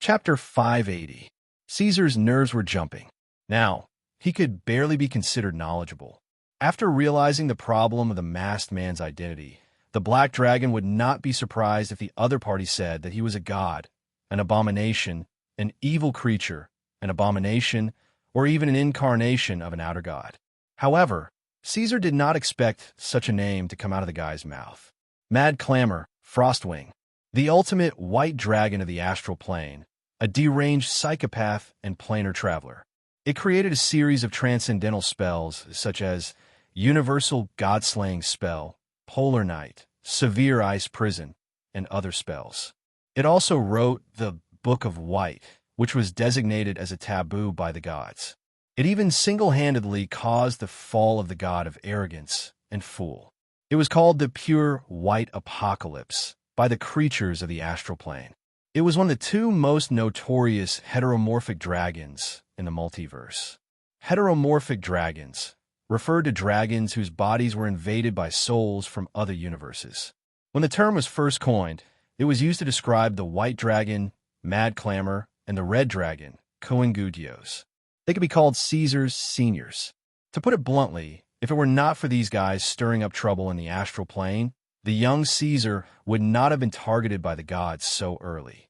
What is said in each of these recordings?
Chapter 580. Caesar's nerves were jumping. Now, he could barely be considered knowledgeable. After realizing the problem of the masked man's identity, the Black Dragon would not be surprised if the other party said that he was a god, an abomination, an evil creature, an abomination, or even an incarnation of an outer god. However, Caesar did not expect such a name to come out of the guy's mouth. Mad Clamor, Frostwing, the ultimate white dragon of the astral plane, a deranged psychopath and planar traveler. It created a series of transcendental spells such as Universal God-Slaying Spell, Polar Night, Severe Ice Prison, and other spells. It also wrote the Book of White, which was designated as a taboo by the gods. It even single-handedly caused the fall of the god of arrogance and fool. It was called the Pure White Apocalypse by the creatures of the astral plane. It was one of the two most notorious heteromorphic dragons in the multiverse. Heteromorphic dragons referred to dragons whose bodies were invaded by souls from other universes. When the term was first coined, it was used to describe the white dragon, Mad Clamor, and the red dragon, Coengudios. They could be called Caesar's seniors. To put it bluntly, if it were not for these guys stirring up trouble in the astral plane, the young Caesar would not have been targeted by the gods so early.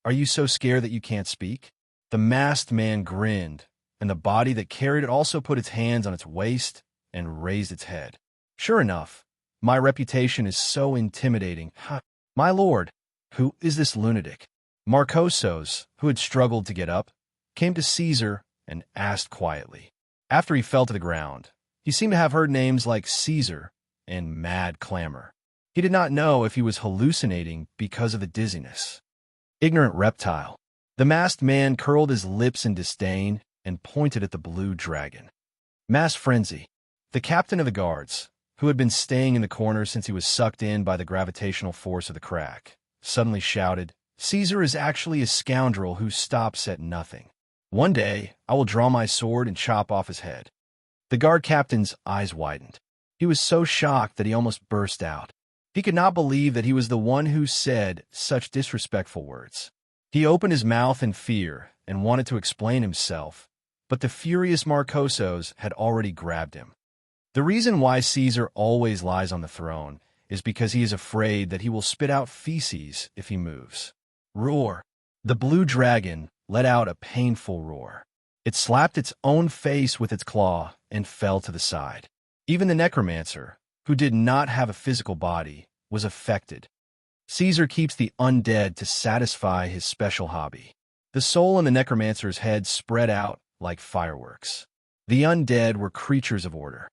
Are you so scared that you can't speak? The masked man grinned, and the body that carried it also put its hands on its waist and raised its head. Sure enough, my reputation is so intimidating. My lord, who is this lunatic? Marcosos, who had struggled to get up, came to Caesar and asked quietly. After he fell to the ground, he seemed to have heard names like Caesar and Mad Clamor. He did not know if he was hallucinating because of the dizziness. Ignorant reptile. The masked man curled his lips in disdain and pointed at the blue dragon. Mass Frenzy. The captain of the guards, who had been staying in the corner since he was sucked in by the gravitational force of the crack, suddenly shouted, "Caesar is actually a scoundrel who stops at nothing. One day, I will draw my sword and chop off his head." The guard captain's eyes widened. He was so shocked that he almost burst out. He could not believe that he was the one who said such disrespectful words. He opened his mouth in fear and wanted to explain himself, but the furious Marcosos had already grabbed him. The reason why Caesar always lies on the throne is because he is afraid that he will spit out feces if he moves. Roar. The blue dragon let out a painful roar. It slapped its own face with its claw and fell to the side. Even the necromancer, who did not have a physical body, was affected. Caesar keeps the undead to satisfy his special hobby. The soul in the necromancer's head spread out like fireworks. The undead were creatures of order.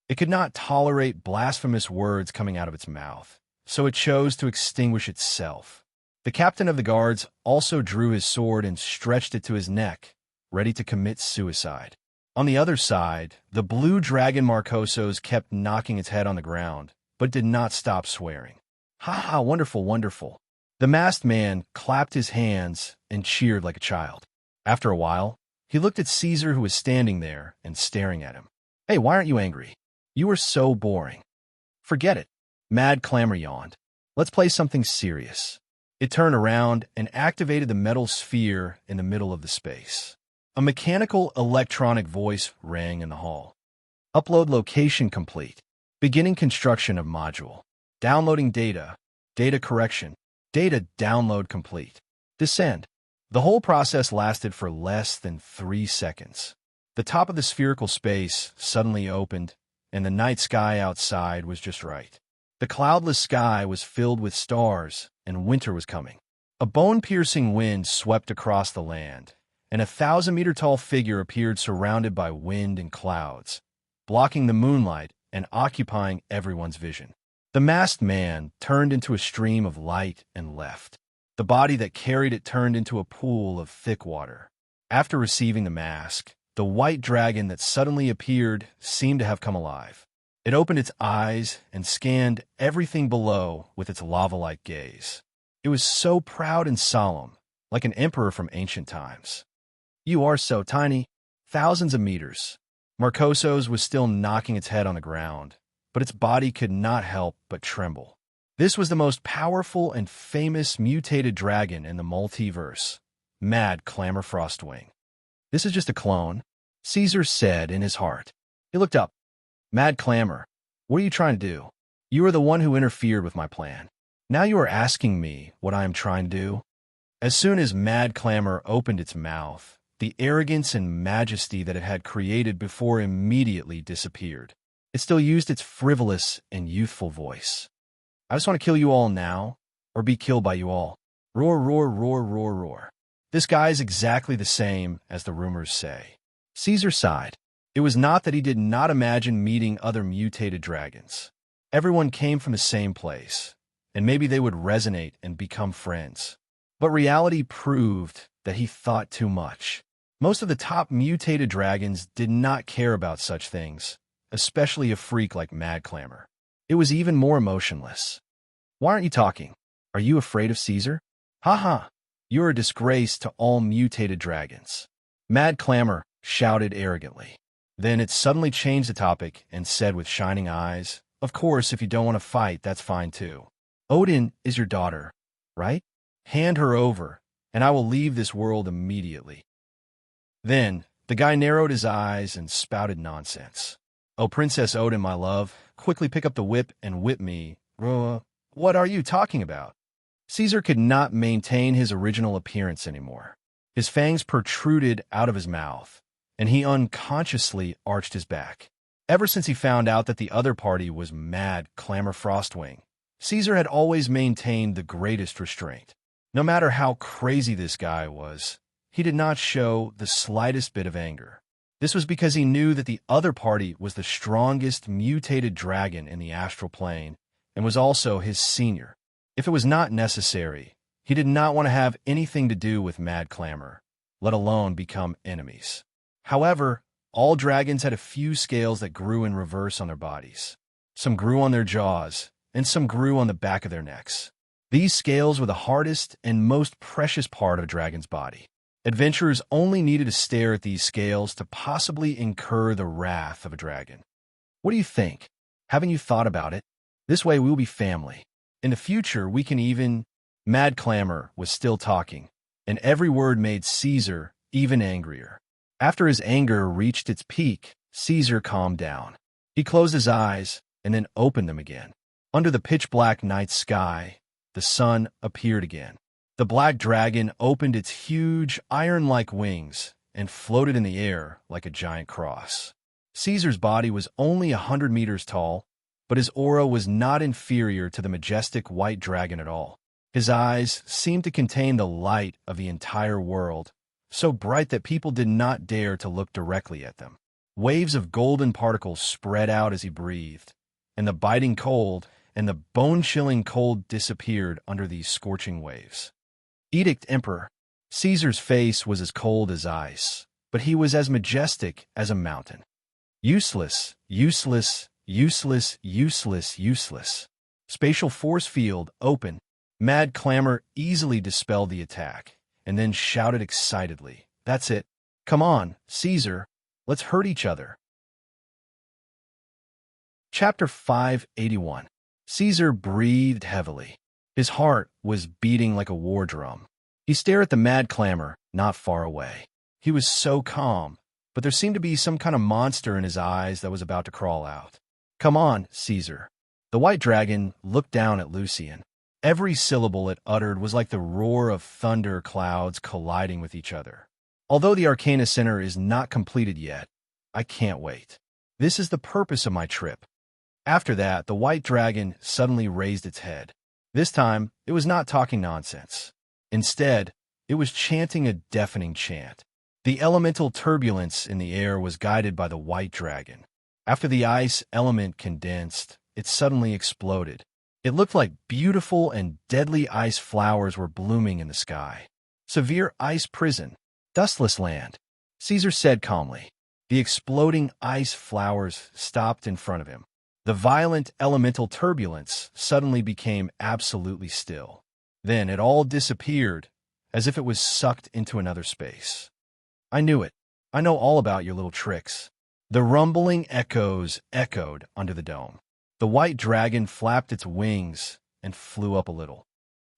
It could not tolerate blasphemous words coming out of its mouth, so it chose to extinguish itself. The captain of the guards also drew his sword and stretched it to his neck, ready to commit suicide. On the other side, the blue dragon Marcosos kept knocking its head on the ground, but did not stop swearing. "Ha ha, wonderful, wonderful." The masked man clapped his hands and cheered like a child. After a while, he looked at Caesar, who was standing there and staring at him. "Hey, why aren't you angry? You are so boring." "Forget it." Mad Clamor yawned. "Let's play something serious." It turned around and activated the metal sphere in the middle of the space. A mechanical electronic voice rang in the hall. "Upload location complete. Beginning construction of module. Downloading data. Data correction. Data download complete. Descend." The whole process lasted for less than 3 seconds. The top of the spherical space suddenly opened, and the night sky outside was just right. The cloudless sky was filled with stars, and winter was coming. A bone-piercing wind swept across the land, and a 1,000-meter-tall figure appeared surrounded by wind and clouds, blocking the moonlight and occupying everyone's vision. The masked man turned into a stream of light and left. The body that carried it turned into a pool of thick water. After receiving the mask, the white dragon that suddenly appeared seemed to have come alive. It opened its eyes and scanned everything below with its lava-like gaze. It was so proud and solemn, like an emperor from ancient times. "You are so tiny." Thousands of meters. Marcosos was still knocking its head on the ground, but its body could not help but tremble. This was the most powerful and famous mutated dragon in the multiverse, Mad Clamor Frostwing. "This is just a clone," Caesar said in his heart. He looked up. "Mad Clamor, what are you trying to do? You are the one who interfered with my plan. Now you are asking me what I am trying to do?" As soon as Mad Clamor opened its mouth, the arrogance and majesty that it had created before immediately disappeared. It still used its frivolous and youthful voice. "I just want to kill you all now, or be killed by you all. Roar, roar, roar, roar, roar. This guy is exactly the same as the rumors say." Caesar sighed. It was not that he did not imagine meeting other mutated dragons. Everyone came from the same place, and maybe they would resonate and become friends. But reality proved that he thought too much. Most of the top mutated dragons did not care about such things, especially a freak like Mad Clamor. It was even more emotionless. "Why aren't you talking? Are you afraid of Caesar? Ha! You're a disgrace to all mutated dragons." Mad Clamor shouted arrogantly. Then it suddenly changed the topic and said with shining eyes, "Of course, if you don't want to fight, that's fine too. Odin is your daughter, right? Hand her over, and I will leave this world immediately." Then the guy narrowed his eyes and spouted nonsense. "Oh, Princess Odin, my love, quickly pick up the whip and whip me. What are you talking about?" Caesar could not maintain his original appearance anymore. His fangs protruded out of his mouth, and he unconsciously arched his back. Ever since he found out that the other party was Mad Clamor Frostwing, Caesar had always maintained the greatest restraint. No matter how crazy this guy was, he did not show the slightest bit of anger. This was because he knew that the other party was the strongest mutated dragon in the astral plane and was also his senior. If it was not necessary, he did not want to have anything to do with Mad Clamor, let alone become enemies. However, all dragons had a few scales that grew in reverse on their bodies. Some grew on their jaws, and some grew on the back of their necks. These scales were the hardest and most precious part of a dragon's body. Adventurers only needed to stare at these scales to possibly incur the wrath of a dragon. What do you think? Haven't you thought about it? This way we'll be family. In the future, we can even... Mad Clamor was still talking, and every word made Caesar even angrier. After his anger reached its peak, Caesar calmed down. He closed his eyes and then opened them again. Under the pitch-black night sky, the sun appeared again. The black dragon opened its huge, iron-like wings and floated in the air like a giant cross. Caesar's body was only 100 meters tall, but his aura was not inferior to the majestic white dragon at all. His eyes seemed to contain the light of the entire world, so bright that people did not dare to look directly at them. Waves of golden particles spread out as he breathed, and the biting cold and the bone-chilling cold disappeared under these scorching waves. Edict Emperor. Caesar's face was as cold as ice, but he was as majestic as a mountain. Useless, useless, useless, useless, useless. Spatial force field open. Mad Clamor easily dispelled the attack, and then shouted excitedly, "That's it. Come on, Caesar. Let's hurt each other." Chapter 581. Caesar breathed heavily. His heart was beating like a war drum. He stared at the Mad Clamor not far away. He was so calm, but there seemed to be some kind of monster in his eyes that was about to crawl out. "Come on, Caesar." The white dragon looked down at Lucian. Every syllable it uttered was like the roar of thunder clouds colliding with each other. "Although the Arcana Center is not completed yet, I can't wait. This is the purpose of my trip." After that, the white dragon suddenly raised its head. This time, it was not talking nonsense. Instead, it was chanting a deafening chant. The elemental turbulence in the air was guided by the white dragon. After the ice element condensed, it suddenly exploded. It looked like beautiful and deadly ice flowers were blooming in the sky. "Severe ice prison. Dustless land," Caesar said calmly. The exploding ice flowers stopped in front of him. The violent elemental turbulence suddenly became absolutely still. Then it all disappeared, as if it was sucked into another space. "I knew it. I know all about your little tricks." The rumbling echoes echoed under the dome. The white dragon flapped its wings and flew up a little.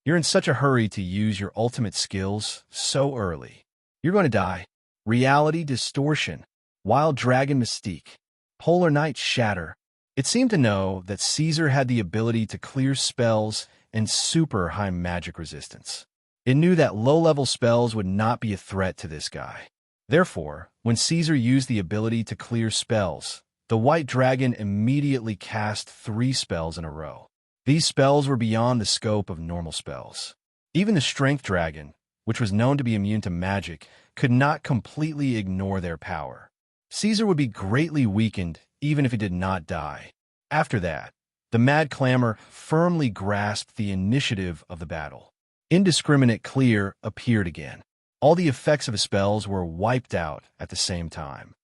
You're in such a hurry to use your ultimate skills so early. You're going to die. Reality distortion, wild dragon mystique, polar night shatter. It seemed to know that Caesar had the ability to clear spells and super high magic resistance. It knew that low-level spells would not be a threat to this guy. Therefore, when Caesar used the ability to clear spells, the white dragon immediately cast 3 spells in a row. These spells were beyond the scope of normal spells. Even the strength dragon, which was known to be immune to magic, could not completely ignore their power. Caesar would be greatly weakened even if he did not die. After that, the mad clamor firmly grasped the initiative of the battle. Indiscriminate clear appeared again. All the effects of his spells were wiped out at the same time.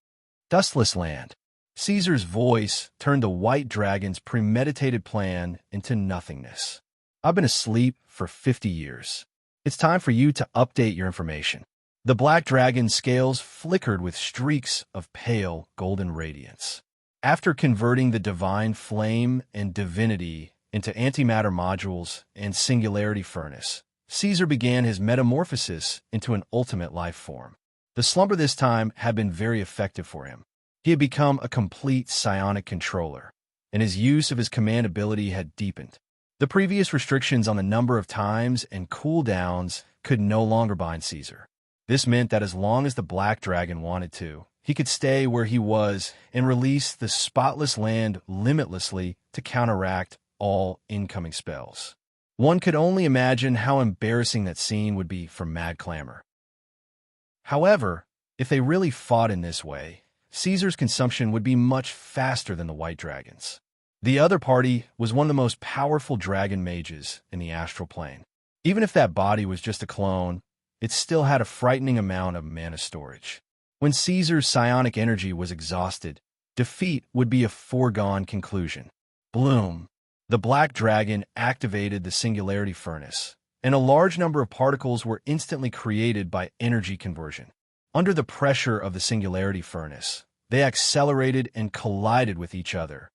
Dustless land. Caesar's voice turned the white dragon's premeditated plan into nothingness. I've been asleep for 50 years. It's time for you to update your information. The black dragon's scales flickered with streaks of pale golden radiance. After converting the divine flame and divinity into antimatter modules and singularity furnace, Caesar began his metamorphosis into an ultimate life form. The slumber this time had been very effective for him. He had become a complete psionic controller, and his use of his command ability had deepened. The previous restrictions on the number of times and cooldowns could no longer bind Caesar. This meant that as long as the black dragon wanted to, he could stay where he was and release the spotless land limitlessly to counteract all incoming spells. One could only imagine how embarrassing that scene would be for Mad Clamor. However, if they really fought in this way, Caesar's consumption would be much faster than the white dragon's. The other party was one of the most powerful dragon mages in the astral plane. Even if that body was just a clone, it still had a frightening amount of mana storage. When Caesar's psionic energy was exhausted, defeat would be a foregone conclusion. Bloom. The black dragon activated the singularity furnace, and a large number of particles were instantly created by energy conversion. Under the pressure of the singularity furnace, they accelerated and collided with each other,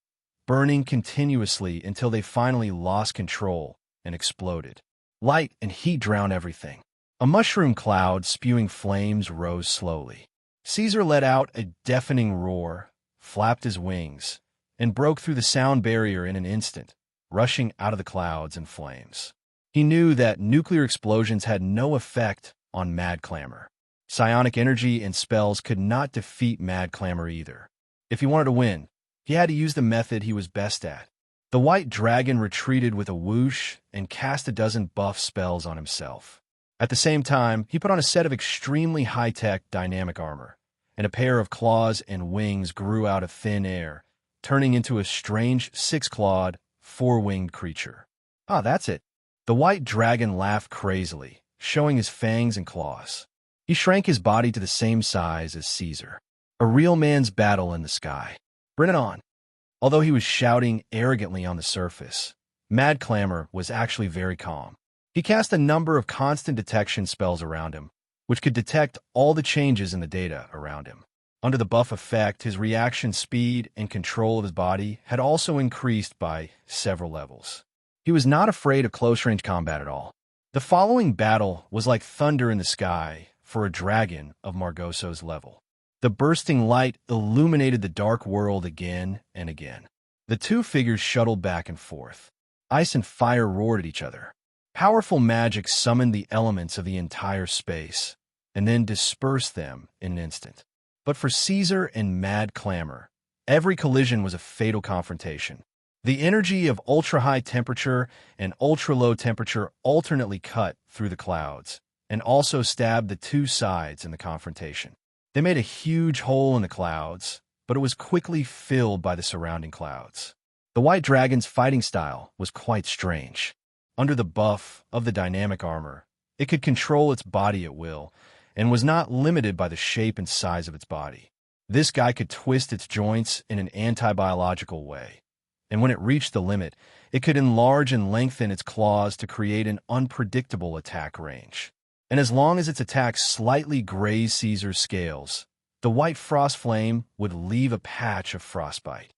burning continuously until they finally lost control and exploded. Light and heat drowned everything. A mushroom cloud spewing flames rose slowly. Caesar let out a deafening roar, flapped his wings, and broke through the sound barrier in an instant, rushing out of the clouds and flames. He knew that nuclear explosions had no effect on Mad Clamor. Psionic energy and spells could not defeat Mad Clamor either. If he wanted to win, he had to use the method he was best at. The white dragon retreated with a whoosh and cast a dozen buff spells on himself. At the same time, he put on a set of extremely high-tech dynamic armor, and a pair of claws and wings grew out of thin air, turning into a strange 6-clawed, 4-winged creature. Ah, that's it. The white dragon laughed crazily, showing his fangs and claws. He shrank his body to the same size as Caesar. A real man's battle in the sky. Bring it on. Although he was shouting arrogantly on the surface, Mad Clamor was actually very calm. He cast a number of constant detection spells around him, which could detect all the changes in the data around him. Under the buff effect, his reaction speed and control of his body had also increased by several levels. He was not afraid of close-range combat at all. The following battle was like thunder in the sky for a dragon of Margoso's level. The bursting light illuminated the dark world again and again. The two figures shuttled back and forth. Ice and fire roared at each other. Powerful magic summoned the elements of the entire space, and then dispersed them in an instant. But for Caesar and Mad Clamor, every collision was a fatal confrontation. The energy of ultra-high temperature and ultra-low temperature alternately cut through the clouds, and also stabbed the two sides in the confrontation. They made a huge hole in the clouds, but it was quickly filled by the surrounding clouds. The white dragon's fighting style was quite strange. Under the buff of the dynamic armor, it could control its body at will, and was not limited by the shape and size of its body. This guy could twist its joints in an anti-biological way, and when it reached the limit, it could enlarge and lengthen its claws to create an unpredictable attack range. And as long as its attacks slightly grazed Caesar's scales, the white frost flame would leave a patch of frostbite.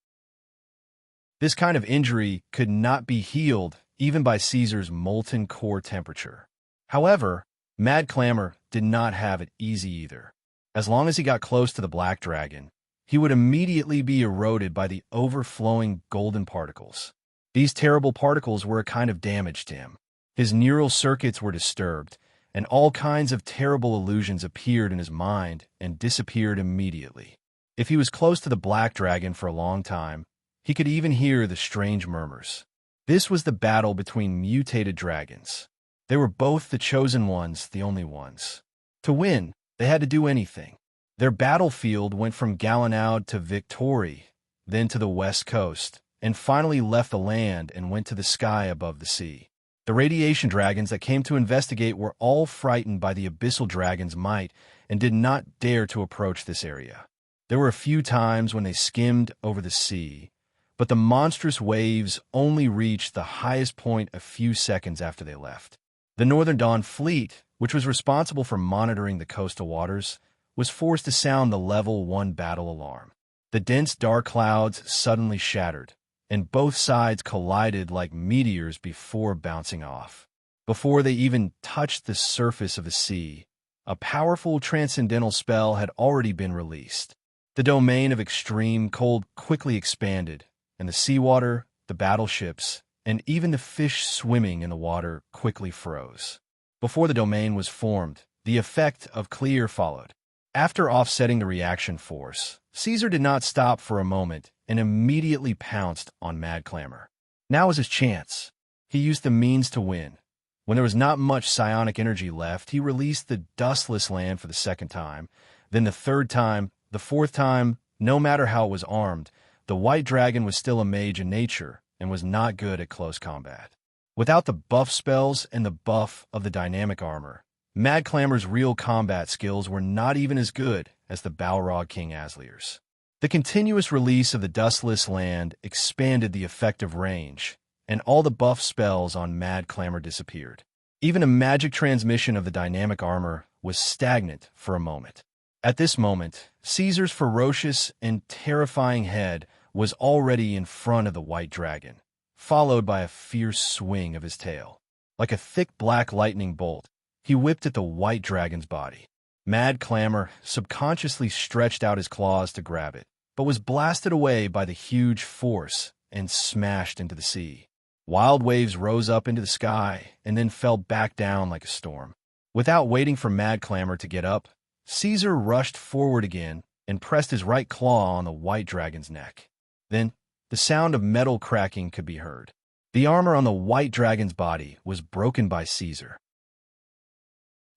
This kind of injury could not be healed even by Caesar's molten core temperature. However, Mad Clamor did not have it easy either. As long as he got close to the black dragon, he would immediately be eroded by the overflowing golden particles. These terrible particles were a kind of damage to him. His neural circuits were disturbed, and all kinds of terrible illusions appeared in his mind and disappeared immediately. If he was close to the black dragon for a long time, he could even hear the strange murmurs. This was the battle between mutated dragons. They were both the chosen ones, the only ones. To win, they had to do anything. Their battlefield went from Galanaud to Victory, then to the west coast, and finally left the land and went to the sky above the sea. The radiation dragons that came to investigate were all frightened by the abyssal dragon's might and did not dare to approach this area. There were a few times when they skimmed over the sea, but the monstrous waves only reached the highest point a few seconds after they left. The Northern Dawn Fleet, which was responsible for monitoring the coastal waters, was forced to sound the Level 1 battle alarm. The dense dark clouds suddenly shattered, and both sides collided like meteors before bouncing off. Before they even touched the surface of the sea, a powerful transcendental spell had already been released. The domain of extreme cold quickly expanded, and the seawater, the battleships, and even the fish swimming in the water quickly froze. Before the domain was formed, the effect of clear followed. After offsetting the reaction force, Caesar did not stop for a moment and immediately pounced on Mad Clamor. Now was his chance. He used the means to win. When there was not much psionic energy left, he released the dustless land for the second time, then the third time, the fourth time. No matter how it was armed, the white dragon was still a mage in nature and was not good at close combat. Without the buff spells and the buff of the dynamic armor, Mad Clamor's real combat skills were not even as good as the Balrog King Aslier's. The continuous release of the dustless land expanded the effective range, and all the buff spells on Mad Clamor disappeared. Even a magic transmission of the dynamic armor was stagnant for a moment. At this moment, Caesar's ferocious and terrifying head was already in front of the white dragon, followed by a fierce swing of his tail. Like a thick black lightning bolt, he whipped at the white dragon's body. Mad Clamor subconsciously stretched out his claws to grab it, but was blasted away by the huge force and smashed into the sea. Wild waves rose up into the sky and then fell back down like a storm. Without waiting for Mad Clamor to get up, Caesar rushed forward again and pressed his right claw on the white dragon's neck. Then, the sound of metal cracking could be heard. The armor on the white dragon's body was broken by Caesar.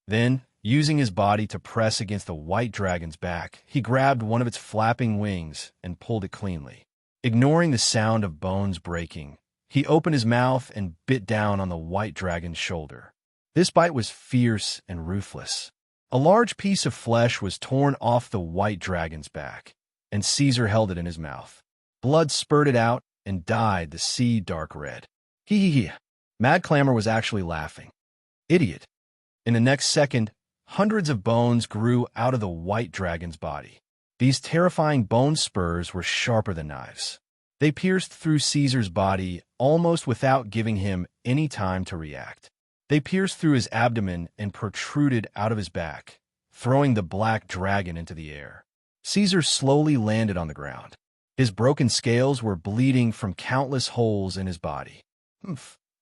Then, using his body to press against the white dragon's back, he grabbed one of its flapping wings and pulled it cleanly. Ignoring the sound of bones breaking, he opened his mouth and bit down on the white dragon's shoulder. This bite was fierce and ruthless. A large piece of flesh was torn off the white dragon's back, and Caesar held it in his mouth. Blood spurted out and dyed the sea dark red. Hee. Mad Clamor was actually laughing. Idiot. In the next second, hundreds of bones grew out of the white dragon's body. These terrifying bone spurs were sharper than knives. They pierced through Caesar's body almost without giving him any time to react. They pierced through his abdomen and protruded out of his back, throwing the black dragon into the air. Caesar slowly landed on the ground. His broken scales were bleeding from countless holes in his body.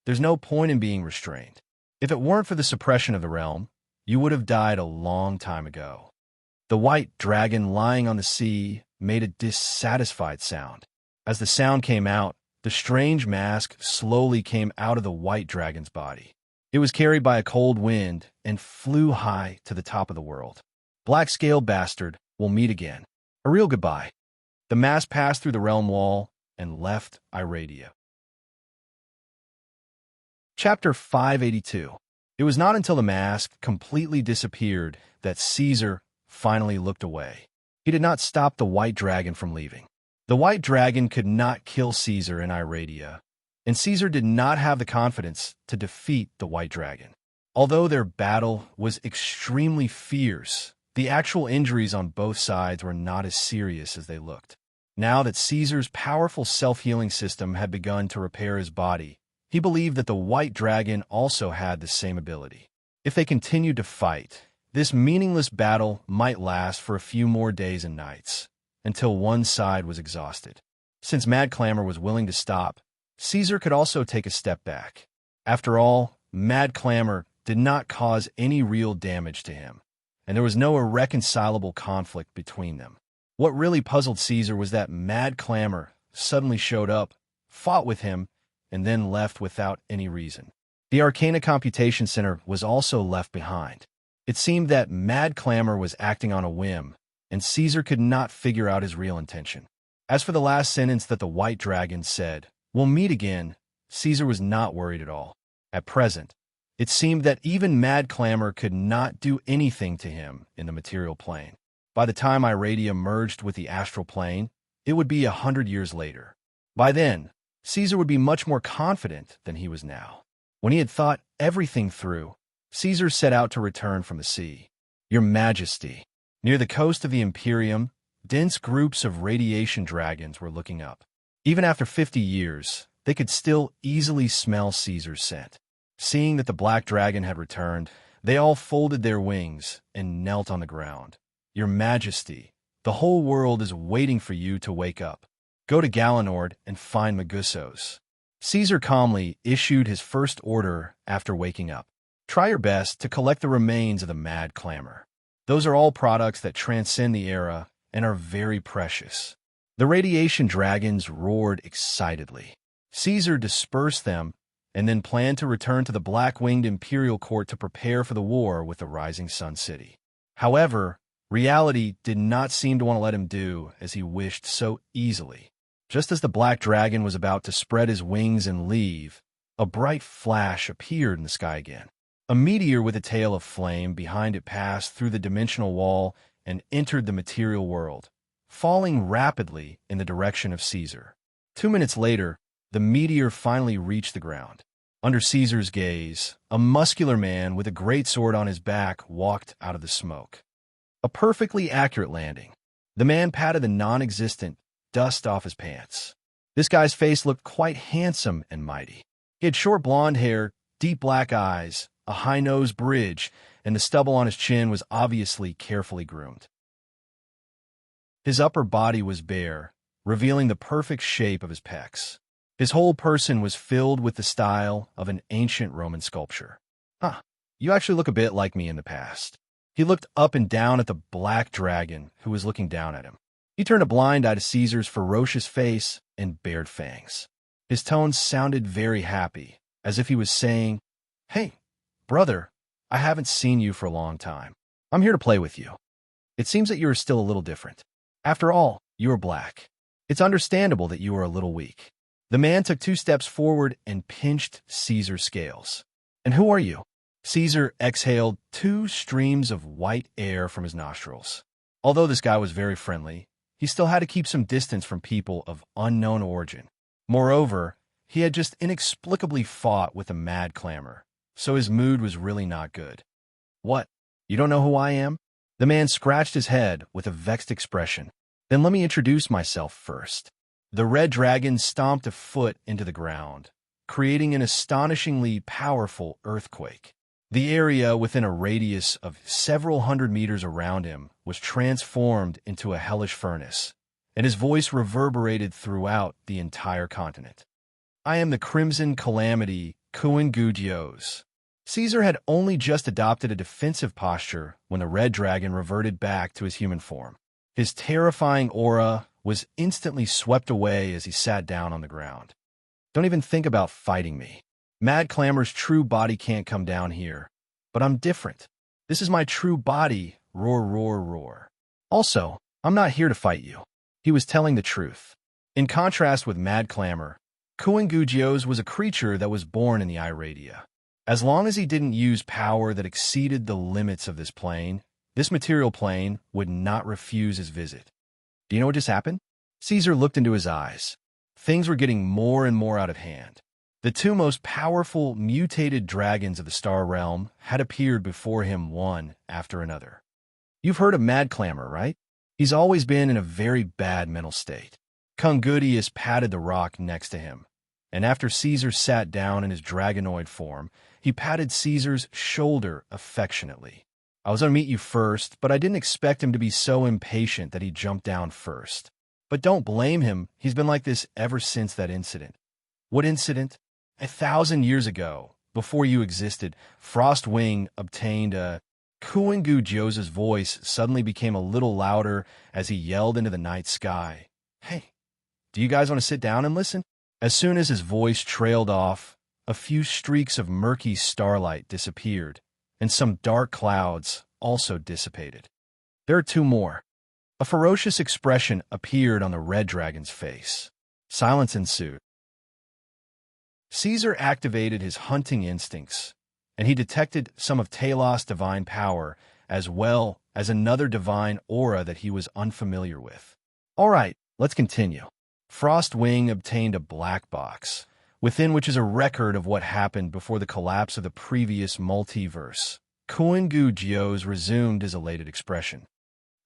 There's no point in being restrained. If it weren't for the suppression of the realm, you would have died a long time ago. The white dragon lying on the sea made a dissatisfied sound. As the sound came out, the strange mask slowly came out of the white dragon's body. It was carried by a cold wind and flew high to the top of the world. Black Scale Bastard, we'll meet again. A real goodbye. The mask passed through the realm wall and left Iradia. Chapter 582. It was not until the mask completely disappeared that Caesar finally looked away. He did not stop the white dragon from leaving. The white dragon could not kill Caesar in Iradia, and Caesar did not have the confidence to defeat the white dragon. Although their battle was extremely fierce, the actual injuries on both sides were not as serious as they looked. Now that Caesar's powerful self-healing system had begun to repair his body, He believed that the white dragon also had the same ability. If they continued to fight, this meaningless battle might last for a few more days and nights, until one side was exhausted. Since Mad Clamor was willing to stop, Caesar could also take a step back. After all, Mad Clamor did not cause any real damage to him, and there was no irreconcilable conflict between them. What really puzzled Caesar was that Mad Clamor suddenly showed up, fought with him, and then left without any reason. The Arcana Computation Center was also left behind. It seemed that Mad Clamor was acting on a whim, and Caesar could not figure out his real intention. As for the last sentence that the white dragon said, "We'll meet again," Caesar was not worried at all. At present, it seemed that even Mad Clamor could not do anything to him in the material plane. By the time Iradia merged with the astral plane, it would be 100 years later. By then, Caesar would be much more confident than he was now. When he had thought everything through, Caesar set out to return from the sea. "Your Majesty." Near the coast of the Imperium, dense groups of radiation dragons were looking up. Even after 50 years, they could still easily smell Caesar's scent. Seeing that the black dragon had returned, they all folded their wings and knelt on the ground. "Your Majesty, the whole world is waiting for you to wake up. Go to Galanord and find Magusos." Caesar calmly issued his first order after waking up. "Try your best to collect the remains of the Mad Clamor. Those are all products that transcend the era and are very precious." The radiation dragons roared excitedly. Caesar dispersed them and then planned to return to the black-winged imperial court to prepare for the war with the Rising Sun City. However, reality did not seem to want to let him do as he wished so easily. Just as the black dragon was about to spread his wings and leave, a bright flash appeared in the sky again. A meteor with a tail of flame behind it passed through the dimensional wall and entered the material world, falling rapidly in the direction of Caesar. 2 minutes later, the meteor finally reached the ground. Under Caesar's gaze, a muscular man with a great sword on his back walked out of the smoke. A perfectly accurate landing. The man patted the non-existent dust off his pants. This guy's face looked quite handsome and mighty. He had short blonde hair, deep black eyes, a high-nosed bridge, and the stubble on his chin was obviously carefully groomed. His upper body was bare, revealing the perfect shape of his pecs. His whole person was filled with the style of an ancient Roman sculpture. "Huh, you actually look a bit like me in the past." He looked up and down at the black dragon who was looking down at him. He turned a blind eye to Caesar's ferocious face and bared fangs. His tones sounded very happy, as if he was saying, "Hey, brother, I haven't seen you for a long time. I'm here to play with you. It seems that you are still a little different. After all, you are black. It's understandable that you are a little weak." The man took 2 steps forward and pinched Caesar's scales. "And who are you?" Caesar exhaled 2 streams of white air from his nostrils. Although this guy was very friendly, he still had to keep some distance from people of unknown origin. Moreover, he had just inexplicably fought with a Mad Clamor, so his mood was really not good. "What? You don't know who I am?" The man scratched his head with a vexed expression. "Then let me introduce myself first." The red dragon stomped a foot into the ground, creating an astonishingly powerful earthquake. The area within a radius of several hundred meters around him was transformed into a hellish furnace, and his voice reverberated throughout the entire continent. "I am the Crimson Calamity, Kuingudios." Caesar had only just adopted a defensive posture when the red dragon reverted back to his human form. His terrifying aura was instantly swept away as he sat down on the ground. "Don't even think about fighting me. Mad Clamor's true body can't come down here. But I'm different. This is my true body, roar, roar, roar. Also, I'm not here to fight you." He was telling the truth. In contrast with Mad Clamor, Kuingugios was a creature that was born in the Iradia. As long as he didn't use power that exceeded the limits of this plane, this material plane would not refuse his visit. "Do you know what just happened?" Caesar looked into his eyes. Things were getting more and more out of hand. The 2 most powerful mutated dragons of the Star Realm had appeared before him one after another. "You've heard of Mad Clamor, right? He's always been in a very bad mental state." Kungudius patted the rock next to him. And after Caesar sat down in his dragonoid form, he patted Caesar's shoulder affectionately. I was going to meet you first, but I didn't expect him to be so impatient that he jumped down first. But don't blame him, he's been like this ever since that incident. What incident? 1,000 years ago, before you existed, Frostwing obtained a... Kuingu Jio's voice suddenly became a little louder as he yelled into the night sky. Hey, do you guys want to sit down and listen? As soon as his voice trailed off, a few streaks of murky starlight disappeared, and some dark clouds also dissipated. There are two more. A ferocious expression appeared on the red dragon's face. Silence ensued. Caesar activated his hunting instincts, and he detected some of Talos' divine power, as well as another divine aura that he was unfamiliar with. All right, let's continue. Frostwing obtained a black box, within which is a record of what happened before the collapse of the previous multiverse. Kuingu Jio's resumed his elated expression.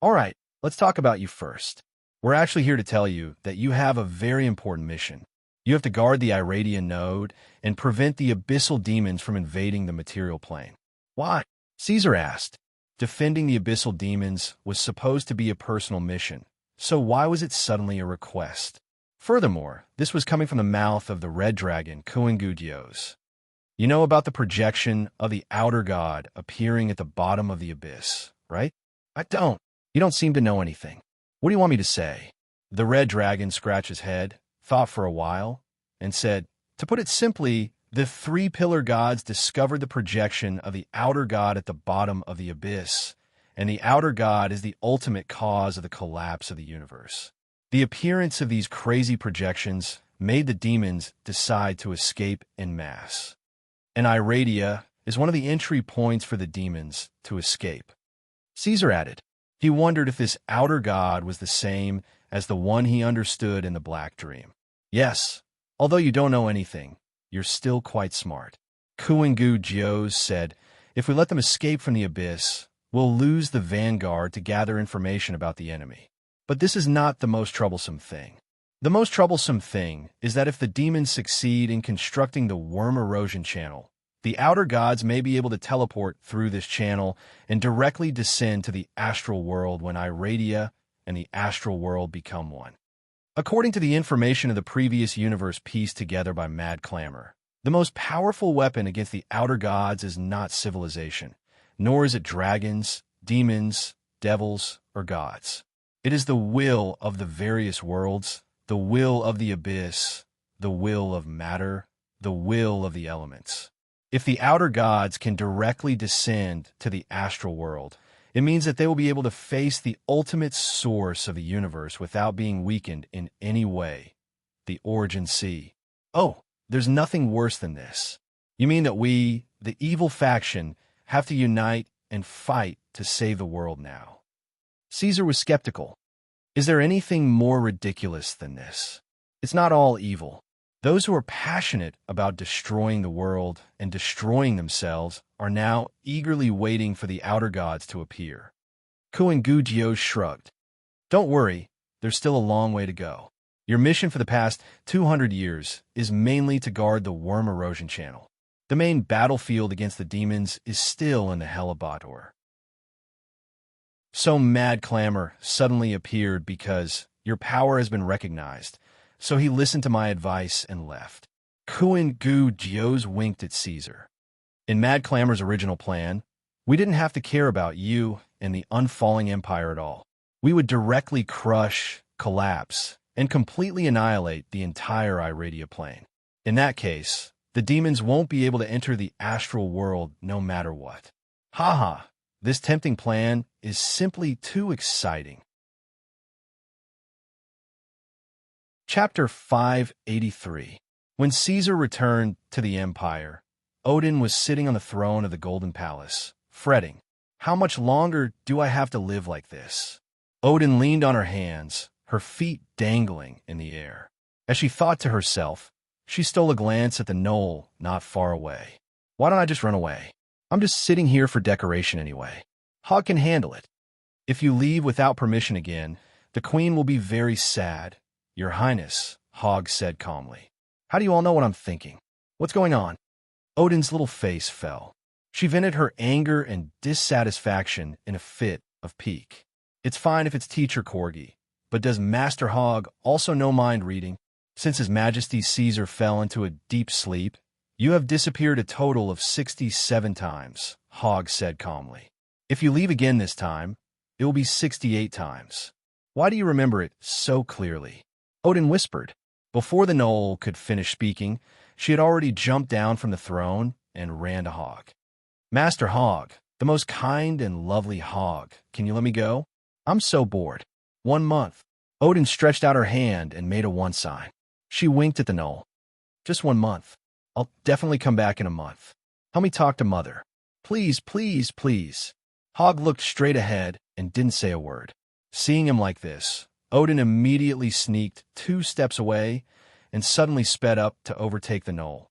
All right, let's talk about you first. We're actually here to tell you that you have a very important mission. You have to guard the Iradia node and prevent the abyssal demons from invading the material plane. Why? Caesar asked. Defending the abyssal demons was supposed to be a personal mission, so why was it suddenly a request? Furthermore, this was coming from the mouth of the red dragon, Kuingudios. You know about the projection of the outer god appearing at the bottom of the abyss, right? I don't. You don't seem to know anything. What do you want me to say? The red dragon scratched his head, thought for a while, and said, to put it simply, the three-pillar gods discovered the projection of the outer god at the bottom of the abyss, and the outer god is the ultimate cause of the collapse of the universe. The appearance of these crazy projections made the demons decide to escape en masse. And Iradia is one of the entry points for the demons to escape. Caesar added, he wondered if this outer god was the same as the one he understood in the Black Dream. Yes, although you don't know anything, you're still quite smart. Kuingu Jios said, if we let them escape from the abyss, we'll lose the vanguard to gather information about the enemy. But this is not the most troublesome thing. The most troublesome thing is that if the demons succeed in constructing the worm erosion channel, the outer gods may be able to teleport through this channel and directly descend to the astral world when Iradia and the astral world become one. According to the information of the previous universe pieced together by Mad Clamor, the most powerful weapon against the outer gods is not civilization, nor is it dragons, demons, devils, or gods. It is the will of the various worlds, the will of the abyss, the will of matter, the will of the elements. If the outer gods can directly descend to the astral world, it means that they will be able to face the ultimate source of the universe without being weakened in any way, the origin sea. Oh, there's nothing worse than this. You mean that we, the evil faction, have to unite and fight to save the world now? Caesar was skeptical. Is there anything more ridiculous than this? It's not all evil. Those who are passionate about destroying the world and destroying themselves are now eagerly waiting for the outer gods to appear. Kuingujio shrugged. Don't worry, there's still a long way to go. Your mission for the past 200 years is mainly to guard the worm erosion channel. The main battlefield against the demons is still in the Helibator. So Mad Clamor suddenly appeared because your power has been recognized, so he listened to my advice and left. Kuin-gu Jios winked at Caesar. In Mad Clamor's original plan, we didn't have to care about you and the unfalling empire at all. We would directly crush, collapse, and completely annihilate the entire Iradia plane. In that case, the demons won't be able to enter the astral world no matter what. Haha, this tempting plan is simply too exciting. Chapter 583. When Caesar returned to the empire, Odin was sitting on the throne of the Golden Palace, fretting. How much longer do I have to live like this? Odin leaned on her hands, her feet dangling in the air. As she thought to herself, she stole a glance at the knoll not far away. Why don't I just run away? I'm just sitting here for decoration anyway. Hog can handle it. If you leave without permission again, the queen will be very sad. Your Highness, Hog said calmly. How do you all know what I'm thinking? What's going on? Odin's little face fell. She vented her anger and dissatisfaction in a fit of pique. It's fine if it's teacher Corgi, but does Master Hog also know mind reading? Since His Majesty Caesar fell into a deep sleep, you have disappeared a total of 67 times, Hog said calmly. If you leave again this time, it will be 68 times. Why do you remember it so clearly? Odin whispered. Before the Knoll could finish speaking, she had already jumped down from the throne and ran to Hog. Master Hog, the most kind and lovely Hog, can you let me go? I'm so bored. 1 month. Odin stretched out her hand and made a 1 sign. She winked at the Knoll. Just 1 month. I'll definitely come back in a month. Help me talk to Mother. Please, please, please. Hog looked straight ahead and didn't say a word. Seeing him like this, Odin immediately sneaked 2 steps away and suddenly sped up to overtake the Knoll.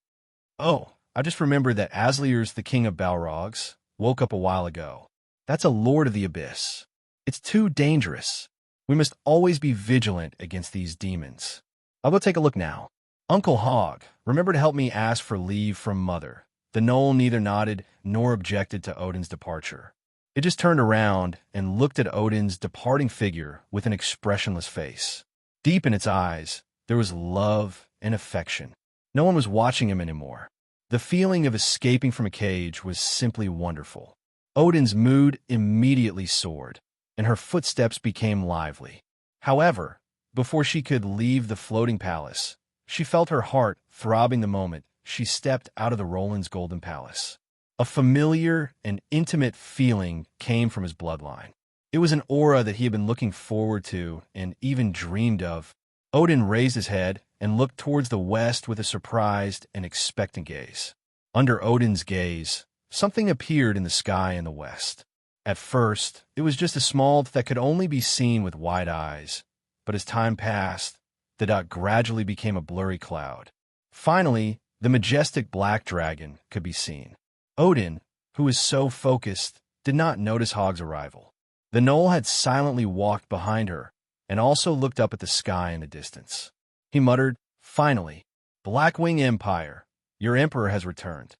Oh, I just remembered that Aslier's the king of Balrogs woke up a while ago. That's a lord of the abyss. It's too dangerous. We must always be vigilant against these demons. I'll go take a look now. Uncle Hog, remember to help me ask for leave from Mother. The Knoll neither nodded nor objected to Odin's departure. It just turned around and looked at Odin's departing figure with an expressionless face. Deep in its eyes, there was love and affection. No one was watching him anymore. The feeling of escaping from a cage was simply wonderful. Odin's mood immediately soared, and her footsteps became lively. However, before she could leave the floating palace, she felt her heart throbbing the moment she stepped out of the Roland's Golden Palace. A familiar and intimate feeling came from his bloodline. It was an aura that he had been looking forward to and even dreamed of. Odin raised his head and looked towards the west with a surprised and expectant gaze. Under Odin's gaze, something appeared in the sky in the west. At first, it was just a small dot that could only be seen with wide eyes, but as time passed, the dot gradually became a blurry cloud. Finally, the majestic black dragon could be seen. Odin, who was so focused, did not notice Hog's arrival. The Knoll had silently walked behind her and also looked up at the sky in the distance. He muttered, "Finally, Blackwing Empire, your emperor has returned."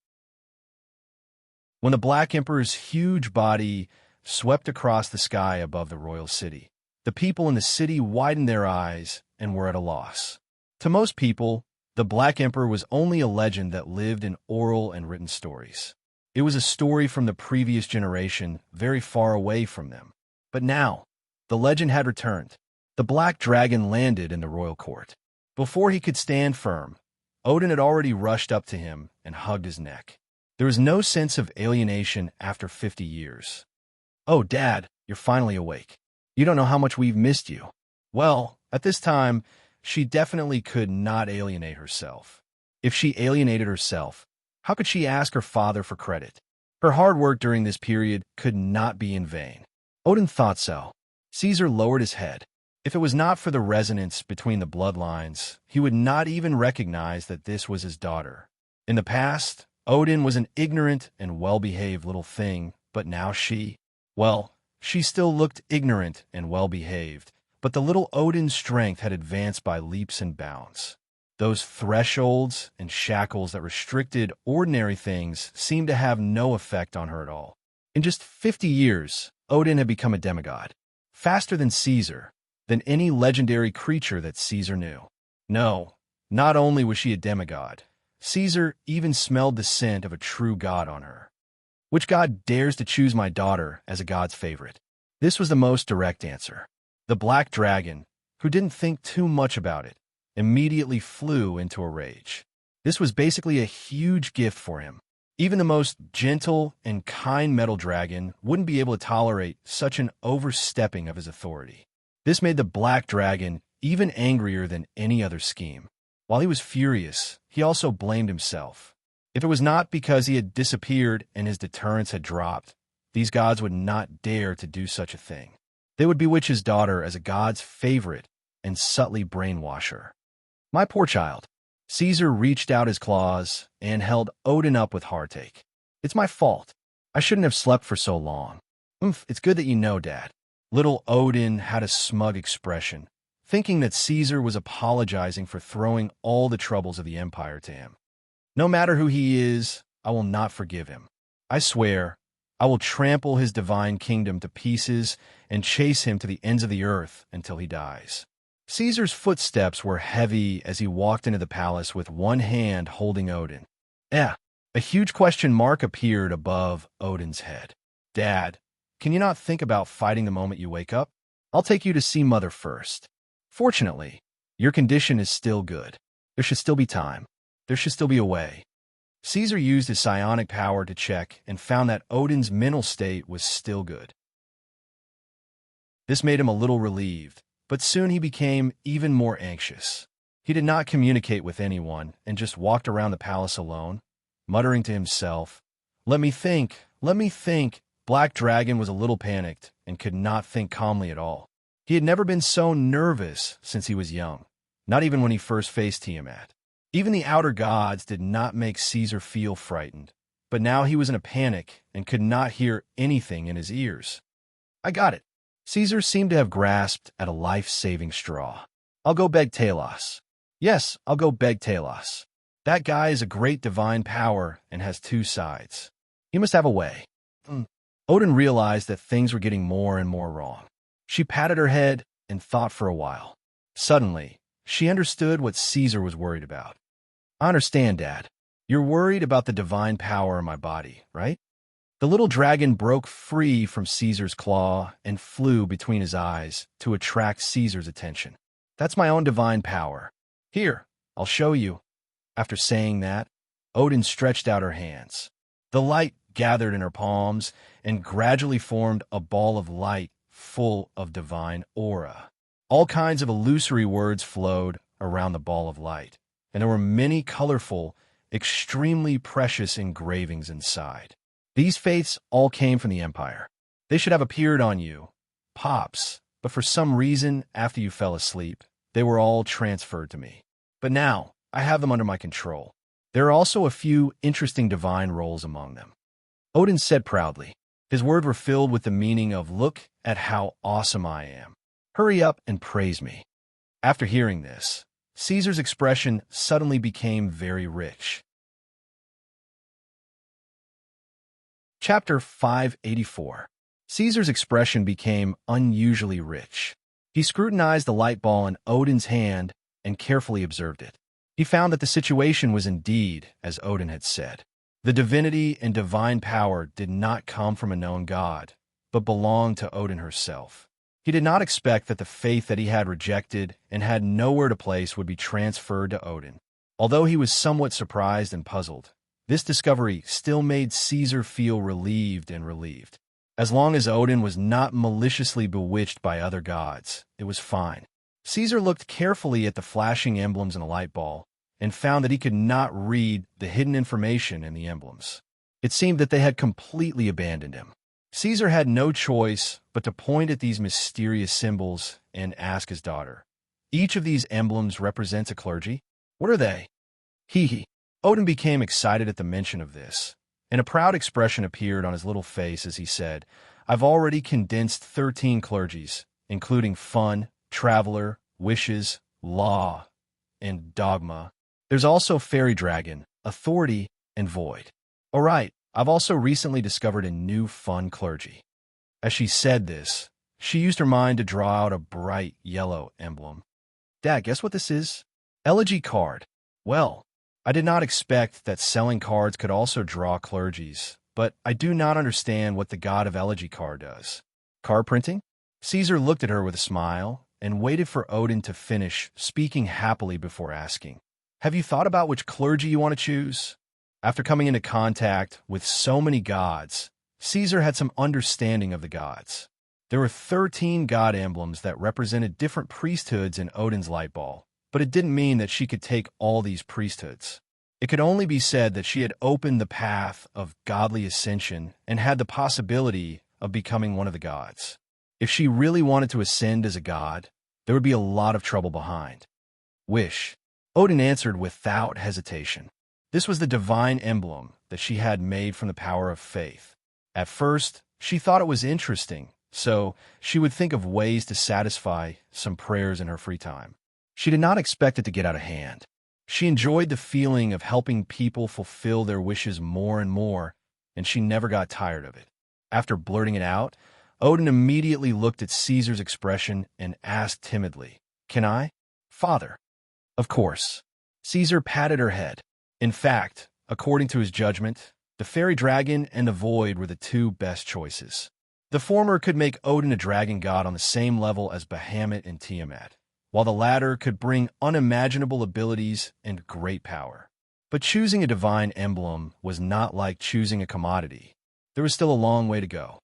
When the Black Emperor's huge body swept across the sky above the royal city, the people in the city widened their eyes and were at a loss. To most people, the Black Emperor was only a legend that lived in oral and written stories. It was a story from the previous generation, very far away from them. But now, the legend had returned. The black dragon landed in the royal court. Before he could stand firm, Odin had already rushed up to him and hugged his neck. There was no sense of alienation after 50 years. "Oh, Dad, you're finally awake. You don't know how much we've missed you." Well, at this time, she definitely could not alienate herself. If she alienated herself, how could she ask her father for credit? Her hard work during this period could not be in vain. Odin thought so. Caesar lowered his head. If it was not for the resonance between the bloodlines, he would not even recognize that this was his daughter. In the past, Odin was an ignorant and well-behaved little thing, but now she still looked ignorant and well-behaved, but the little Odin's strength had advanced by leaps and bounds. Those thresholds and shackles that restricted ordinary things seemed to have no effect on her at all. In just 50 years, Odin had become a demigod, faster than Caesar, than any legendary creature that Caesar knew. No, not only was she a demigod, Caesar even smelled the scent of a true god on her. Which god dares to choose my daughter as a god's favorite? This was the most direct answer. The black dragon, who didn't think too much about it, immediately flew into a rage. This was basically a huge gift for him. Even the most gentle and kind metal dragon wouldn't be able to tolerate such an overstepping of his authority. This made the black dragon even angrier than any other scheme. While he was furious, he also blamed himself. If it was not because he had disappeared and his deterrence had dropped, these gods would not dare to do such a thing. They would bewitch his daughter as a god's favorite and subtly brainwash her. My poor child. Caesar reached out his claws and held Odin up with heartache. "It's my fault. I shouldn't have slept for so long." It's good that you know, Dad." Little Odin had a smug expression, thinking that Caesar was apologizing for throwing all the troubles of the empire to him. No matter who he is, I will not forgive him. I swear, I will trample his divine kingdom to pieces and chase him to the ends of the earth until he dies. Caesar's footsteps were heavy as he walked into the palace with one hand holding Odin. A huge question mark appeared above Odin's head. Dad, can you not think about fighting the moment you wake up? I'll take you to see Mother first. Fortunately, your condition is still good. There should still be time. There should still be a way. Caesar used his psionic power to check and found that Odin's mental state was still good. This made him a little relieved, but soon he became even more anxious. He did not communicate with anyone and just walked around the palace alone, muttering to himself, let me think. Black Dragon was a little panicked and could not think calmly at all. He had never been so nervous since he was young, not even when he first faced Tiamat. Even the outer gods did not make Caesar feel frightened, but now he was in a panic and could not hear anything in his ears. I got it. Caesar seemed to have grasped at a life-saving straw. I'll go beg Talos. Yes, I'll go beg Talos. That guy is a great divine power and has two sides. He must have a way. Odin realized that things were getting more and more wrong. She patted her head and thought for a while. Suddenly, she understood what Caesar was worried about. I understand, Dad. You're worried about the divine power in my body, right? The little dragon broke free from Caesar's claw and flew between his eyes to attract Caesar's attention. That's my own divine power. Here, I'll show you. After saying that, Odin stretched out her hands. The light gathered in her palms and gradually formed a ball of light full of divine aura. All kinds of illusory words flowed around the ball of light, and there were many colorful, extremely precious engravings inside. These faiths all came from the Empire. They should have appeared on you, Pops, but for some reason, after you fell asleep, they were all transferred to me. But now, I have them under my control. There are also a few interesting divine roles among them. Odin said proudly. His words were filled with the meaning of, look at how awesome I am. Hurry up and praise me. After hearing this, Caesar's expression suddenly became very rich. Chapter 584. Caesar's expression became unusually rich. He scrutinized the light ball in Odin's hand and carefully observed it. He found that the situation was indeed as Odin had said. The divinity and divine power did not come from a known god, but belonged to Odin herself. He did not expect that the faith that he had rejected and had nowhere to place would be transferred to Odin. Although he was somewhat surprised and puzzled, this discovery still made Caesar feel relieved. As long as Odin was not maliciously bewitched by other gods, it was fine. Caesar looked carefully at the flashing emblems in a light ball and found that he could not read the hidden information in the emblems. It seemed that they had completely abandoned him. Caesar had no choice but to point at these mysterious symbols and ask his daughter, each of these emblems represents a clergy? What are they? Odin became excited at the mention of this, and a proud expression appeared on his little face as he said, I've already condensed 13 clergies, including fun, traveler, wishes, law, and dogma. There's also fairy dragon, authority, and void. All right, I've also recently discovered a new fun clergy. As she said this, she used her mind to draw out a bright yellow emblem. Dad, guess what this is? Elegy card. Well, I did not expect that selling cards could also draw clergies, but I do not understand what the god of elegy card does. Card printing? Caesar looked at her with a smile and waited for Odin to finish speaking happily before asking, have you thought about which clergy you want to choose? After coming into contact with so many gods, Caesar had some understanding of the gods. There were 13 god emblems that represented different priesthoods in Odin's light ball, but it didn't mean that she could take all these priesthoods. It could only be said that she had opened the path of godly ascension and had the possibility of becoming one of the gods. If she really wanted to ascend as a god, there would be a lot of trouble behind. Wish. Odin answered without hesitation. This was the divine emblem that she had made from the power of faith. At first, she thought it was interesting, so she would think of ways to satisfy some prayers in her free time. She did not expect it to get out of hand. She enjoyed the feeling of helping people fulfill their wishes more and more, and she never got tired of it. After blurting it out, Odin immediately looked at Caesar's expression and asked timidly, "Can I, Father?" "Of course." Caesar patted her head. In fact, according to his judgment, the fairy dragon and the void were the two best choices. The former could make Odin a dragon god on the same level as Bahamut and Tiamat, while the latter could bring unimaginable abilities and great power. But choosing a divine emblem was not like choosing a commodity. There was still a long way to go.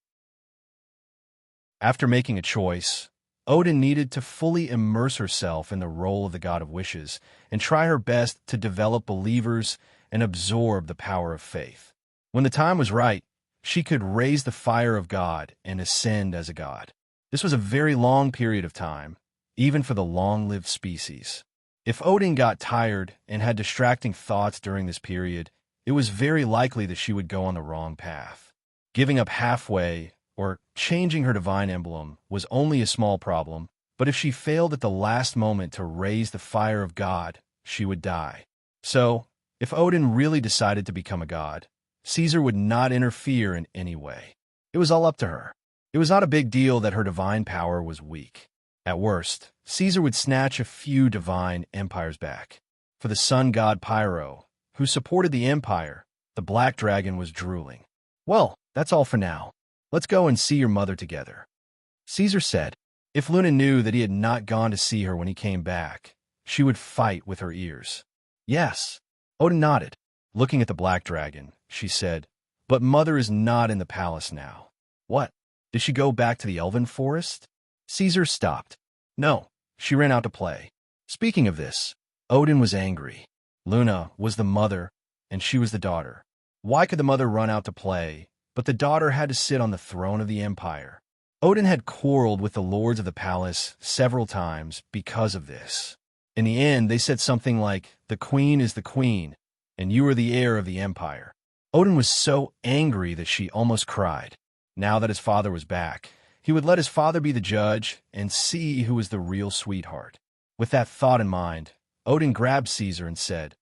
After making a choice, Odin needed to fully immerse herself in the role of the god of wishes and try her best to develop believers and absorb the power of faith. When the time was right, she could raise the fire of God and ascend as a god. This was a very long period of time, even for the long-lived species. If Odin got tired and had distracting thoughts during this period, it was very likely that she would go on the wrong path. Giving up halfway or changing her divine emblem was only a small problem, but if she failed at the last moment to raise the fire of God, she would die. So, if Odin really decided to become a god, Caesar would not interfere in any way. It was all up to her. It was not a big deal that her divine power was weak. At worst, Caesar would snatch a few divine empires back. For the sun god Pyro, who supported the empire, the black dragon was drooling. "Well, that's all for now. Let's go and see your mother together," Caesar said. If Luna knew that he had not gone to see her when he came back, she would fight with her ears. "Yes." Odin nodded. Looking at the black dragon, she said, "But mother is not in the palace now." "What? Did she go back to the elven forest?" Caesar stopped. "No, she ran out to play." Speaking of this, Odin was angry. Luna was the mother, and she was the daughter. Why could the mother run out to play, but the daughter had to sit on the throne of the empire? Odin had quarreled with the lords of the palace several times because of this. In the end, they said something like, "The queen is the queen, and you are the heir of the empire." Odin was so angry that she almost cried. Now that his father was back, he would let his father be the judge and see who was the real sweetheart. With that thought in mind, Odin grabbed Caesar and said,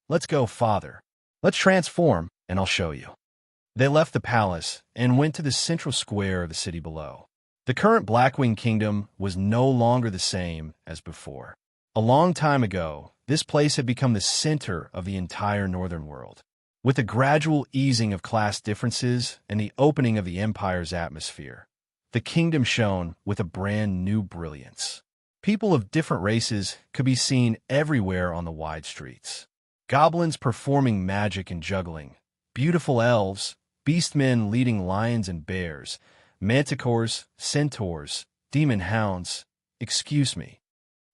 "Let's go, father. Let's transform, and I'll show you." They left the palace and went to the central square of the city below. The current Blackwing Kingdom was no longer the same as before. A long time ago, this place had become the center of the entire northern world. With the gradual easing of class differences and the opening of the empire's atmosphere, the kingdom shone with a brand new brilliance. People of different races could be seen everywhere on the wide streets. Goblins performing magic and juggling, beautiful elves, beastmen leading lions and bears, manticores, centaurs, demon hounds. Excuse me.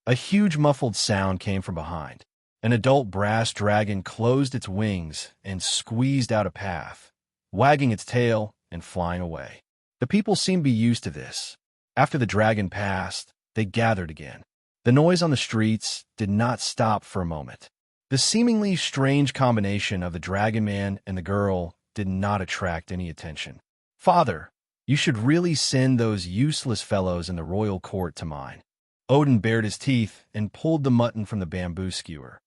A huge muffled sound came from behind. An adult brass dragon closed its wings and squeezed out a path, wagging its tail and flying away. The people seemed to be used to this. After the dragon passed, they gathered again. The noise on the streets did not stop for a moment. The seemingly strange combination of the dragon man and the girl did not attract any attention. "Father, you should really send those useless fellows in the royal court to mine." Odin bared his teeth and pulled the mutton from the bamboo skewer.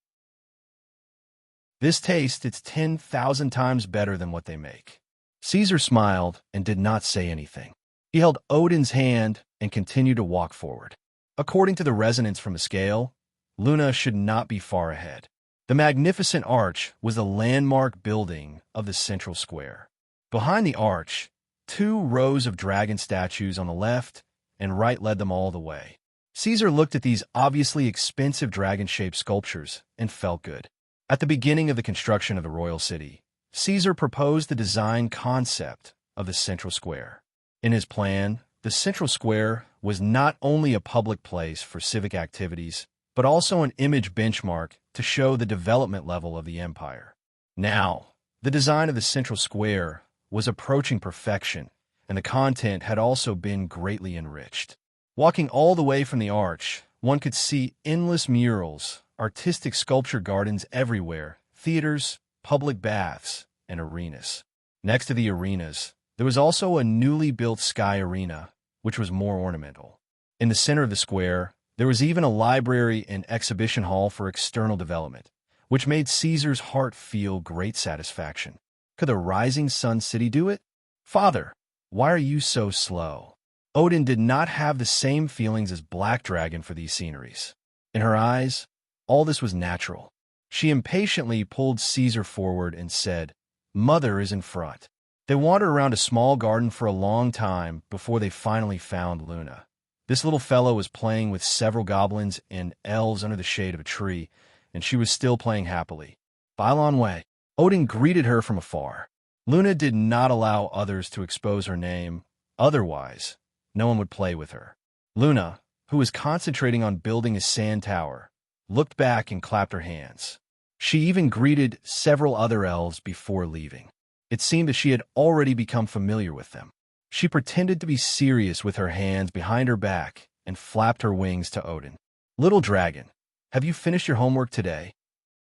"This tastes it's 10,000 times better than what they make." Caesar smiled and did not say anything. He held Odin's hand and continued to walk forward. According to the resonance from the scale, Luna should not be far ahead. The magnificent arch was the landmark building of the central square. Behind the arch, 2 rows of dragon statues on the left and right led them all the way. Caesar looked at these obviously expensive dragon-shaped sculptures and felt good. At the beginning of the construction of the royal city, Caesar proposed the design concept of the central square. In his plan, the central square was not only a public place for civic activities, but also an image benchmark to show the development level of the empire. Now, the design of the central square was approaching perfection, and the content had also been greatly enriched. Walking all the way from the arch, one could see endless murals, artistic sculpture gardens everywhere, theaters, public baths, and arenas. Next to the arenas, there was also a newly built sky arena, which was more ornamental. In the center of the square, there was even a library and exhibition hall for external development, which made Caesar's heart feel great satisfaction. Could the rising sun city do it? Father, why are you so slow? Odin did not have the same feelings as Black Dragon for these sceneries. In her eyes, all this was natural. She impatiently pulled Caesar forward and said, "Mother is in front." They wandered around a small garden for a long time before they finally found Luna. This little fellow was playing with several goblins and elves under the shade of a tree, and she was still playing happily. "File on way." Odin greeted her from afar. Luna did not allow others to expose her name, otherwise no one would play with her. Luna, who was concentrating on building a sand tower, looked back and clapped her hands. She even greeted several other elves before leaving. It seemed that she had already become familiar with them. She pretended to be serious with her hands behind her back and flapped her wings to Odin. "Little dragon, have you finished your homework today?"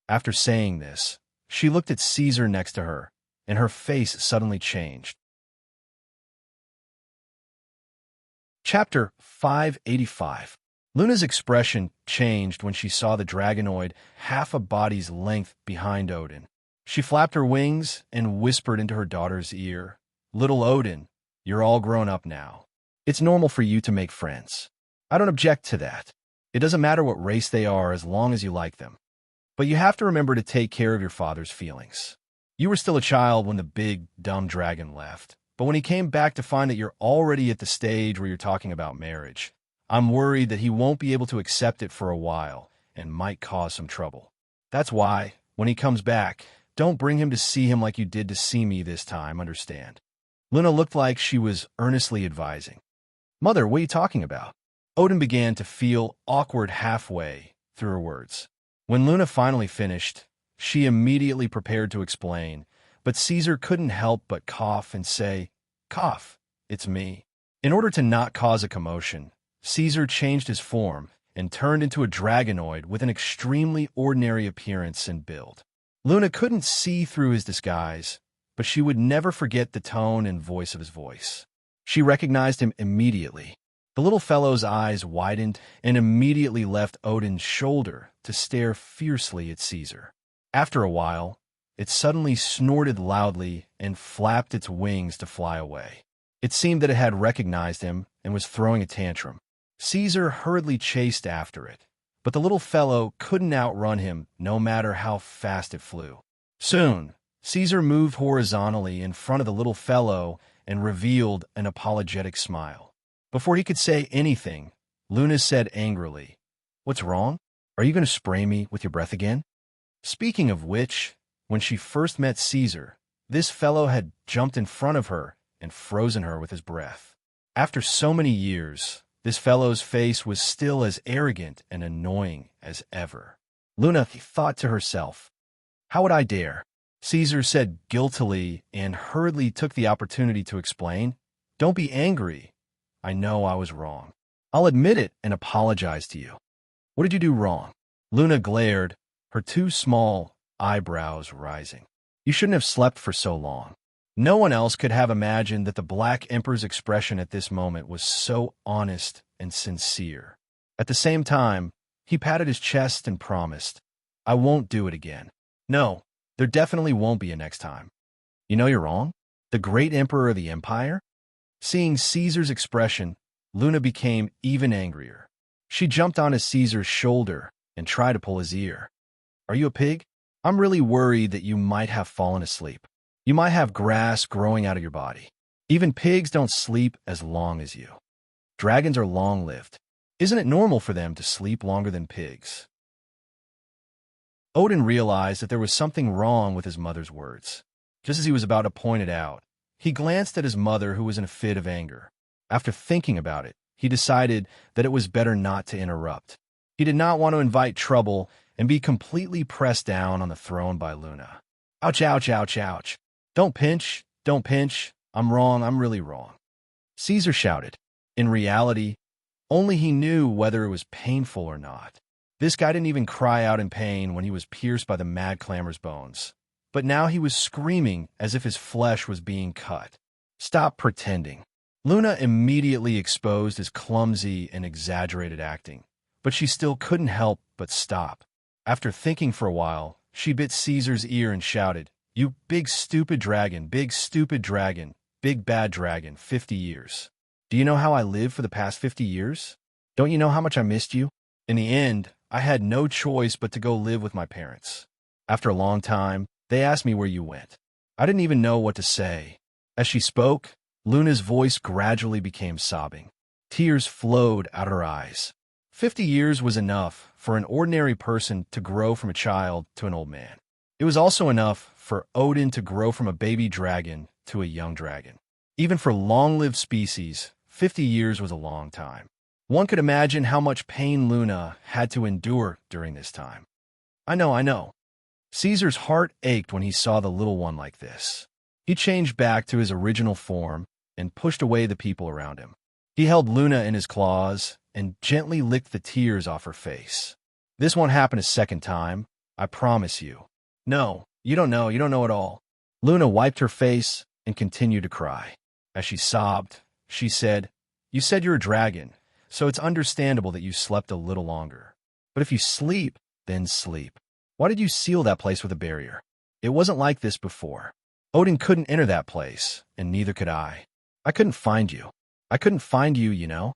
After saying this, she looked at Caesar next to her, and her face suddenly changed. Chapter 585. Luna's expression changed when she saw the dragonoid half a body's length behind Odin. She flapped her wings and whispered into her daughter's ear, "Little Odin, you're all grown up now. It's normal for you to make friends. I don't object to that. It doesn't matter what race they are as long as you like them. But you have to remember to take care of your father's feelings. You were still a child when the big, dumb dragon left. But when he came back to find that you're already at the stage where you're talking about marriage, I'm worried that he won't be able to accept it for a while and might cause some trouble. That's why, when he comes back, don't bring him to see him like you did to see me this time, understand?" Luna looked like she was earnestly advising. "Mother, what are you talking about?" Odin began to feel awkward halfway through her words. When Luna finally finished, she immediately prepared to explain, but Caesar couldn't help but cough and say, "Cough, it's me." In order to not cause a commotion, Caesar changed his form and turned into a dragonoid with an extremely ordinary appearance and build. Luna couldn't see through his disguise, but she would never forget the tone and voice of his voice. She recognized him immediately. The little fellow's eyes widened and immediately left Odin's shoulder to stare fiercely at Caesar. After a while, it suddenly snorted loudly and flapped its wings to fly away. It seemed that it had recognized him and was throwing a tantrum. Caesar hurriedly chased after it, but the little fellow couldn't outrun him no matter how fast it flew. Soon, Caesar moved horizontally in front of the little fellow and revealed an apologetic smile. Before he could say anything, Luna said angrily, "What's wrong? Are you going to spray me with your breath again?" Speaking of which, when she first met Caesar, this fellow had jumped in front of her and frozen her with his breath. After so many years, this fellow's face was still as arrogant and annoying as ever. Luna thought to herself, "How would I dare?" Caesar said guiltily and hurriedly took the opportunity to explain, "Don't be angry. I know I was wrong. I'll admit it and apologize to you." "What did you do wrong?" Luna glared, her two small eyebrows rising. "You shouldn't have slept for so long." No one else could have imagined that the Black Emperor's expression at this moment was so honest and sincere. At the same time, he patted his chest and promised, "I won't do it again. No, there definitely won't be a next time." "You know you're wrong? The great emperor of the empire?" Seeing Caesar's expression, Luna became even angrier. She jumped onto Caesar's shoulder and tried to pull his ear. "Are you a pig? I'm really worried that you might have fallen asleep. You might have grass growing out of your body. Even pigs don't sleep as long as you. Dragons are long-lived. Isn't it normal for them to sleep longer than pigs?" Odin realized that there was something wrong with his mother's words. Just as he was about to point it out, he glanced at his mother, who was in a fit of anger. After thinking about it, he decided that it was better not to interrupt. He did not want to invite trouble and be completely pressed down on the throne by Luna. "Ouch, ouch, ouch, ouch. Don't pinch, don't pinch. I'm wrong, I'm really wrong," Caesar shouted. In reality, only he knew whether it was painful or not. This guy didn't even cry out in pain when he was pierced by the mad clamor's bones. But now he was screaming as if his flesh was being cut. "Stop pretending." Luna immediately exposed his clumsy and exaggerated acting, but she still couldn't help but stop. After thinking for a while, she bit Caesar's ear and shouted, "You big stupid dragon, big bad dragon, 50 years. Do you know how I lived for the past 50 years? Don't you know how much I missed you? In the end, I had no choice but to go live with my parents. After a long time, they asked me where you went. I didn't even know what to say." As she spoke, Luna's voice gradually became sobbing. Tears flowed out her eyes. 50 years was enough for an ordinary person to grow from a child to an old man. It was also enough for Odin to grow from a baby dragon to a young dragon. Even for long-lived species, 50 years was a long time. One could imagine how much pain Luna had to endure during this time. I know. Caesar's heart ached when he saw the little one like this. He changed back to his original form and pushed away the people around him. He held Luna in his claws and gently licked the tears off her face. "This won't happen a second time, I promise you." "No, you don't know at all." Luna wiped her face and continued to cry. As she sobbed, she said, "You said you're a dragon, so it's understandable that you slept a little longer. But if you sleep, then sleep. Why did you seal that place with a barrier? It wasn't like this before. Odin couldn't enter that place, and neither could I. I couldn't find you. You know?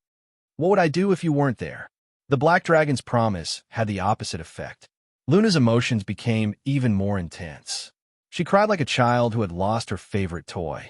What would I do if you weren't there?" The black dragon's promise had the opposite effect. Luna's emotions became even more intense. She cried like a child who had lost her favorite toy.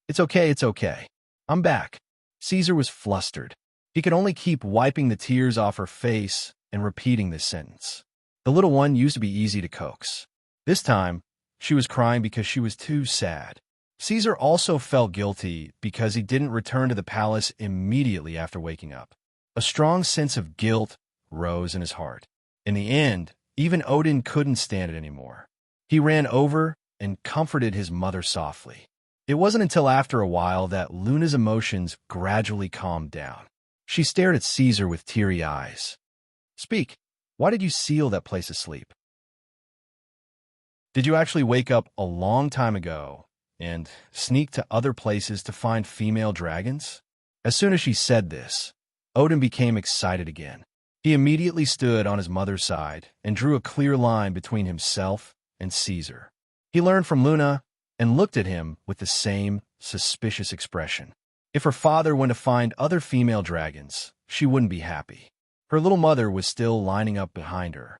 It's okay. I'm back." Caesar was flustered. He could only keep wiping the tears off her face and repeating this sentence. The little one used to be easy to coax. This time, she was crying because she was too sad. Caesar also felt guilty because he didn't return to the palace immediately after waking up. A strong sense of guilt rose in his heart. In the end, even Odin couldn't stand it anymore. He ran over and comforted his mother softly. It wasn't until after a while that Luna's emotions gradually calmed down. She stared at Caesar with teary eyes. "Speak. Why did you seal that place asleep? Did you actually wake up a long time ago and sneak to other places to find female dragons?" As soon as she said this, Odin became excited again. He immediately stood on his mother's side and drew a clear line between himself and Caesar. He learned from Luna and looked at him with the same suspicious expression. If her father went to find other female dragons, she wouldn't be happy. Her little mother was still lining up behind her.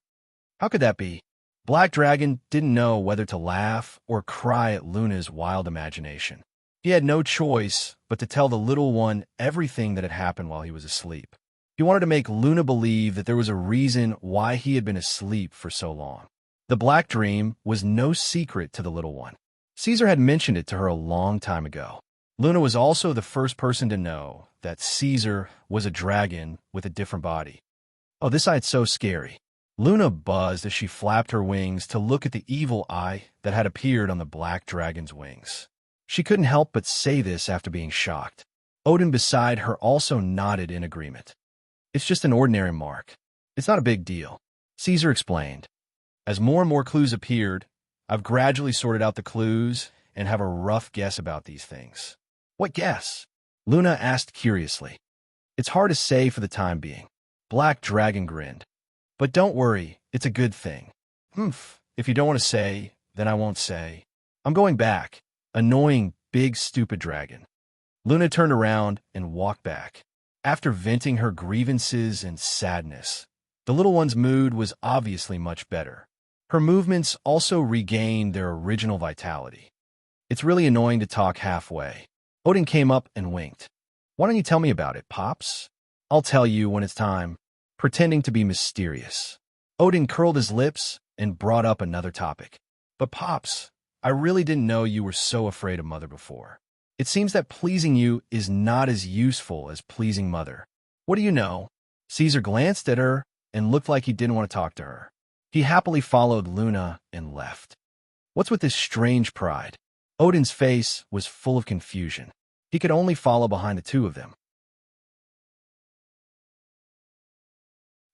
How could that be? Black Dragon didn't know whether to laugh or cry at Luna's wild imagination. He had no choice but to tell the little one everything that had happened while he was asleep. He wanted to make Luna believe that there was a reason why he had been asleep for so long. The black dream was no secret to the little one. Caesar had mentioned it to her a long time ago. Luna was also the first person to know that Caesar was a dragon with a different body. Oh, this eye's so scary. Luna buzzed as she flapped her wings to look at the evil eye that had appeared on the black dragon's wings. She couldn't help but say this after being shocked. Odin beside her also nodded in agreement. "It's just an ordinary mark. It's not a big deal," Caesar explained. "As more and more clues appeared, I've gradually sorted out the clues and have a rough guess about these things." "What guess?" Luna asked curiously. "It's hard to say for the time being." Black Dragon grinned. "But don't worry, it's a good thing." "Humph, if you don't want to say, then I won't say. I'm going back. Annoying, big, stupid dragon." Luna turned around and walked back. After venting her grievances and sadness, the little one's mood was obviously much better. Her movements also regained their original vitality. "It's really annoying to talk halfway." Odin came up and winked. "Why don't you tell me about it, Pops? I'll tell you when it's time." Pretending to be mysterious, Odin curled his lips and brought up another topic. "But Pops, I really didn't know you were so afraid of Mother before. It seems that pleasing you is not as useful as pleasing Mother. What do you know?" Caesar glanced at her and looked like he didn't want to talk to her. He happily followed Luna and left. What's with this strange pride? Odin's face was full of confusion. He could only follow behind the two of them.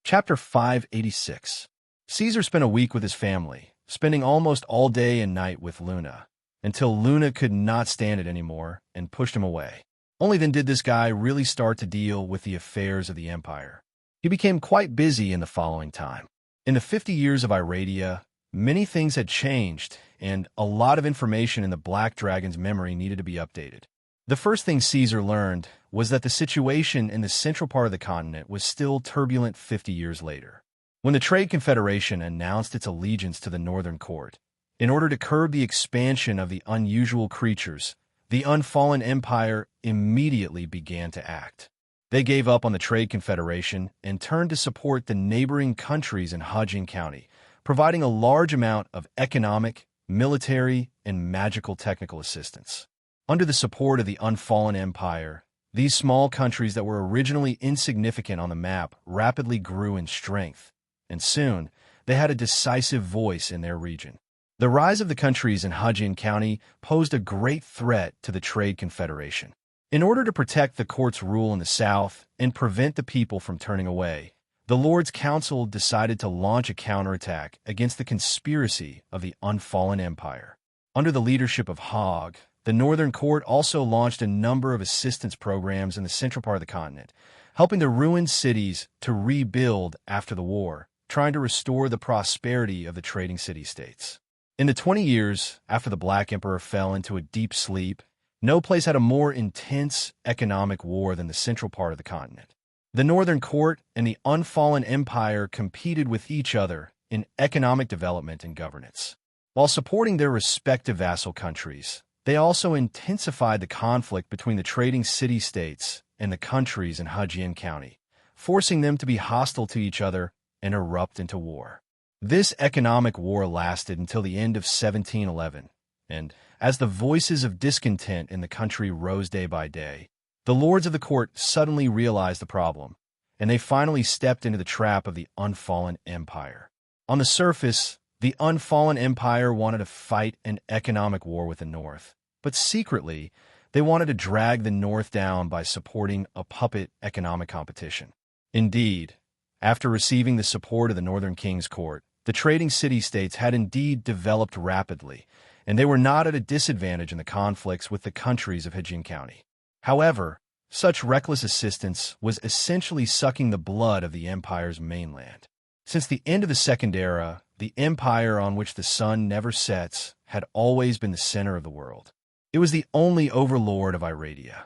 Chapter 586. Caesar spent a week with his family, spending almost all day and night with Luna, until Luna could not stand it anymore and pushed him away. Only then did this guy really start to deal with the affairs of the empire. He became quite busy in the following time. In the 50 years of Iradia, many things had changed, and a lot of information in the Black Dragon's memory needed to be updated. The first thing Caesar learned was that the situation in the central part of the continent was still turbulent 50 years later. When the Trade Confederation announced its allegiance to the Northern Court, in order to curb the expansion of the unusual creatures, the unfallen empire immediately began to act. They gave up on the Trade Confederation and turned to support the neighboring countries in Hajin County, providing a large amount of economic, military, and magical technical assistance. Under the support of the unfallen empire, these small countries that were originally insignificant on the map rapidly grew in strength, and soon they had a decisive voice in their region. The rise of the countries in Hajin County posed a great threat to the Trade Confederation. In order to protect the court's rule in the south and prevent the people from turning away, the Lords' Council decided to launch a counterattack against the conspiracy of the unfallen empire. Under the leadership of Hogg, the Northern Court also launched a number of assistance programs in the central part of the continent, helping the ruined cities to rebuild after the war, trying to restore the prosperity of the trading city-states. In the 20 years after the Black Emperor fell into a deep sleep, no place had a more intense economic war than the central part of the continent. The Northern Court and the unfallen empire competed with each other in economic development and governance. While supporting their respective vassal countries, they also intensified the conflict between the trading city-states and the countries in Hajin County, forcing them to be hostile to each other and erupt into war. This economic war lasted until the end of 1711, and as the voices of discontent in the country rose day by day, the lords of the court suddenly realized the problem, and they finally stepped into the trap of the unfallen empire. On the surface, the unfallen empire wanted to fight an economic war with the North, but secretly, they wanted to drag the North down by supporting a puppet economic competition. Indeed, after receiving the support of the Northern King's Court, the trading city-states had indeed developed rapidly, and they were not at a disadvantage in the conflicts with the countries of Hajin County. However, such reckless assistance was essentially sucking the blood of the empire's mainland. Since the end of the Second Era, the empire on which the sun never sets had always been the center of the world. It was the only overlord of Iradia.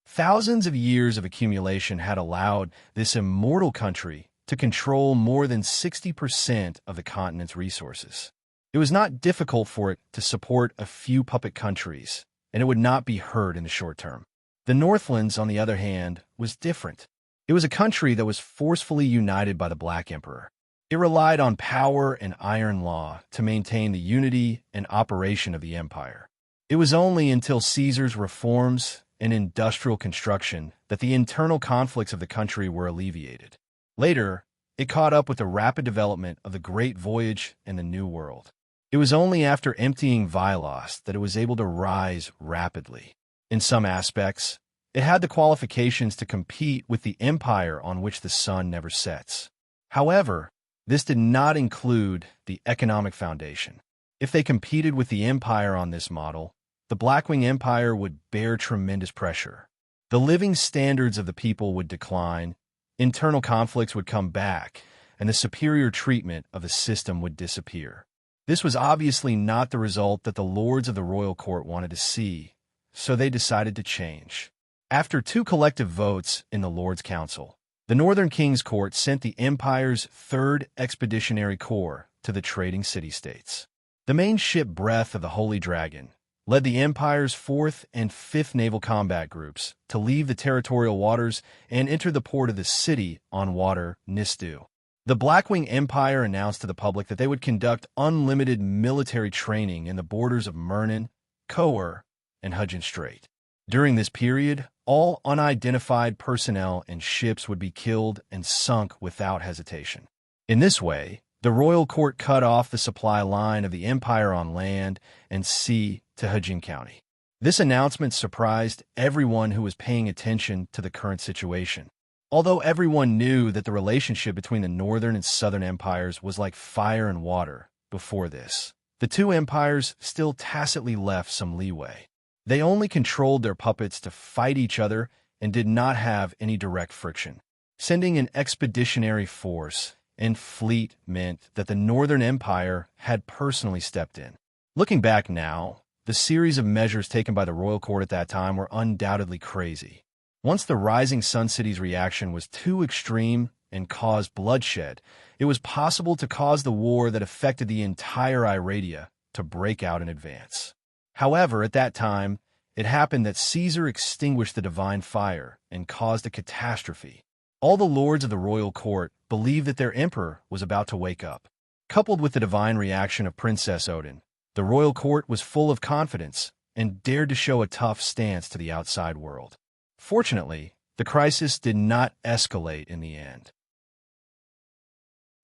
Thousands of years of accumulation had allowed this immortal country to control more than 60% of the continent's resources. It was not difficult for it to support a few puppet countries, and it would not be hurt in the short term. The Northlands, on the other hand, was different. It was a country that was forcefully united by the Black Emperor. It relied on power and iron law to maintain the unity and operation of the empire. It was only until Caesar's reforms and industrial construction that the internal conflicts of the country were alleviated. Later, it caught up with the rapid development of the Great Voyage and the New World. It was only after emptying Vilos that it was able to rise rapidly. In some aspects, it had the qualifications to compete with the empire on which the sun never sets. However, this did not include the economic foundation. If they competed with the empire on this model, the Blackwing Empire would bear tremendous pressure. The living standards of the people would decline, internal conflicts would come back, and the superior treatment of the system would disappear. This was obviously not the result that the lords of the royal court wanted to see, so they decided to change. After 2 collective votes in the Lords' Council, the Northern King's Court sent the Empire's 3rd Expeditionary Corps to the trading city-states. The main ship Breath of the Holy Dragon led the Empire's 4th and 5th Naval Combat Groups to leave the territorial waters and enter the port of the city on water Nistu. The Blackwing Empire announced to the public that they would conduct unlimited military training in the borders of Murnin, Koer, and Hudgin Strait. During this period, all unidentified personnel and ships would be killed and sunk without hesitation. In this way, the royal court cut off the supply line of the empire on land and sea to Hajin County. This announcement surprised everyone who was paying attention to the current situation. Although everyone knew that the relationship between the northern and southern empires was like fire and water before this, the 2 empires still tacitly left some leeway. They only controlled their puppets to fight each other and did not have any direct friction. Sending an expeditionary force and fleet meant that the Northern Empire had personally stepped in. Looking back now, the series of measures taken by the royal court at that time were undoubtedly crazy. Once the rising Sun City's reaction was too extreme and caused bloodshed, it was possible to cause the war that affected the entire Iradia to break out in advance. However, at that time, it happened that Caesar extinguished the divine fire and caused a catastrophe. All the lords of the royal court believed that their emperor was about to wake up. Coupled with the divine reaction of Princess Odin, the royal court was full of confidence and dared to show a tough stance to the outside world. Fortunately, the crisis did not escalate in the end.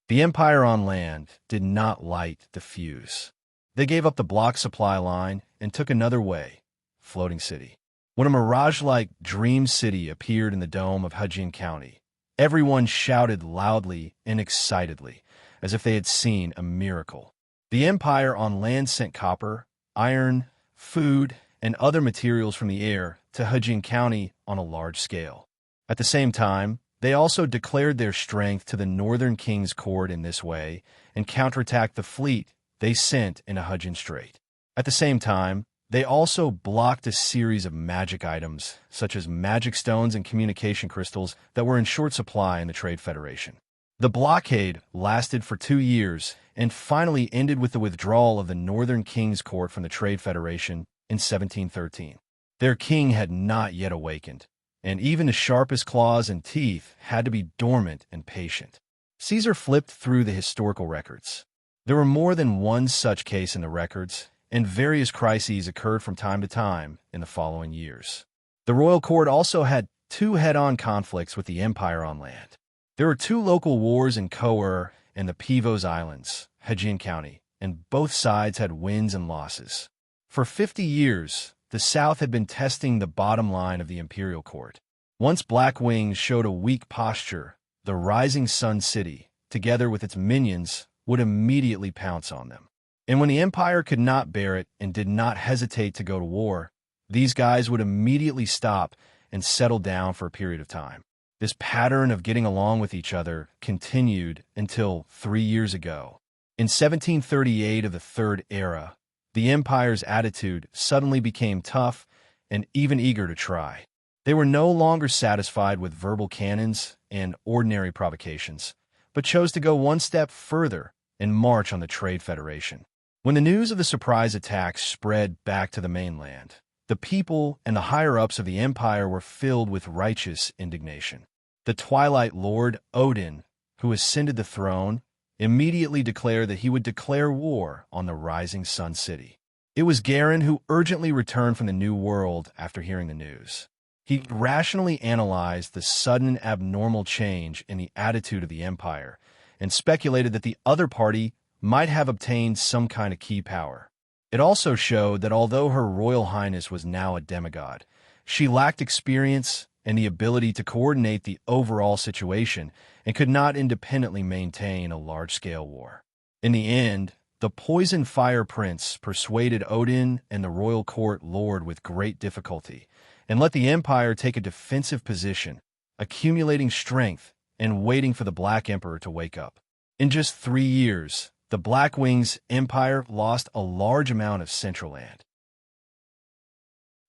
The empire on land did not light the fuse. They gave up the block supply line and took another way, Floating City. When a mirage-like dream city appeared in the dome of Hudson County, everyone shouted loudly and excitedly, as if they had seen a miracle. The empire on land sent copper, iron, food, and other materials from the air to Hudson County on a large scale. At the same time, they also declared their strength to the Northern King's Court in this way and counterattacked the fleet they sent into Hudson Strait. At the same time, they also blocked a series of magic items, such as magic stones and communication crystals, that were in short supply in the Trade Federation. The blockade lasted for 2 years and finally ended with the withdrawal of the Northern King's Court from the Trade Federation in 1713. Their king had not yet awakened, and even the sharpest claws and teeth had to be dormant and patient. Caesar flipped through the historical records. There were more than one such case in the records, and various crises occurred from time to time in the following years. The royal court also had 2 head-on conflicts with the empire on land. There were 2 local wars in Coer and the Pivos Islands, Hudson County, and both sides had wins and losses. For 50 years, the South had been testing the bottom line of the imperial court. Once Black Wings showed a weak posture, the rising Sun City, together with its minions, would immediately pounce on them. And when the empire could not bear it and did not hesitate to go to war, these guys would immediately stop and settle down for a period of time. This pattern of getting along with each other continued until 3 years ago. In 1738 of the Third Era, the empire's attitude suddenly became tough and even eager to try. They were no longer satisfied with verbal cannons and ordinary provocations, but chose to go one step further and march on the Trade Federation. When the news of the surprise attack spread back to the mainland, the people and the higher-ups of the empire were filled with righteous indignation. The Twilight Lord, Odin, who ascended the throne, immediately declared that he would declare war on the rising Sun City. It was Garen who urgently returned from the New World after hearing the news. He rationally analyzed the sudden abnormal change in the attitude of the empire and speculated that the other party might have obtained some kind of key power. It also showed that although Her Royal Highness was now a demigod, she lacked experience and the ability to coordinate the overall situation and could not independently maintain a large-scale war. In the end, the Poison Fire Prince persuaded Odin and the royal court lord with great difficulty and let the empire take a defensive position, accumulating strength and waiting for the Black Emperor to wake up. In just 3 years, the Black Wings Empire lost a large amount of central land.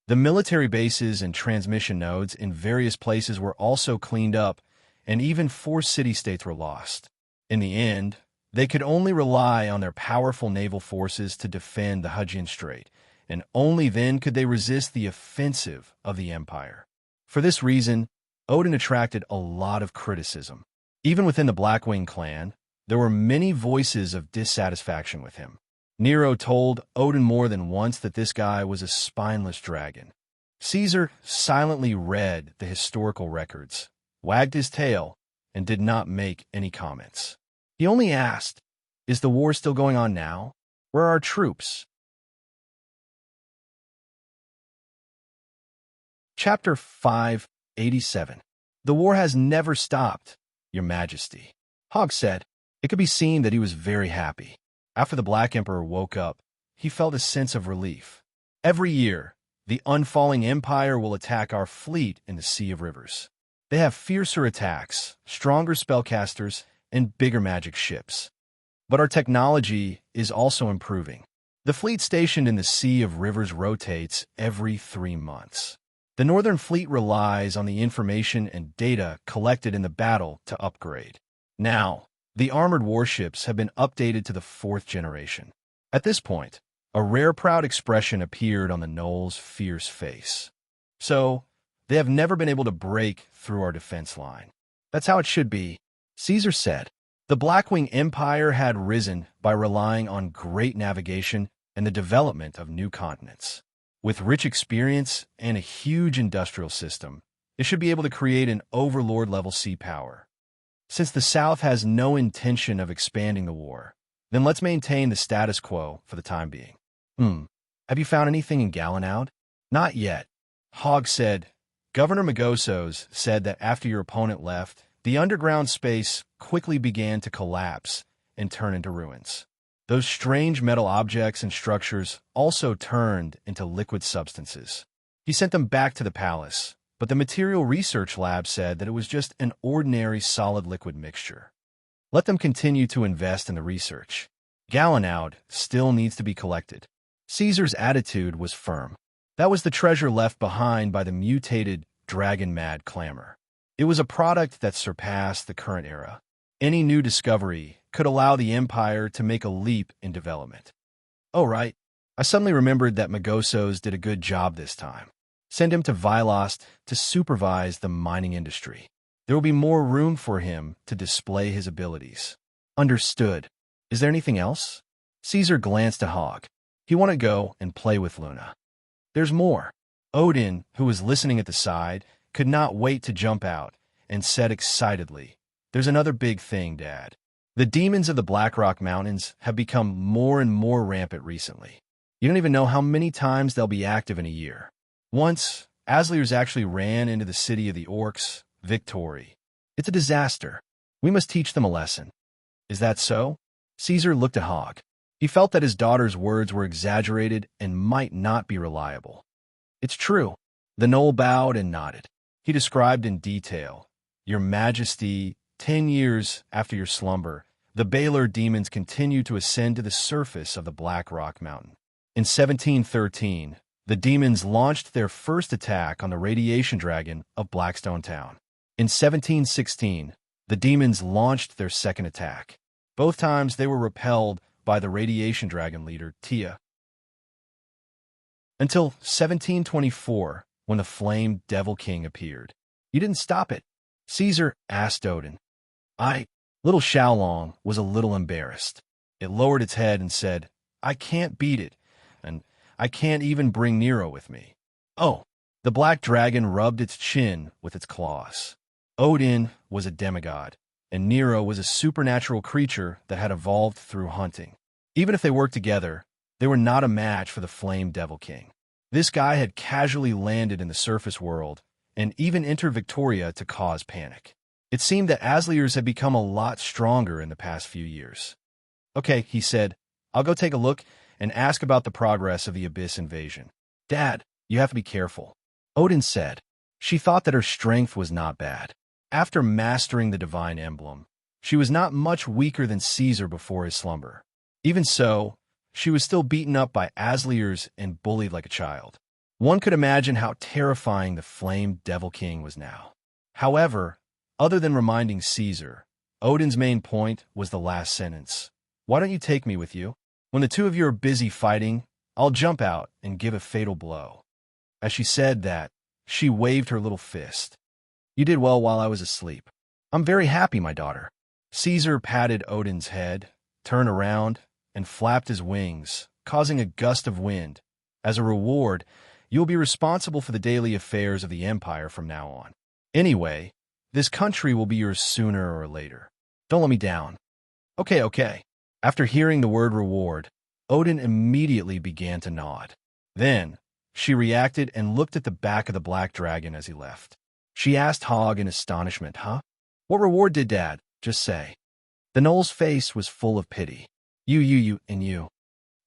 The military bases and transmission nodes in various places were also cleaned up, and even 4 city-states were lost. In the end, they could only rely on their powerful naval forces to defend the Hudson Strait, and only then could they resist the offensive of the empire. For this reason, Odin attracted a lot of criticism. Even within the Blackwing clan, there were many voices of dissatisfaction with him. Nero told Odin more than once that this guy was a spineless dragon. Caesar silently read the historical records, wagged his tail, and did not make any comments. He only asked, "Is the war still going on now? Where are our troops?" Chapter 587. The war has never stopped, Your Majesty. Hogg said. It could be seen that he was very happy. After the Black Emperor woke up, he felt a sense of relief. Every year, The unfalling empire will attack our fleet in the Sea of Rivers. They have fiercer attacks, stronger spellcasters, and bigger magic ships. But our technology is also improving. The fleet stationed in the Sea of Rivers rotates every 3 months. The Northern Fleet relies on the information and data collected in the battle to upgrade. Now, the armored warships have been updated to the 4th generation. At this point, a rare proud expression appeared on the Knoll's fierce face. So, they have never been able to break through our defense line. That's how it should be, Caesar said. The Blackwing Empire had risen by relying on great navigation and the development of new continents. With rich experience and a huge industrial system, it should be able to create an overlord-level sea power. Since the South has no intention of expanding the war, then let's maintain the status quo for the time being. Have you found anything in Galanaud? Not yet. Hogg said. Governor Magosos said that after your opponent left, the underground space quickly began to collapse and turn into ruins. Those strange metal objects and structures also turned into liquid substances. He sent them back to the palace, but the Material Research Lab said that it was just an ordinary solid liquid mixture. Let them continue to invest in the research. Galanaud still needs to be collected. Caesar's attitude was firm. That was the treasure left behind by the mutated dragon-mad clamor. It was a product that surpassed the current era. Any new discovery could allow the Empire to make a leap in development. Oh, right. I suddenly remembered that Magosos did a good job this time. Send him to Vilost to supervise the mining industry. There will be more room for him to display his abilities. Understood. Is there anything else? Caesar glanced at Hogg. He wanted to go and play with Luna. There's more. Odin, who was listening at the side, could not wait to jump out and said excitedly, There's another big thing, Dad. The demons of the Blackrock Mountains have become more and more rampant recently. You don't even know how many times they'll be active in a year. Once, Asliers actually ran into the city of the orcs, Victory. It's a disaster. We must teach them a lesson. Is that so? Caesar looked at Hogg. He felt that his daughter's words were exaggerated and might not be reliable. It's true. The Knoll bowed and nodded. He described in detail, Your Majesty, 10 years after your slumber, the Baylor demons continued to ascend to the surface of the Black Rock Mountain. In 1713, the demons launched their first attack on the radiation dragon of Blackstone Town. In 1716, the demons launched their second attack. Both times they were repelled by the radiation dragon leader, Tia. Until 1724, when the Flame Devil King appeared. You didn't stop it. Caesar asked Odin. Little Xiaolong was a little embarrassed. It lowered its head and said, I can't beat it, and I can't even bring Nero with me. Oh, the black dragon rubbed its chin with its claws. Odin was a demigod, and Nero was a supernatural creature that had evolved through hunting. Even if they worked together, they were not a match for the Flame Devil King. This guy had casually landed in the surface world and even entered Victoria to cause panic. It seemed that Asliers had become a lot stronger in the past few years. Okay, he said, I'll go take a look and ask about the progress of the Abyss invasion. Dad, you have to be careful. Odin said. She thought that her strength was not bad. After mastering the divine emblem, she was not much weaker than Caesar before his slumber. Even so, she was still beaten up by Asliers and bullied like a child. One could imagine how terrifying the Flame Devil King was now. However, other than reminding Caesar, Odin's main point was the last sentence. Why don't you take me with you? When the two of you are busy fighting, I'll jump out and give a fatal blow. As she said that, she waved her little fist. You did well while I was asleep. I'm very happy, my daughter. Caesar patted Odin's head, turned around, and flapped his wings, causing a gust of wind. As a reward, you'll be responsible for the daily affairs of the Empire from now on. Anyway, this country will be yours sooner or later. Don't let me down. Okay. After hearing the word reward, Odin immediately began to nod. Then, she reacted and looked at the back of the black dragon as he left. She asked Hogg in astonishment, Huh? What reward did Dad just say? The Knoll's face was full of pity. You.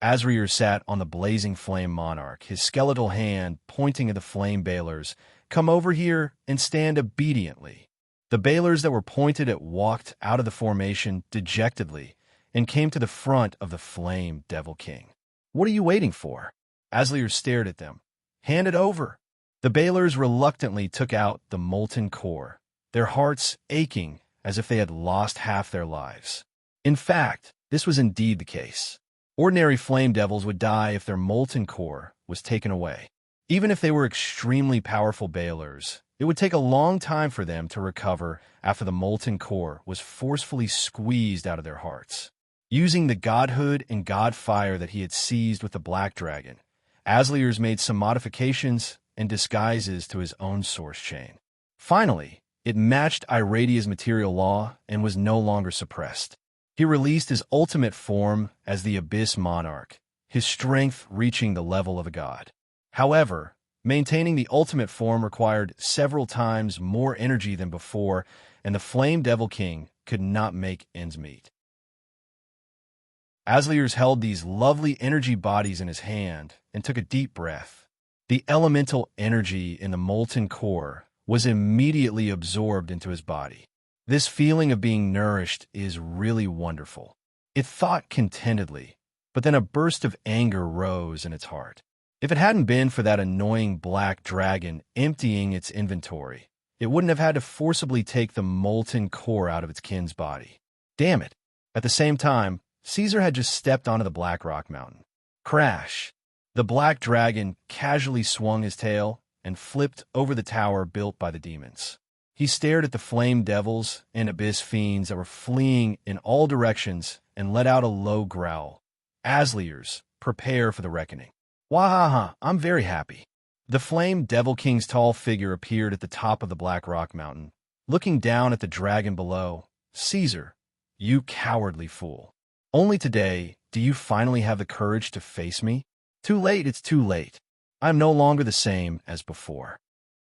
Asrier sat on the blazing flame monarch, his skeletal hand pointing at the flame balers. "Come over here and stand obediently." The balers that were pointed at walked out of the formation dejectedly and came to the front of the flame devil king. "What are you waiting for?" Aslier stared at them. "Hand it over." The balers reluctantly took out the molten core, their hearts aching as if they had lost half their lives. In fact, this was indeed the case. Ordinary flame devils would die if their molten core was taken away. Even if they were extremely powerful balers, it would take a long time for them to recover after the molten core was forcefully squeezed out of their hearts. Using the godhood and god fire that he had seized with the black dragon, Aslier's made some modifications and disguises to his own source chain. Finally, it matched Iradia's material law and was no longer suppressed. He released his ultimate form as the Abyss Monarch, his strength reaching the level of a god. However, maintaining the ultimate form required several times more energy than before, and the Flame Devil King could not make ends meet. Aslier's held these lovely energy bodies in his hand and took a deep breath. The elemental energy in the molten core was immediately absorbed into his body. This feeling of being nourished is really wonderful. It thought contentedly, but then a burst of anger rose in its heart. If it hadn't been for that annoying black dragon emptying its inventory, it wouldn't have had to forcibly take the molten core out of its kin's body. Damn it! At the same time, Caesar had just stepped onto the black rock mountain. Crash! The black dragon casually swung his tail and flipped over the tower built by the demons. He stared at the flame devils and abyss fiends that were fleeing in all directions and let out a low growl. Asliers, prepare for the reckoning. Wahaha, I'm very happy. The flame devil king's tall figure appeared at the top of the black rock mountain, looking down at the dragon below. Caesar, you cowardly fool. Only today do you finally have the courage to face me? Too late, it's too late. I'm no longer the same as before.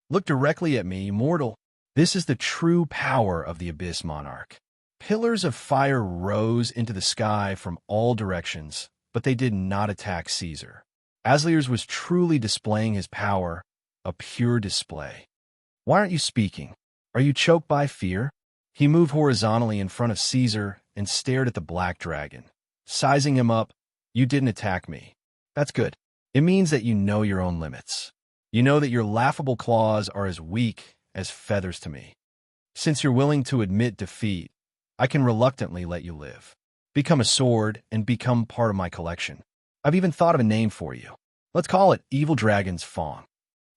Look directly at me, mortal. This is the true power of the Abyss Monarch. Pillars of fire rose into the sky from all directions, but they did not attack Caesar. Aslier's was truly displaying his power, a pure display. Why aren't you speaking? Are you choked by fear? He moved horizontally in front of Caesar and stared at the black dragon. Sizing him up, you didn't attack me. That's good. It means that you know your own limits. You know that your laughable claws are as weak as feathers to me. Since you're willing to admit defeat, I can reluctantly let you live. Become a sword and become part of my collection. I've even thought of a name for you. Let's call it Evil Dragon's Fawn.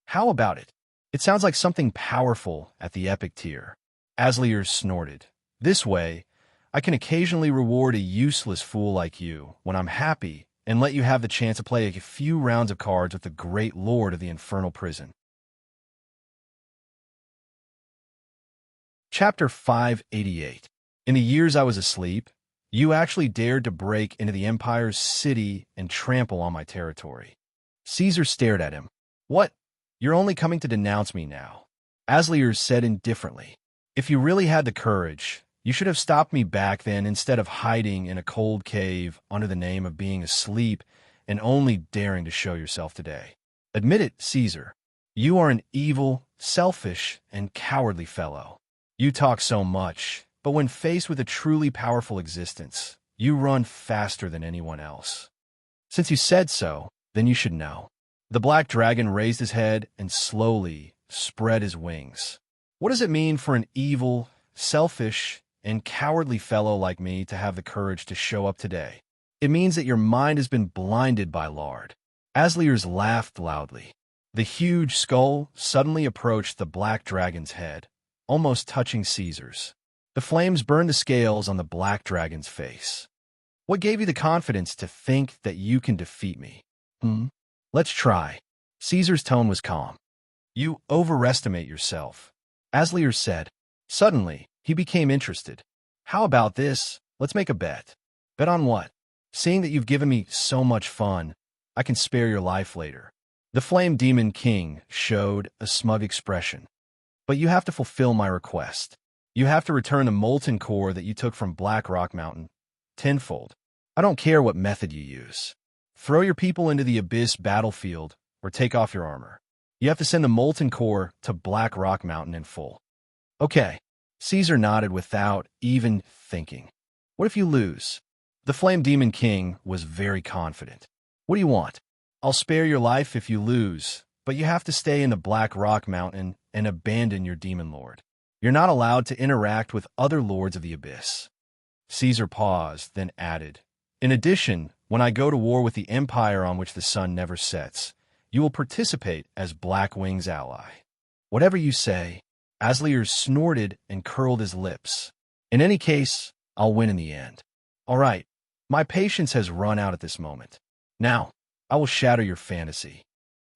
How about it? It sounds like something powerful at the epic tier. Aslier snorted. This way, I can occasionally reward a useless fool like you when I'm happy and let you have the chance to play a few rounds of cards with the great lord of the infernal prison. Chapter 588. In the years I was asleep, you actually dared to break into the Empire's city and trample on my territory. Caesar stared at him. What? You're only coming to denounce me now. Aslier said indifferently. If you really had the courage, you should have stopped me back then instead of hiding in a cold cave under the name of being asleep and only daring to show yourself today. Admit it, Caesar. You are an evil, selfish, and cowardly fellow. You talk so much, but when faced with a truly powerful existence, you run faster than anyone else. Since you said so, then you should know. The black dragon raised his head and slowly spread his wings. What does it mean for an evil, selfish, and cowardly fellow like me to have the courage to show up today? It means that your mind has been blinded by lard. Aslier's laughed loudly. The huge skull suddenly approached the black dragon's head, almost touching Caesar's. The flames burned the scales on the black dragon's face. What gave you the confidence to think that you can defeat me? Let's try. Caesar's tone was calm. You overestimate yourself, Aslier said. Suddenly, he became interested. How about this? Let's make a bet. Bet on what? Seeing that you've given me so much fun, I can spare your life later. The Flame Demon King showed a smug expression. But you have to fulfill my request. You have to return the molten core that you took from Black Rock Mountain, tenfold. I don't care what method you use. throw your people into the Abyss battlefield or take off your armor. You have to send the Molten Core to Black Rock Mountain in full. Okay. Caesar nodded without even thinking. What if you lose? The Flame Demon King was very confident. What do you want? I'll spare your life if you lose, but you have to stay in the Black Rock Mountain and abandon your Demon Lord. You're not allowed to interact with other Lords of the Abyss. Caesar paused, then added, in addition, when I go to war with the empire on which the sun never sets, you will participate as Blackwing's ally. Whatever you say. Aslier snorted and curled his lips. In any case, I'll win in the end. All right, my patience has run out at this moment. Now, I will shatter your fantasy.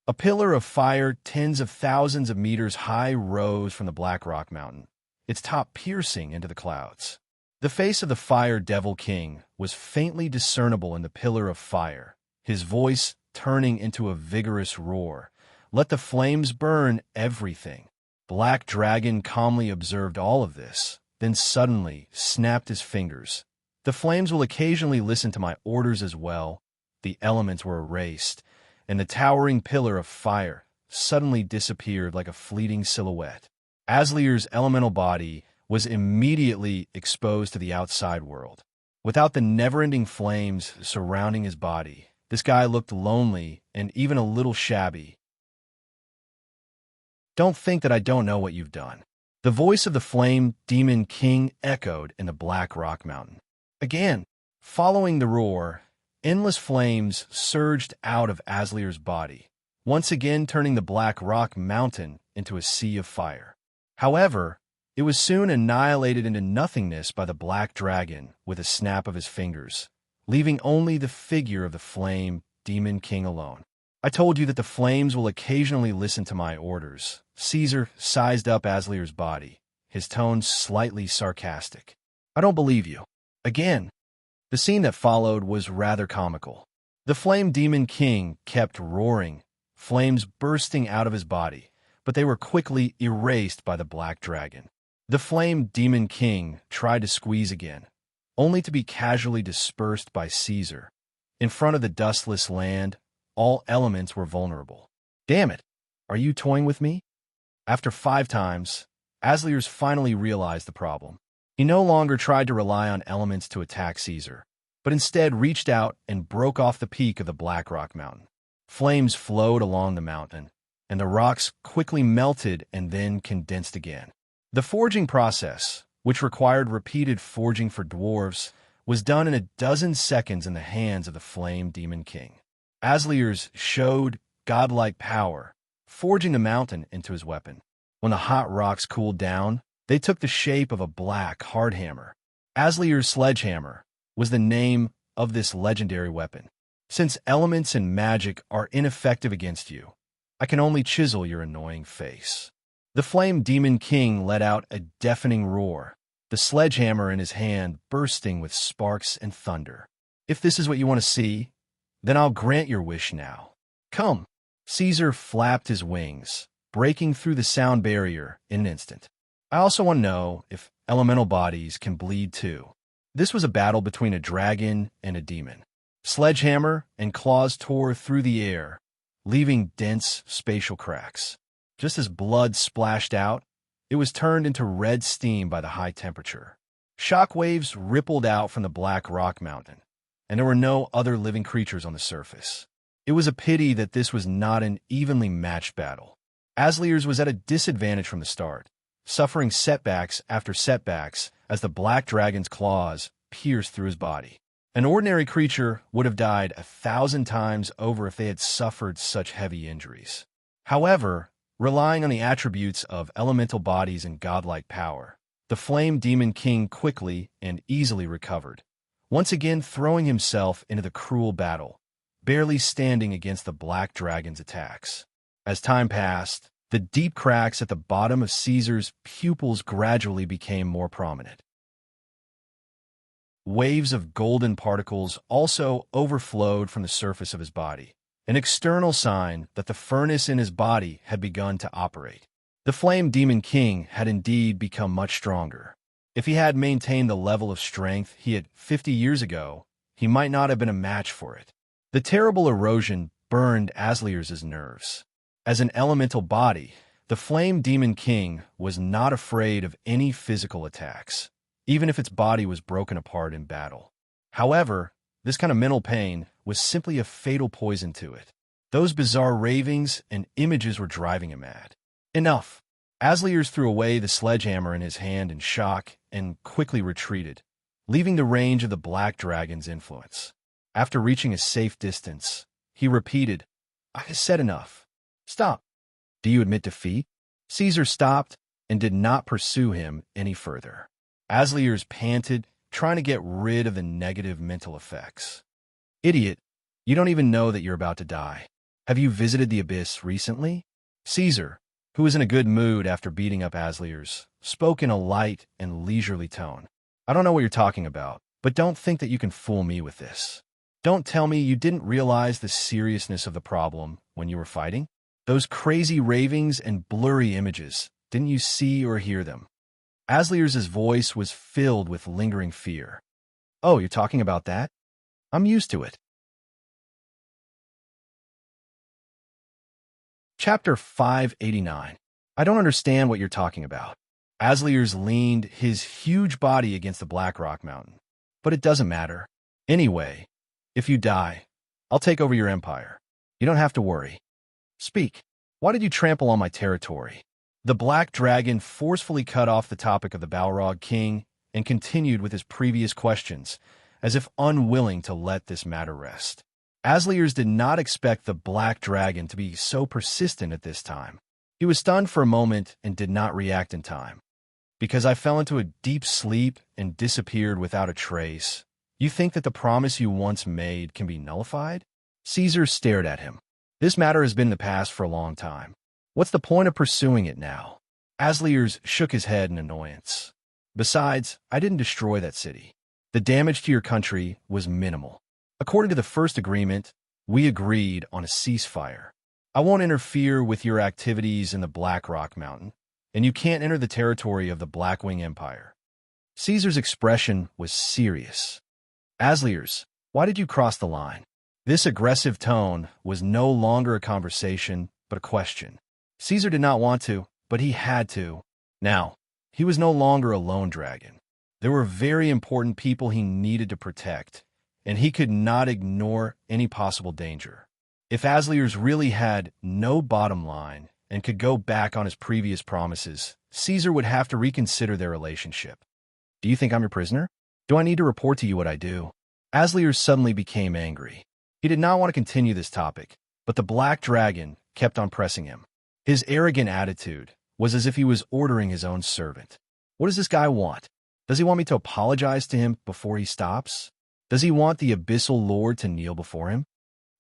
A pillar of fire tens of thousands of meters high rose from the Black Rock Mountain, its top piercing into the clouds. The face of the Fire Devil King was faintly discernible in the pillar of fire, his voice turning into a vigorous roar. Let the flames burn everything. Black Dragon calmly observed all of this, then suddenly snapped his fingers. The flames will occasionally listen to my orders as well. The elements were erased, and the towering pillar of fire suddenly disappeared like a fleeting silhouette. Aslier's elemental body was immediately exposed to the outside world. Without the never-ending flames surrounding his body, this guy looked lonely and even a little shabby. Don't think that I don't know what you've done. The voice of the Flame Demon King echoed in the Black Rock Mountain. Again, following the roar, endless flames surged out of Aslier's body, once again turning the Black Rock Mountain into a sea of fire. However, it was soon annihilated into nothingness by the Black Dragon with a snap of his fingers, leaving only the figure of the Flame Demon King alone. I told you that the flames will occasionally listen to my orders. Caesar sized up Aslier's body, his tone slightly sarcastic. I don't believe you. Again. The scene that followed was rather comical. The Flame Demon King kept roaring, flames bursting out of his body, but they were quickly erased by the Black Dragon. The Flame Demon King tried to squeeze again, only to be casually dispersed by Caesar. In front of the dustless land, all elements were vulnerable. Damn it! Are you toying with me? After 5 times, Aslier's finally realized the problem. He no longer tried to rely on elements to attack Caesar, but instead reached out and broke off the peak of the Black Rock Mountain. Flames flowed along the mountain, and the rocks quickly melted and then condensed again. The forging process, which required repeated forging for dwarves, was done in a dozen seconds in the hands of the Flame Demon King. Aslier's showed godlike power, forging the mountain into his weapon. When the hot rocks cooled down, they took the shape of a black hard hammer. Aslier's sledgehammer was the name of this legendary weapon. Since elements and magic are ineffective against you, I can only chisel your annoying face. The Flame Demon King let out a deafening roar, the sledgehammer in his hand bursting with sparks and thunder. If this is what you want to see, then I'll grant your wish now. Come. Caesar flapped his wings, breaking through the sound barrier in an instant. I also want to know if elemental bodies can bleed too. This was a battle between a dragon and a demon. Sledgehammer and claws tore through the air, leaving dense spatial cracks. Just as blood splashed out, it was turned into red steam by the high temperature. Shock waves rippled out from the Black Rock Mountain, and there were no other living creatures on the surface. It was a pity that this was not an evenly matched battle. Aslier's was at a disadvantage from the start, suffering setbacks after setbacks as the Black Dragon's claws pierced through his body. An ordinary creature would have died 1,000 times over if they had suffered such heavy injuries. However, relying on the attributes of elemental bodies and godlike power, the Flame Demon King quickly and easily recovered, once again throwing himself into the cruel battle, barely standing against the Black Dragon's attacks. As time passed, the deep cracks at the bottom of Caesar's pupils gradually became more prominent. Waves of golden particles also overflowed from the surface of his body, an external sign that the furnace in his body had begun to operate. The Flame Demon King had indeed become much stronger. If he had maintained the level of strength he had 50 years ago, he might not have been a match for it. The terrible erosion burned Asliers' nerves. As an elemental body, the Flame Demon King was not afraid of any physical attacks, even if its body was broken apart in battle. However, this kind of mental pain was simply a fatal poison to it. Those bizarre ravings and images were driving him mad. Enough! Asliers threw away the sledgehammer in his hand in shock and quickly retreated, leaving the range of the black dragon's influence. After reaching a safe distance, he repeated, "I have said enough. Stop. Do you admit defeat?" Caesar stopped and did not pursue him any further. Asliers panted, trying to get rid of the negative mental effects. "Idiot, you don't even know that you're about to die. Have you visited the abyss recently?" Caesar, who was in a good mood after beating up Asliers, spoke in a light and leisurely tone. "I don't know what you're talking about, but don't think that you can fool me with this. Don't tell me you didn't realize the seriousness of the problem when you were fighting? Those crazy ravings and blurry images, didn't you see or hear them?" Asliers' voice was filled with lingering fear. "Oh, you're talking about that? I'm used to it." Chapter 589. I don't understand what you're talking about. Asliers leaned his huge body against the black rock mountain. "But it doesn't matter. Anyway, if you die, I'll take over your empire. You don't have to worry. Speak. Why did you trample on my territory?" The black dragon forcefully cut off the topic of the Balrog king and continued with his previous questions, as if unwilling to let this matter rest. Asliers did not expect the black dragon to be so persistent at this time. He was stunned for a moment and did not react in time. "Because I fell into a deep sleep and disappeared without a trace, you think that the promise you once made can be nullified?" Caesar stared at him. "This matter has been in the past for a long time. What's the point of pursuing it now?" Asliers shook his head in annoyance. "Besides, I didn't destroy that city. The damage to your country was minimal. According to the first agreement, we agreed on a ceasefire. I won't interfere with your activities in the Black Rock Mountain, and you can't enter the territory of the Blackwing Empire." Caesar's expression was serious. "Asliers, why did you cross the line?" This aggressive tone was no longer a conversation, but a question. Caesar did not want to, but he had to. Now, he was no longer a lone dragon. There were very important people he needed to protect, and he could not ignore any possible danger. If Asliers really had no bottom line and could go back on his previous promises, Caesar would have to reconsider their relationship. "Do you think I'm your prisoner? Do I need to report to you what I do?" Asliers suddenly became angry. He did not want to continue this topic, but the black dragon kept on pressing him. His arrogant attitude was as if he was ordering his own servant. What does this guy want? Does he want me to apologize to him before he stops? Does he want the Abyssal Lord to kneel before him?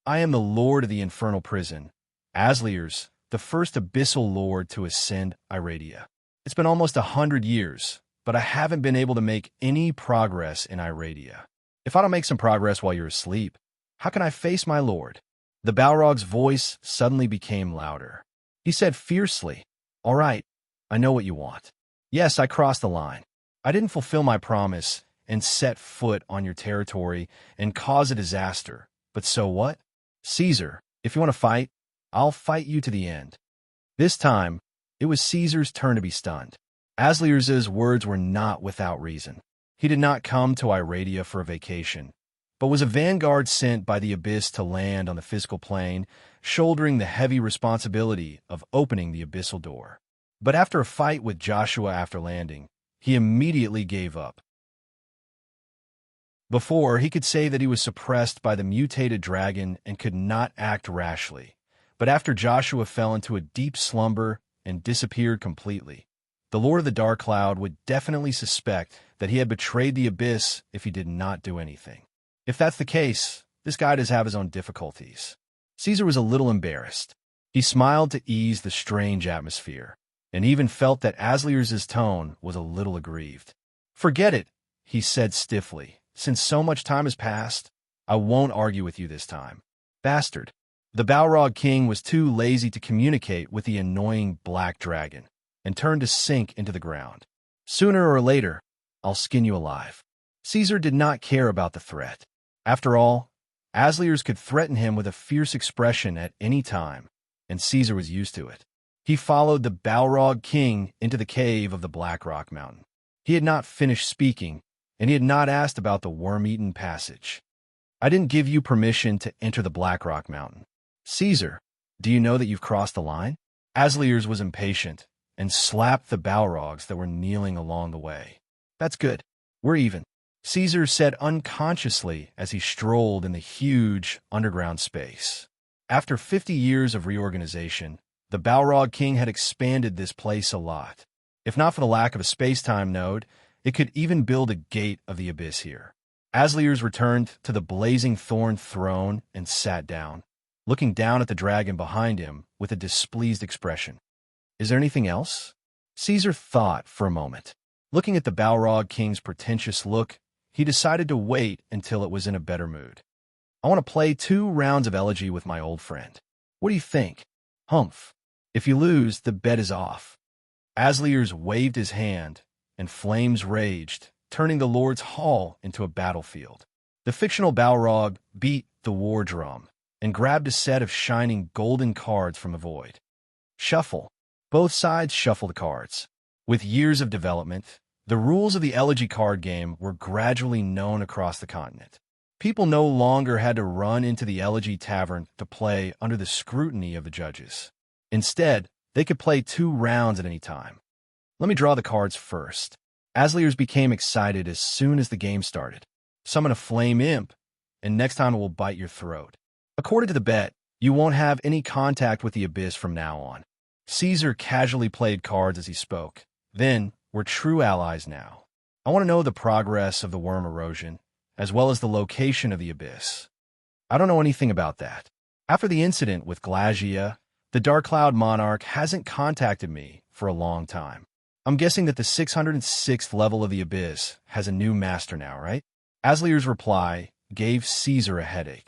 I am the Lord of the Infernal Prison, Asliers, the first Abyssal Lord to ascend Iradia. It's been almost 100 years, but I haven't been able to make any progress in Iradia. If I don't make some progress while you're asleep, how can I face my lord? The Balrog's voice suddenly became louder. He said fiercely, "All right, I know what you want. Yes, I crossed the line. I didn't fulfill my promise and set foot on your territory and cause a disaster. But so what? Caesar, if you want to fight, I'll fight you to the end." This time, it was Caesar's turn to be stunned. Asliers' words were not without reason. He did not come to Iradia for a vacation, but was a vanguard sent by the Abyss to land on the physical plane, shouldering the heavy responsibility of opening the abyssal door. But after a fight with Joshua after landing, he immediately gave up. Before, he could say that he was suppressed by the mutated dragon and could not act rashly. But after Joshua fell into a deep slumber and disappeared completely, the Lord of the Dark Cloud would definitely suspect that he had betrayed the Abyss if he did not do anything. If that's the case, this guy does have his own difficulties. Caesar was a little embarrassed. He smiled to ease the strange atmosphere, and even felt that Asliers' tone was a little aggrieved. "Forget it," he said stiffly. "Since so much time has passed, I won't argue with you this time." Bastard. The Balrog king was too lazy to communicate with the annoying black dragon, and turned to sink into the ground. "Sooner or later, I'll skin you alive." Caesar did not care about the threat. After all, Asliers could threaten him with a fierce expression at any time, and Caesar was used to it. He followed the Balrog king into the cave of the Black Rock Mountain. He had not finished speaking, and he had not asked about the worm-eaten passage. I didn't give you permission to enter the Black Rock Mountain. Caesar, do you know that you've crossed the line? Asliers was impatient and slapped the Balrogs that were kneeling along the way. That's good. We're even, Caesar said unconsciously as he strolled in the huge underground space. After 50 years of reorganization, the Balrog king had expanded this place a lot. If not for the lack of a space-time node, it could even build a gate of the abyss here. Asliers returned to the blazing thorn throne and sat down, looking down at the dragon behind him with a displeased expression. Is there anything else? Caesar thought for a moment. Looking at the Balrog king's pretentious look, he decided to wait until it was in a better mood. I want to play 2 rounds of elegy with my old friend. What do you think? Humph. If you lose, the bet is off. Asliers waved his hand, and flames raged, turning the Lord's Hall into a battlefield. The fictional Balrog beat the war drum and grabbed a set of shining golden cards from the void. Shuffle. Both sides shuffled the cards. With years of development, the rules of the elegy card game were gradually known across the continent. People no longer had to run into the elegy tavern to play under the scrutiny of the judges. Instead, they could play 2 rounds at any time. Let me draw the cards first. Asliers became excited as soon as the game started. Summon a flame imp, and next time it will bite your throat. According to the bet, you won't have any contact with the abyss from now on. Caesar casually played cards as he spoke. Then, we're true allies now. I want to know the progress of the worm erosion, as well as the location of the abyss. I don't know anything about that. After the incident with Glagia, the Dark Cloud Monarch hasn't contacted me for a long time. I'm guessing that the 606th level of the abyss has a new master now, right? Asliers' reply gave Caesar a headache.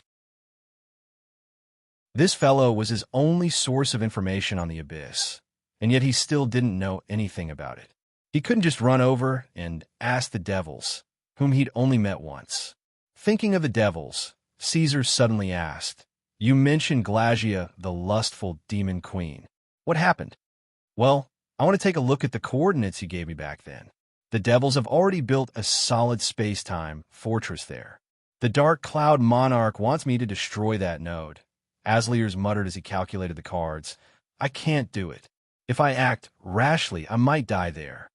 This fellow was his only source of information on the abyss, and yet he still didn't know anything about it. He couldn't just run over and ask the devils, whom he'd only met once. Thinking of the devils, Caesar suddenly asked, "You mentioned Glagia, the lustful demon queen. What happened?" "Well, I want to take a look at the coordinates you gave me back then. The devils have already built a solid space-time fortress there. The Dark Cloud Monarch wants me to destroy that node." Asliers muttered as he calculated the cards. "I can't do it. If I act rashly, I might die there."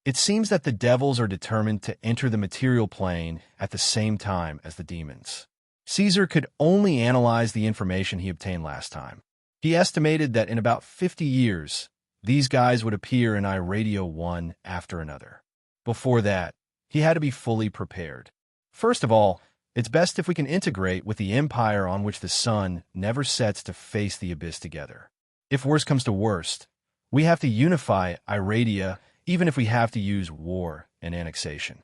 It seems that the devils are determined to enter the material plane at the same time as the demons. Caesar could only analyze the information he obtained last time. He estimated that in about 50 years, these guys would appear in iRadio one after another. Before that, he had to be fully prepared. First of all, it's best if we can integrate with the empire on which the sun never sets to face the abyss together. If worst comes to worst, we have to unify iRadia, even if we have to use war and annexation.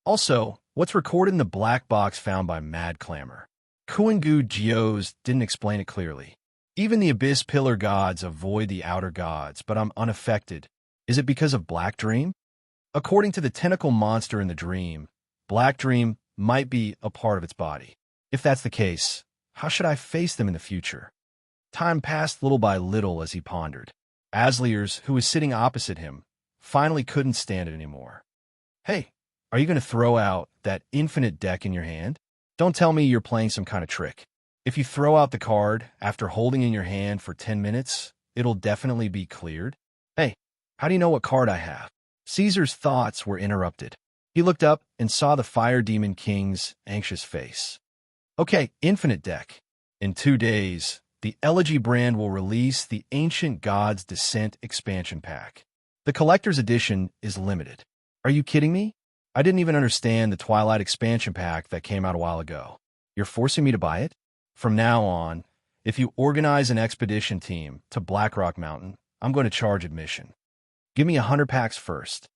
Also, what's recorded in the black box found by Mad Clamor? Kuangu Geos didn't explain it clearly. Even the Abyss Pillar gods avoid the outer gods, but I'm unaffected. Is it because of Black Dream? According to the tentacle monster in the dream, Black Dream might be a part of its body. If that's the case, how should I face them in the future? Time passed little by little as he pondered. Asliers, who was sitting opposite him, finally couldn't stand it anymore. "Hey, are you going to throw out that infinite deck in your hand? Don't tell me you're playing some kind of trick. If you throw out the card after holding in your hand for 10 minutes, it'll definitely be cleared." "Hey, how do you know what card I have?" Caesar's thoughts were interrupted. He looked up and saw the Fire Demon King's anxious face. "Okay, infinite deck. In 2 days, the Elegy brand will release the Ancient Gods Descent expansion pack. The collector's edition is limited." "Are you kidding me? I didn't even understand the Twilight expansion pack that came out a while ago. You're forcing me to buy it? From now on, if you organize an expedition team to Blackrock Mountain, I'm going to charge admission. Give me 100 packs first."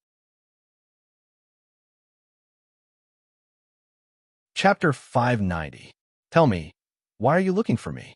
Chapter 590. Tell me, why are you looking for me?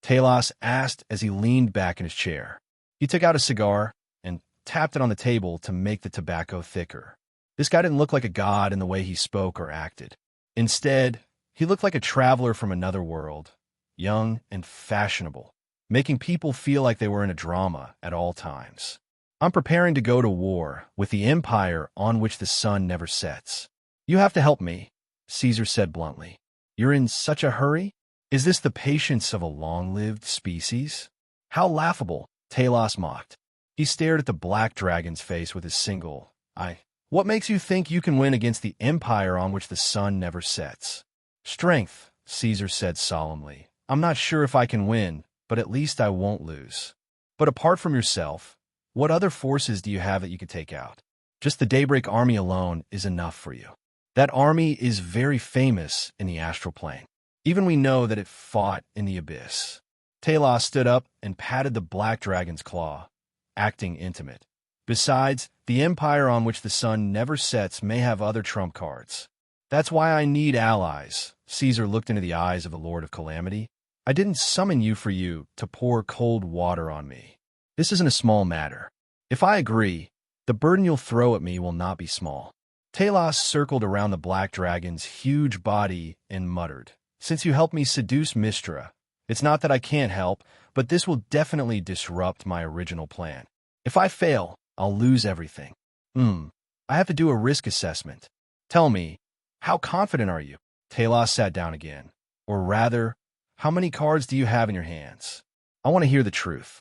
Talos asked as he leaned back in his chair. He took out a cigar and tapped it on the table to make the tobacco thicker. This guy didn't look like a god in the way he spoke or acted. Instead, He looked like a traveler from another world, young and fashionable, making people feel like they were in a drama at all times. I'm preparing to go to war with the empire on which the sun never sets. You have to help me, Caesar said bluntly. You're in such a hurry? Is this the patience of a long-lived species? How laughable, Talos mocked. He stared at the black dragon's face with his single eye. What makes you think you can win against the empire on which the sun never sets? Strength, Caesar said solemnly. I'm not sure if I can win, but at least I won't lose. But apart from yourself, what other forces do you have that you could take out? Just the Daybreak army alone is enough for you. That army is very famous in the astral plane. Even we know that it fought in the abyss. Talos stood up and patted the black dragon's claw, acting intimate. Besides, the empire on which the sun never sets may have other trump cards. That's why I need allies. Caesar looked into the eyes of the Lord of Calamity. I didn't summon you for you to pour cold water on me. This isn't a small matter. If I agree, the burden you'll throw at me will not be small. Talos circled around the black dragon's huge body and muttered, Since you helped me seduce Mistra, it's not that I can't help, but this will definitely disrupt my original plan. If I fail, I'll lose everything. I have to do a risk assessment. Tell me, how confident are you? Talos sat down again. Or rather, how many cards do you have in your hands? I want to hear the truth.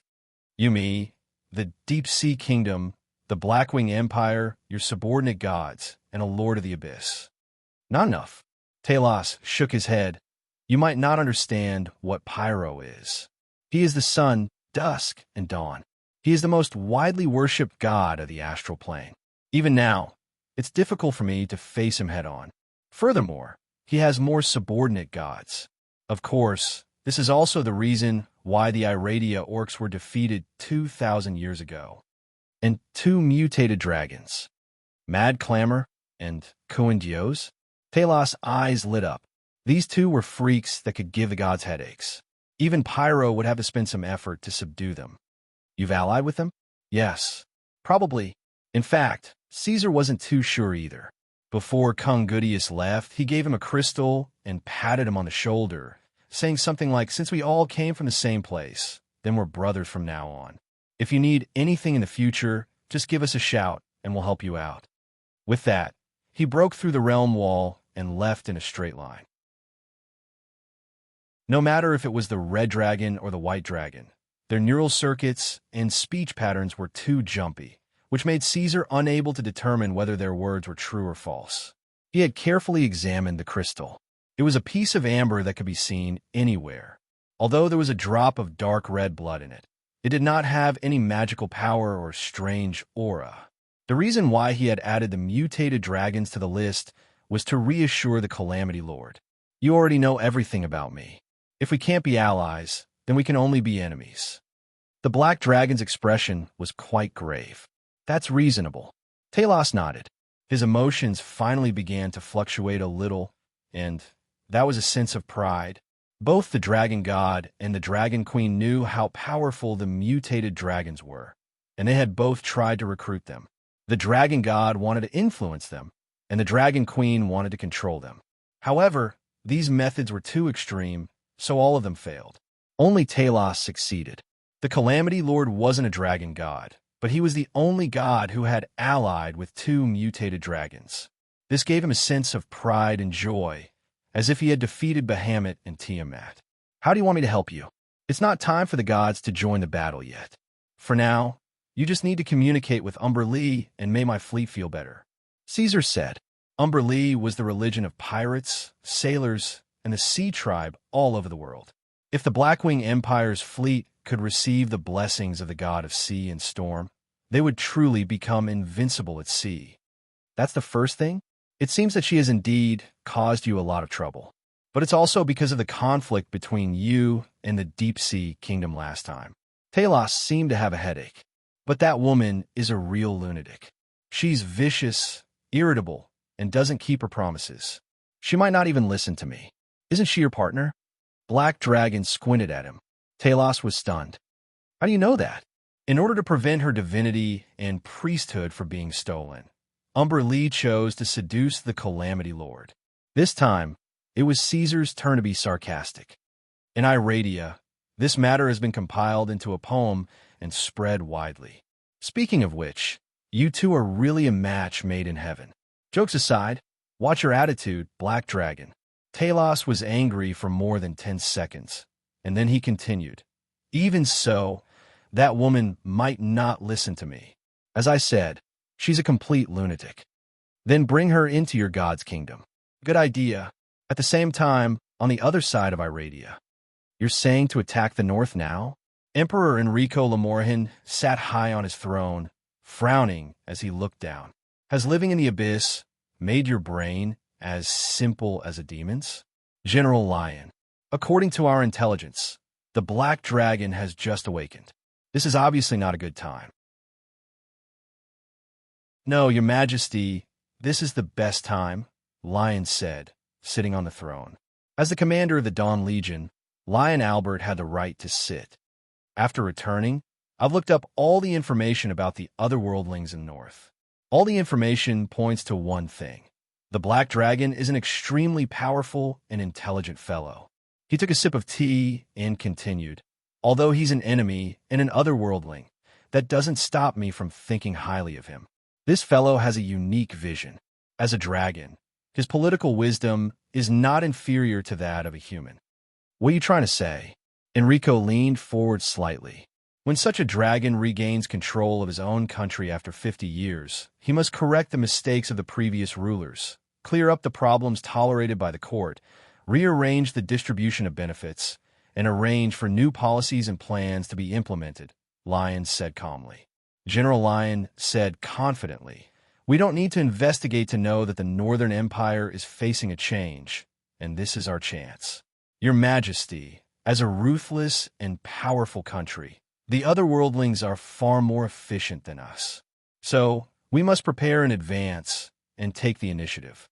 You, the Deep Sea Kingdom, the Blackwing Empire, your subordinate gods, and a Lord of the Abyss. Not enough. Talos shook his head. You might not understand what Pyro is. He is the sun, dusk, and dawn. He is the most widely worshipped god of the astral plane. Even now, it's difficult for me to face him head-on. Furthermore, he has more subordinate gods. Of course, this is also the reason why the Iradia orcs were defeated 2,000 years ago. And 2 mutated dragons, Mad Clamor and Kuendios. Talos' eyes lit up. These 2 were freaks that could give the gods headaches. Even Pyro would have to spend some effort to subdue them. You've allied with them? Yes. Probably. In fact, Caesar wasn't too sure either. Before Kung Gudius left, he gave him a crystal and patted him on the shoulder, saying something like, Since we all came from the same place, then we're brothers from now on. If you need anything in the future, just give us a shout and we'll help you out. With that, he broke through the realm wall and left in a straight line. No matter if it was the red dragon or the white dragon, their neural circuits and speech patterns were too jumpy, which made Caesar unable to determine whether their words were true or false. He had carefully examined the crystal. It was a piece of amber that could be seen anywhere. Although there was a drop of dark red blood in it, it did not have any magical power or strange aura. The reason why he had added the mutated dragons to the list was to reassure the Calamity Lord. You already know everything about me. If we can't be allies, then we can only be enemies. The black dragon's expression was quite grave. That's reasonable. Talos nodded. His emotions finally began to fluctuate a little, and that was a sense of pride. Both the dragon god and the dragon queen knew how powerful the mutated dragons were, and they had both tried to recruit them. The dragon god wanted to influence them, and the dragon queen wanted to control them. However, these methods were too extreme, so all of them failed. Only Talos succeeded. The Calamity Lord wasn't a dragon god, but he was the only god who had allied with 2 mutated dragons. This gave him a sense of pride and joy, as if he had defeated Bahamut and Tiamat. How do you want me to help you? It's not time for the gods to join the battle yet. For now, you just need to communicate with Umber Lee and make my fleet feel better. Caesar said. Umber Lee was the religion of pirates, sailors, and the sea tribe all over the world. If the Blackwing Empire's fleet could receive the blessings of the god of sea and storm, they would truly become invincible at sea. That's the first thing? It seems that she has indeed caused you a lot of trouble. But it's also because of the conflict between you and the Deep Sea Kingdom last time. Talos seemed to have a headache. But that woman is a real lunatic. She's vicious, irritable, and doesn't keep her promises. She might not even listen to me. Isn't she your partner? Black Dragon squinted at him. Talos was stunned. How do you know that? In order to prevent her divinity and priesthood from being stolen, Umber Lee chose to seduce the Calamity Lord. This time, It was Caesar's turn to be sarcastic. In Iradia, this matter has been compiled into a poem and spread widely. Speaking of which, you two are really a match made in heaven. Jokes aside, watch your attitude, Black Dragon. Talos was angry for more than 10 seconds, and then he continued. Even so, that woman might not listen to me. As I said, she's a complete lunatic. Then bring her into your god's kingdom. Good idea. At the same time, on the other side of Iradia, you're saying to attack the north now? Emperor Enrico Lamorhin sat high on his throne, frowning as he looked down. Has living in the abyss made your brain as simple as a demon's? General Lion, according to our intelligence, the Black Dragon has just awakened. This is obviously not a good time. No, Your Majesty, this is the best time, Lion said, sitting on the throne. As the commander of the Dawn Legion, Lion Albert had the right to sit. After returning, I've looked up all the information about the other worldlings in North. All the information points to one thing. The Black Dragon is an extremely powerful and intelligent fellow. He took a sip of tea and continued. Although he's an enemy and an otherworldling, that doesn't stop me from thinking highly of him. This fellow has a unique vision. As a dragon, his political wisdom is not inferior to that of a human. What are you trying to say? Enrico leaned forward slightly. When such a dragon regains control of his own country after 50 years, he must correct the mistakes of the previous rulers, clear up the problems tolerated by the court, rearrange the distribution of benefits, and arrange for new policies and plans to be implemented, Lion said calmly. General Lion said confidently, we don't need to investigate to know that the Northern Empire is facing a change, and this is our chance. Your Majesty, as a ruthless and powerful country, the other worldlings are far more efficient than us. So, we must prepare in advance and take the initiative.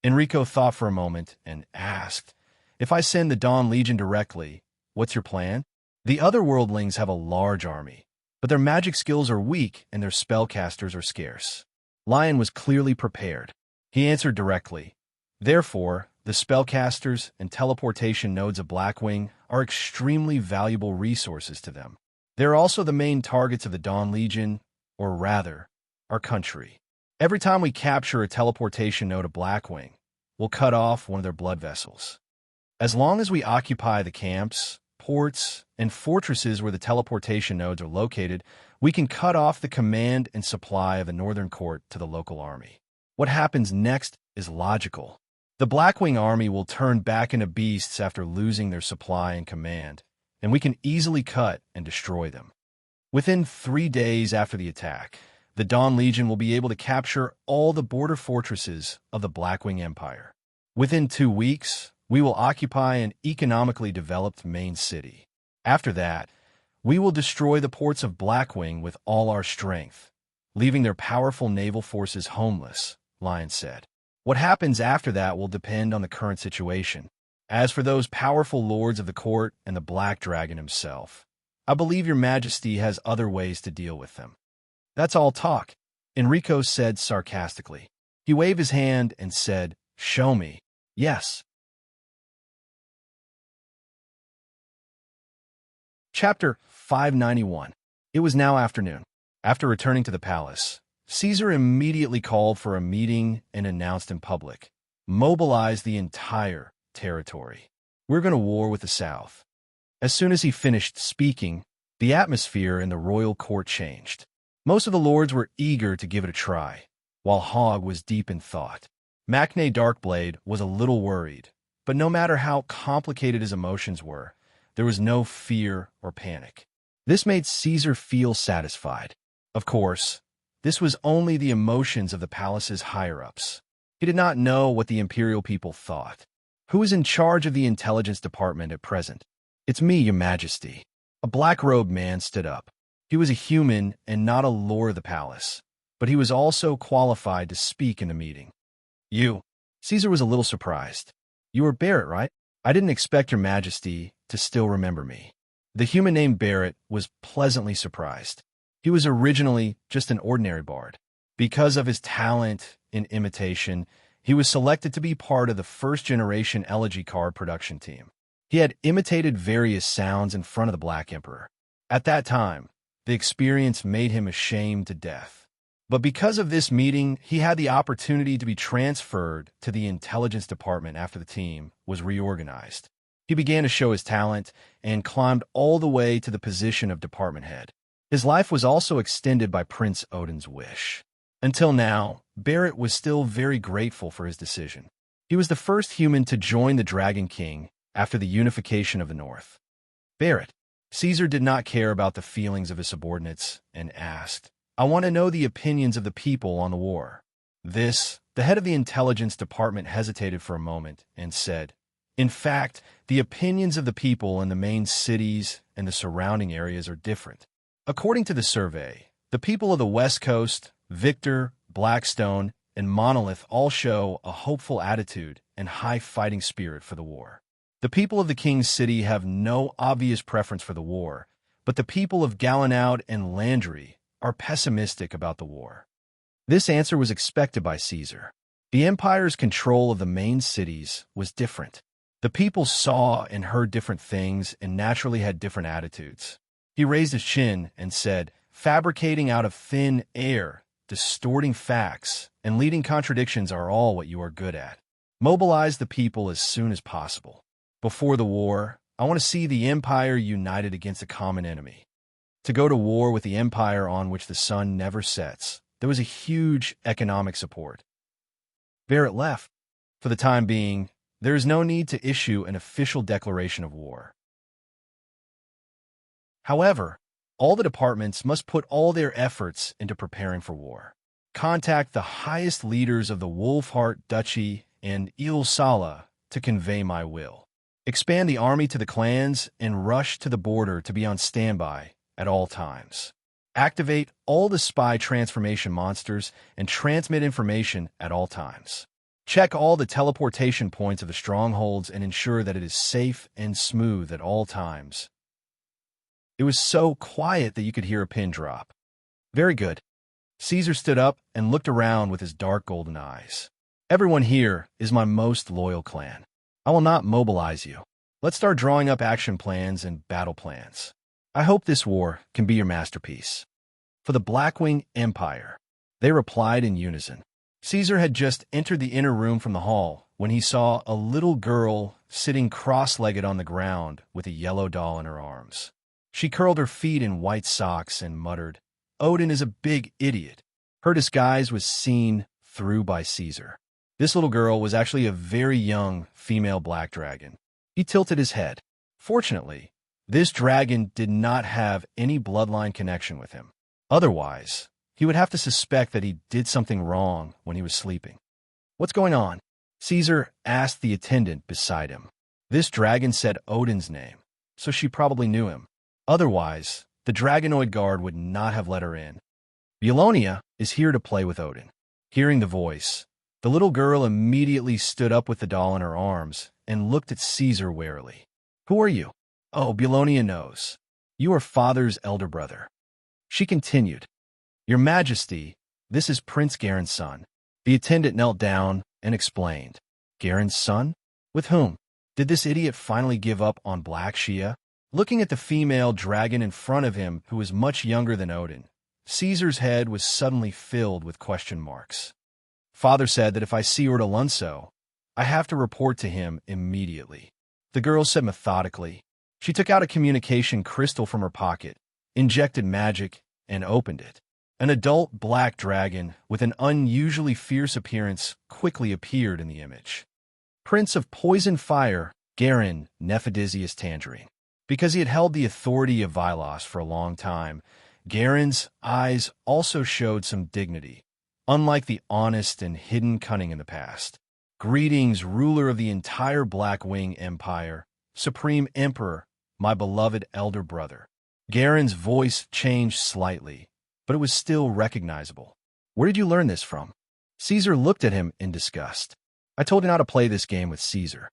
Enrico thought for a moment and asked, if I send the Dawn Legion directly, what's your plan? The other worldlings have a large army, but their magic skills are weak and their spellcasters are scarce. Lion was clearly prepared. He answered directly. Therefore, the spellcasters and teleportation nodes of Blackwing are extremely valuable resources to them. They're also the main targets of the Dawn Legion, or rather, our country. Every time we capture a teleportation node of Blackwing, we'll cut off one of their blood vessels. As long as we occupy the camps, ports, and fortresses where the teleportation nodes are located, we can cut off the command and supply of the Northern Court to the local army. What happens next is logical. The Blackwing army will turn back into beasts after losing their supply and command, and we can easily cut and destroy them. Within 3 days after the attack, the Dawn Legion will be able to capture all the border fortresses of the Blackwing Empire. Within 2 weeks, we will occupy an economically developed main city. After that, we will destroy the ports of Blackwing with all our strength, leaving their powerful naval forces homeless, Lion said. What happens after that will depend on the current situation. As for those powerful lords of the court and the Black Dragon himself, I believe your Majesty has other ways to deal with them. That's all talk, Enrico said sarcastically. He waved his hand and said, show me. Yes. Chapter 591. It was now afternoon. After returning to the palace, Caesar immediately called for a meeting and announced in public, mobilize the entire territory. We're going to war with the South. As soon as he finished speaking, the atmosphere in the royal court changed. Most of the lords were eager to give it a try, while Hogg was deep in thought. Macne Darkblade was a little worried, but no matter how complicated his emotions were, there was no fear or panic. This made Caesar feel satisfied. Of course, this was only the emotions of the palace's higher-ups. He did not know what the imperial people thought. Who is in charge of the intelligence department at present? It's me, Your Majesty. A black-robed man stood up. He was a human and not a lord of the palace, but he was also qualified to speak in the meeting. You. Caesar was a little surprised. You were Barrett, right? I didn't expect Your Majesty to still remember me. The human named Barrett was pleasantly surprised. He was originally just an ordinary bard. Because of his talent in imitation, He was selected to be part of the first-generation elegy card production team. He had imitated various sounds in front of the Black Emperor. At that time, the experience made him ashamed to death. But because of this meeting, he had the opportunity to be transferred to the intelligence department after the team was reorganized. He began to show his talent and climbed all the way to the position of department head. His life was also extended by Prince Odin's wish. Until now, Barrett was still very grateful for his decision. He was the first human to join the Dragon King after the unification of the North. Barrett, Caesar did not care about the feelings of his subordinates and asked, "I want to know the opinions of the people on the war." The head of the intelligence department hesitated for a moment and said, "In fact, the opinions of the people in the main cities and the surrounding areas are different. According to the survey, the people of the West Coast, Victor, Blackstone, and Monolith all show a hopeful attitude and high fighting spirit for the war. The people of the King's City have no obvious preference for the war, but the people of Gallinaud and Landry are pessimistic about the war." This answer was expected by Caesar. The empire's control of the main cities was different. The people saw and heard different things and naturally had different attitudes. He raised his chin and said, "Fabricating out of thin air, distorting facts, and leading contradictions are all what you are good at. Mobilize the people as soon as possible. Before the war, I want to see the empire united against a common enemy. To go to war with the empire on which the sun never sets, there was a huge economic support." Barrett left. For the time being, there is no need to issue an official declaration of war. However, all the departments must put all their efforts into preparing for war. Contact the highest leaders of the Wolfheart Duchy and Ilsala to convey my will. Expand the army to the clans and rush to the border to be on standby at all times. Activate all the spy transformation monsters and transmit information at all times. Check all the teleportation points of the strongholds and ensure that it is safe and smooth at all times. It was so quiet that you could hear a pin drop. Very good. Caesar stood up and looked around with his dark golden eyes. "Everyone here is my most loyal clan. I will not mobilize you. Let's start drawing up action plans and battle plans. I hope this war can be your masterpiece." For the Blackwing Empire, they replied in unison. Caesar had just entered the inner room from the hall when he saw a little girl sitting cross-legged on the ground with a yellow doll in her arms. She curled her feet in white socks and muttered, "Odin is a big idiot." Her disguise was seen through by Caesar. This little girl was actually a very young female black dragon. He tilted his head. Fortunately, this dragon did not have any bloodline connection with him. Otherwise, he would have to suspect that he did something wrong when he was sleeping. "What's going on?" Caesar asked the attendant beside him. This dragon said Odin's name, so she probably knew him. Otherwise, the Dragonoid guard would not have let her in. "Belonia is here to play with Odin." Hearing the voice, the little girl immediately stood up with the doll in her arms and looked at Caesar warily. "Who are you?" "Oh, Belonia knows. You are father's elder brother." She continued, "Your Majesty, this is Prince Garen's son." The attendant knelt down and explained. "Garen's son? With whom? Did this idiot finally give up on Black Shia?" Looking at the female dragon in front of him, who was much younger than Odin, Caesar's head was suddenly filled with question marks. "Father said that if I see Urda Lunso, I have to report to him immediately," the girl said methodically. She took out a communication crystal from her pocket, injected magic, and opened it. An adult black dragon with an unusually fierce appearance quickly appeared in the image. Prince of Poison Fire, Garen Nephidisius Tangerine. Because he had held the authority of Vylos for a long time, Garen's eyes also showed some dignity, unlike the honest and hidden cunning in the past. "Greetings, ruler of the entire Blackwing Empire, Supreme Emperor, my beloved elder brother." Garen's voice changed slightly, but it was still recognizable. "Where did you learn this from?" Caesar looked at him in disgust. "I told you not to play this game with Caesar."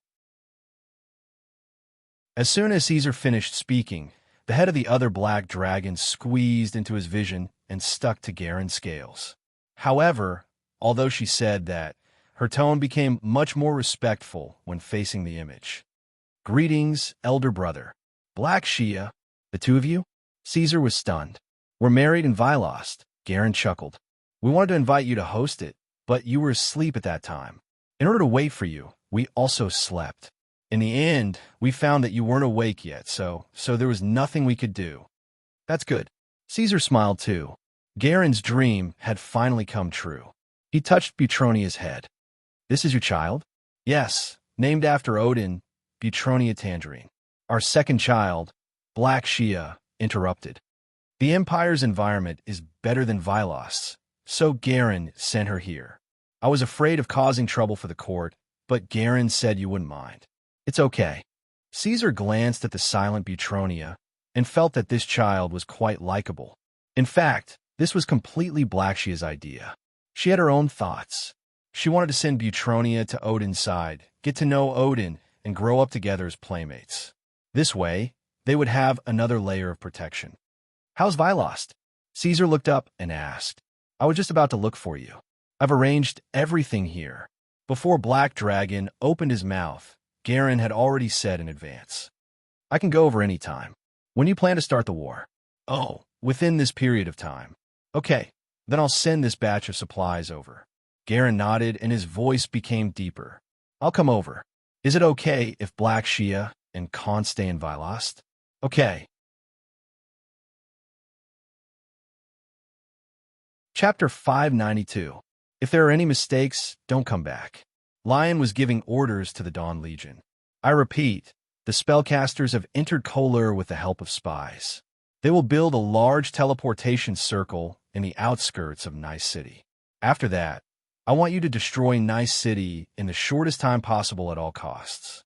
As soon as Caesar finished speaking, the head of the other black dragon squeezed into his vision and stuck to Garen's scales. However, although she said that Her tone became much more respectful when facing the image. "Greetings, elder brother. Black Shia, the two of you?" Caesar was stunned. "We're married in Vilost," Garen chuckled. "We wanted to invite you to host it, but you were asleep at that time. In order to wait for you, we also slept. In the end, we found that you weren't awake yet, so there was nothing we could do." "That's good." Caesar smiled too. Garen's dream had finally come true. He touched Butronia's head. "This is your child?" "Yes, named after Odin, Butronia Tangerine. Our second child," Black Shia interrupted. "The Empire's environment is better than Vilost's, so Garen sent her here. I was afraid of causing trouble for the court, but Garen said you wouldn't mind." "It's okay." Caesar glanced at the silent Butronia and felt that this child was quite likable. In fact, this was completely Black Shia's idea. She had her own thoughts. She wanted to send Butronia to Odin's side, get to know Odin, and grow up together as playmates. This way, they would have another layer of protection. "How's Vilost?" Caesar looked up and asked. "I was just about to look for you. I've arranged everything here." Before Black Dragon opened his mouth, Garen had already said in advance, "I can go over any time. When you plan to start the war?" "Oh, within this period of time." "Okay, then I'll send this batch of supplies over." Garen nodded and his voice became deeper. "I'll come over. Is it okay if Black Shia and Khan stay in Vilost?" "Okay." Chapter 592. If there are any mistakes, don't come back. Lion was giving orders to the Dawn Legion. "I repeat, the spellcasters have entered Kohlur with the help of spies. They will build a large teleportation circle in the outskirts of Nice City. After that, I want you to destroy Nice City in the shortest time possible at all costs.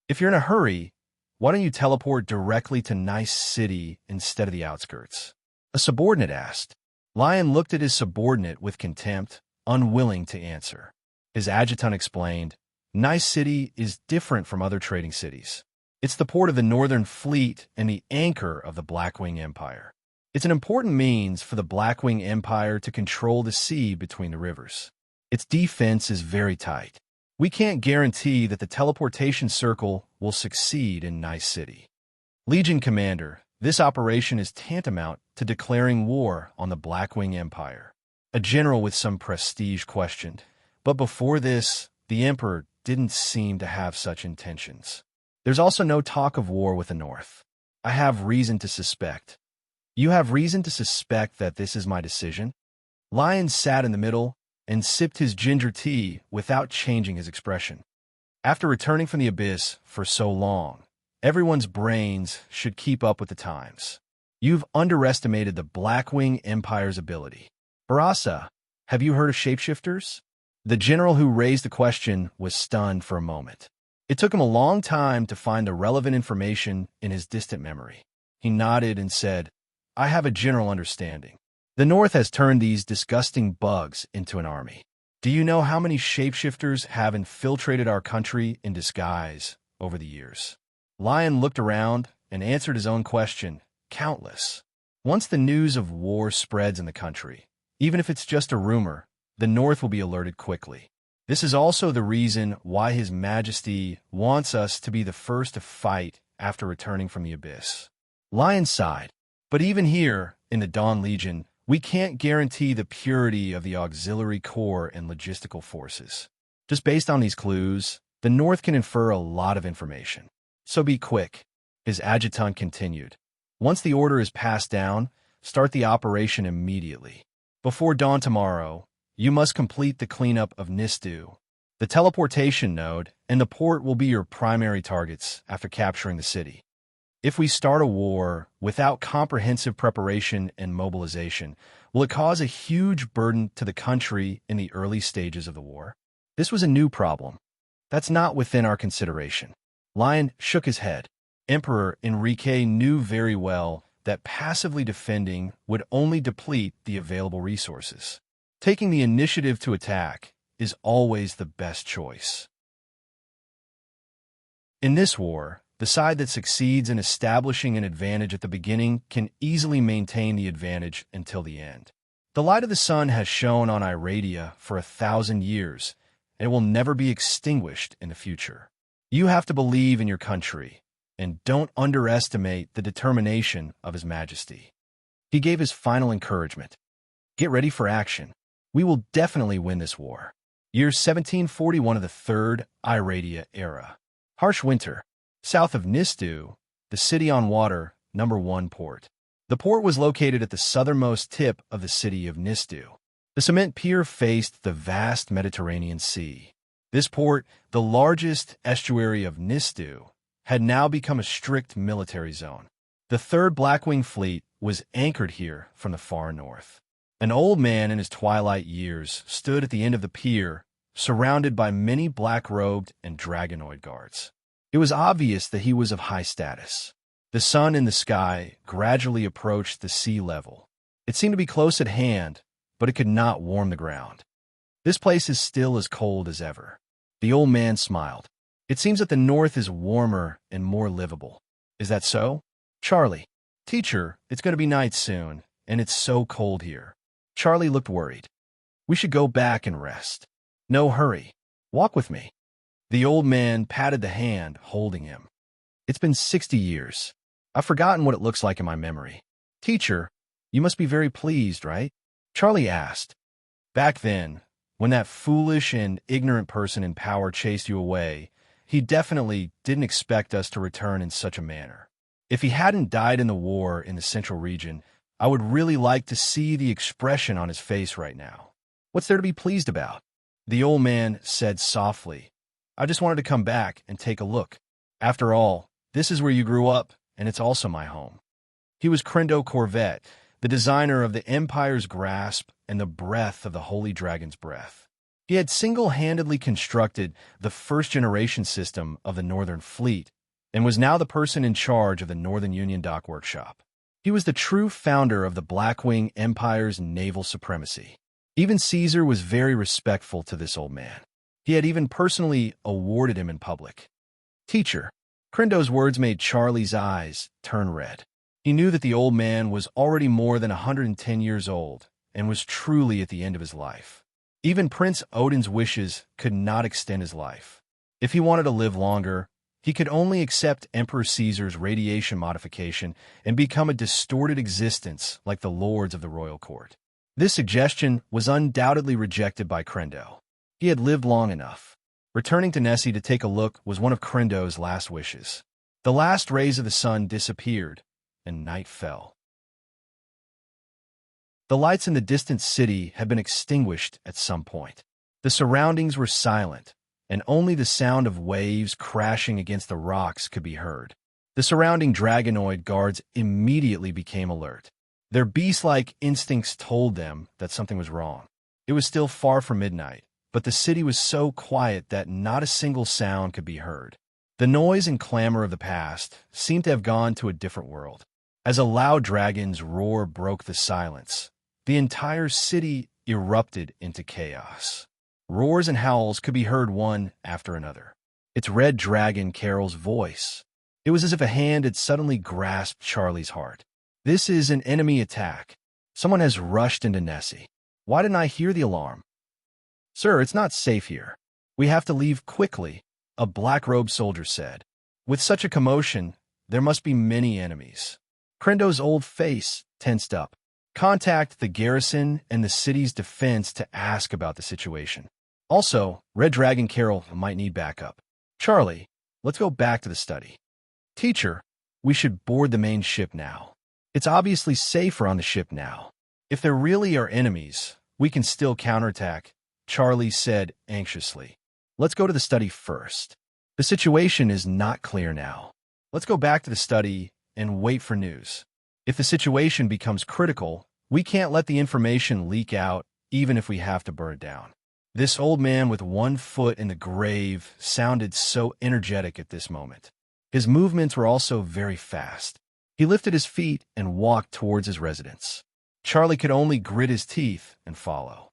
If you're in a hurry, why don't you teleport directly to Nice City instead of the outskirts?" a subordinate asked. Lion looked at his subordinate with contempt, unwilling to answer. His adjutant explained, "Nice City is different from other trading cities. It's the port of the Northern Fleet and the anchor of the Blackwing Empire. It's an important means for the Blackwing Empire to control the sea between the rivers. Its defense is very tight. We can't guarantee that the teleportation circle will succeed in Nice City. Legion Commander, this operation is tantamount to declaring war on the Blackwing Empire." A general with some prestige questioned, but before this, the Emperor didn't seem to have such intentions. "There's also no talk of war with the North. I have reason to suspect." "You have reason to suspect that this is my decision?" Lion sat in the middle and sipped his ginger tea without changing his expression. After returning from the abyss for so long, everyone's brains should keep up with the times. You've underestimated the Blackwing Empire's ability. "Barasa, have you heard of shapeshifters?" The general who raised the question was stunned for a moment. It took him a long time to find the relevant information in his distant memory. He nodded and said, "I have a general understanding. The North has turned these disgusting bugs into an army. Do you know how many shapeshifters have infiltrated our country in disguise over the years?" Lion looked around and answered his own question, "Countless." Once the news of war spreads in the country, even if it's just a rumor, the North will be alerted quickly. This is also the reason why His Majesty wants us to be the first to fight after returning from the abyss. Lion sighed, "But even here, in the Dawn Legion, we can't guarantee the purity of the auxiliary corps and logistical forces. Just based on these clues, the North can infer a lot of information. So be quick," his adjutant continued. "Once the order is passed down, start the operation immediately. Before dawn tomorrow, you must complete the cleanup of Nistu. The teleportation node and the port will be your primary targets after capturing the city. If we start a war without comprehensive preparation and mobilization, will it cause a huge burden to the country in the early stages of the war?" This was a new problem. "That's not within our consideration." Lion shook his head. Emperor Enrique knew very well that passively defending would only deplete the available resources. Taking the initiative to attack is always the best choice. In this war, the side that succeeds in establishing an advantage at the beginning can easily maintain the advantage until the end. The light of the sun has shone on Iradia for 1,000 years, and it will never be extinguished in the future. You have to believe in your country, and don't underestimate the determination of His Majesty. He gave his final encouragement. Get ready for action. We will definitely win this war. Year 1741 of the Third Iradia era. Harsh winter. South of Nistu, the city on water, number 1 port. The port was located at the southernmost tip of the city of Nistu. The cement pier faced the vast Mediterranean Sea. This port, the largest estuary of Nistu, had now become a strict military zone. The Third Blackwing Fleet was anchored here from the far north. An old man in his twilight years stood at the end of the pier, surrounded by many black-robed and dragonoid guards. It was obvious that he was of high status. The sun in the sky gradually approached the sea level. It seemed to be close at hand, but it could not warm the ground. This place is still as cold as ever. The old man smiled. It seems that the north is warmer and more livable. Is that so? Charlie. Teacher, it's going to be night soon, and it's so cold here. Charlie looked worried. We should go back and rest. No hurry. Walk with me. The old man patted the hand holding him. It's been 60 years. I've forgotten what it looks like in my memory. Teacher, you must be very pleased, right? Charlie asked. Back then, when that foolish and ignorant person in power chased you away, he definitely didn't expect us to return in such a manner. If he hadn't died in the war in the central region, I would really like to see the expression on his face right now. What's there to be pleased about? The old man said softly. I just wanted to come back and take a look. After all, this is where you grew up, and it's also my home. He was Crendo Corvette, the designer of the Empire's grasp and the breath of the Holy Dragon's breath. He had single-handedly constructed the first-generation system of the Northern Fleet, and was now the person in charge of the Northern Union Dock Workshop. He was the true founder of the Blackwing Empire's naval supremacy. Even Caesar was very respectful to this old man. He had even personally awarded him in public. Teacher. Crendo's words made Charlie's eyes turn red. He knew that the old man was already more than 110 years old and was truly at the end of his life. Even Prince Odin's wishes could not extend his life. If he wanted to live longer, he could only accept Emperor Caesar's radiation modification and become a distorted existence like the lords of the royal court. This suggestion was undoubtedly rejected by Crendo. He had lived long enough. Returning to Nessie to take a look was one of Crendo's last wishes. The last rays of the sun disappeared, and night fell. The lights in the distant city had been extinguished at some point. The surroundings were silent, and only the sound of waves crashing against the rocks could be heard. The surrounding dragonoid guards immediately became alert. Their beast-like instincts told them that something was wrong. It was still far from midnight, but the city was so quiet that not a single sound could be heard. The noise and clamor of the past seemed to have gone to a different world. As a loud dragon's roar broke the silence, the entire city erupted into chaos. Roars and howls could be heard one after another. It's Red Dragon Carol's voice. It was as if a hand had suddenly grasped Charlie's heart. This is an enemy attack. Someone has rushed into Nessie. Why didn't I hear the alarm? Sir, it's not safe here. We have to leave quickly, a black-robed soldier said. With such a commotion, there must be many enemies. Crendo's old face tensed up. Contact the garrison and the city's defense to ask about the situation. Also, Red Dragon Carol might need backup. Charlie, let's go back to the study. Teacher, we should board the main ship now. It's obviously safer on the ship now. If there really are enemies, we can still counterattack, Charlie said anxiously. Let's go to the study first. The situation is not clear now. Let's go back to the study and wait for news. If the situation becomes critical, we can't let the information leak out, even if we have to burn it down. This old man with one foot in the grave sounded so energetic at this moment. His movements were also very fast. He lifted his feet and walked towards his residence. Charlie could only grit his teeth and follow.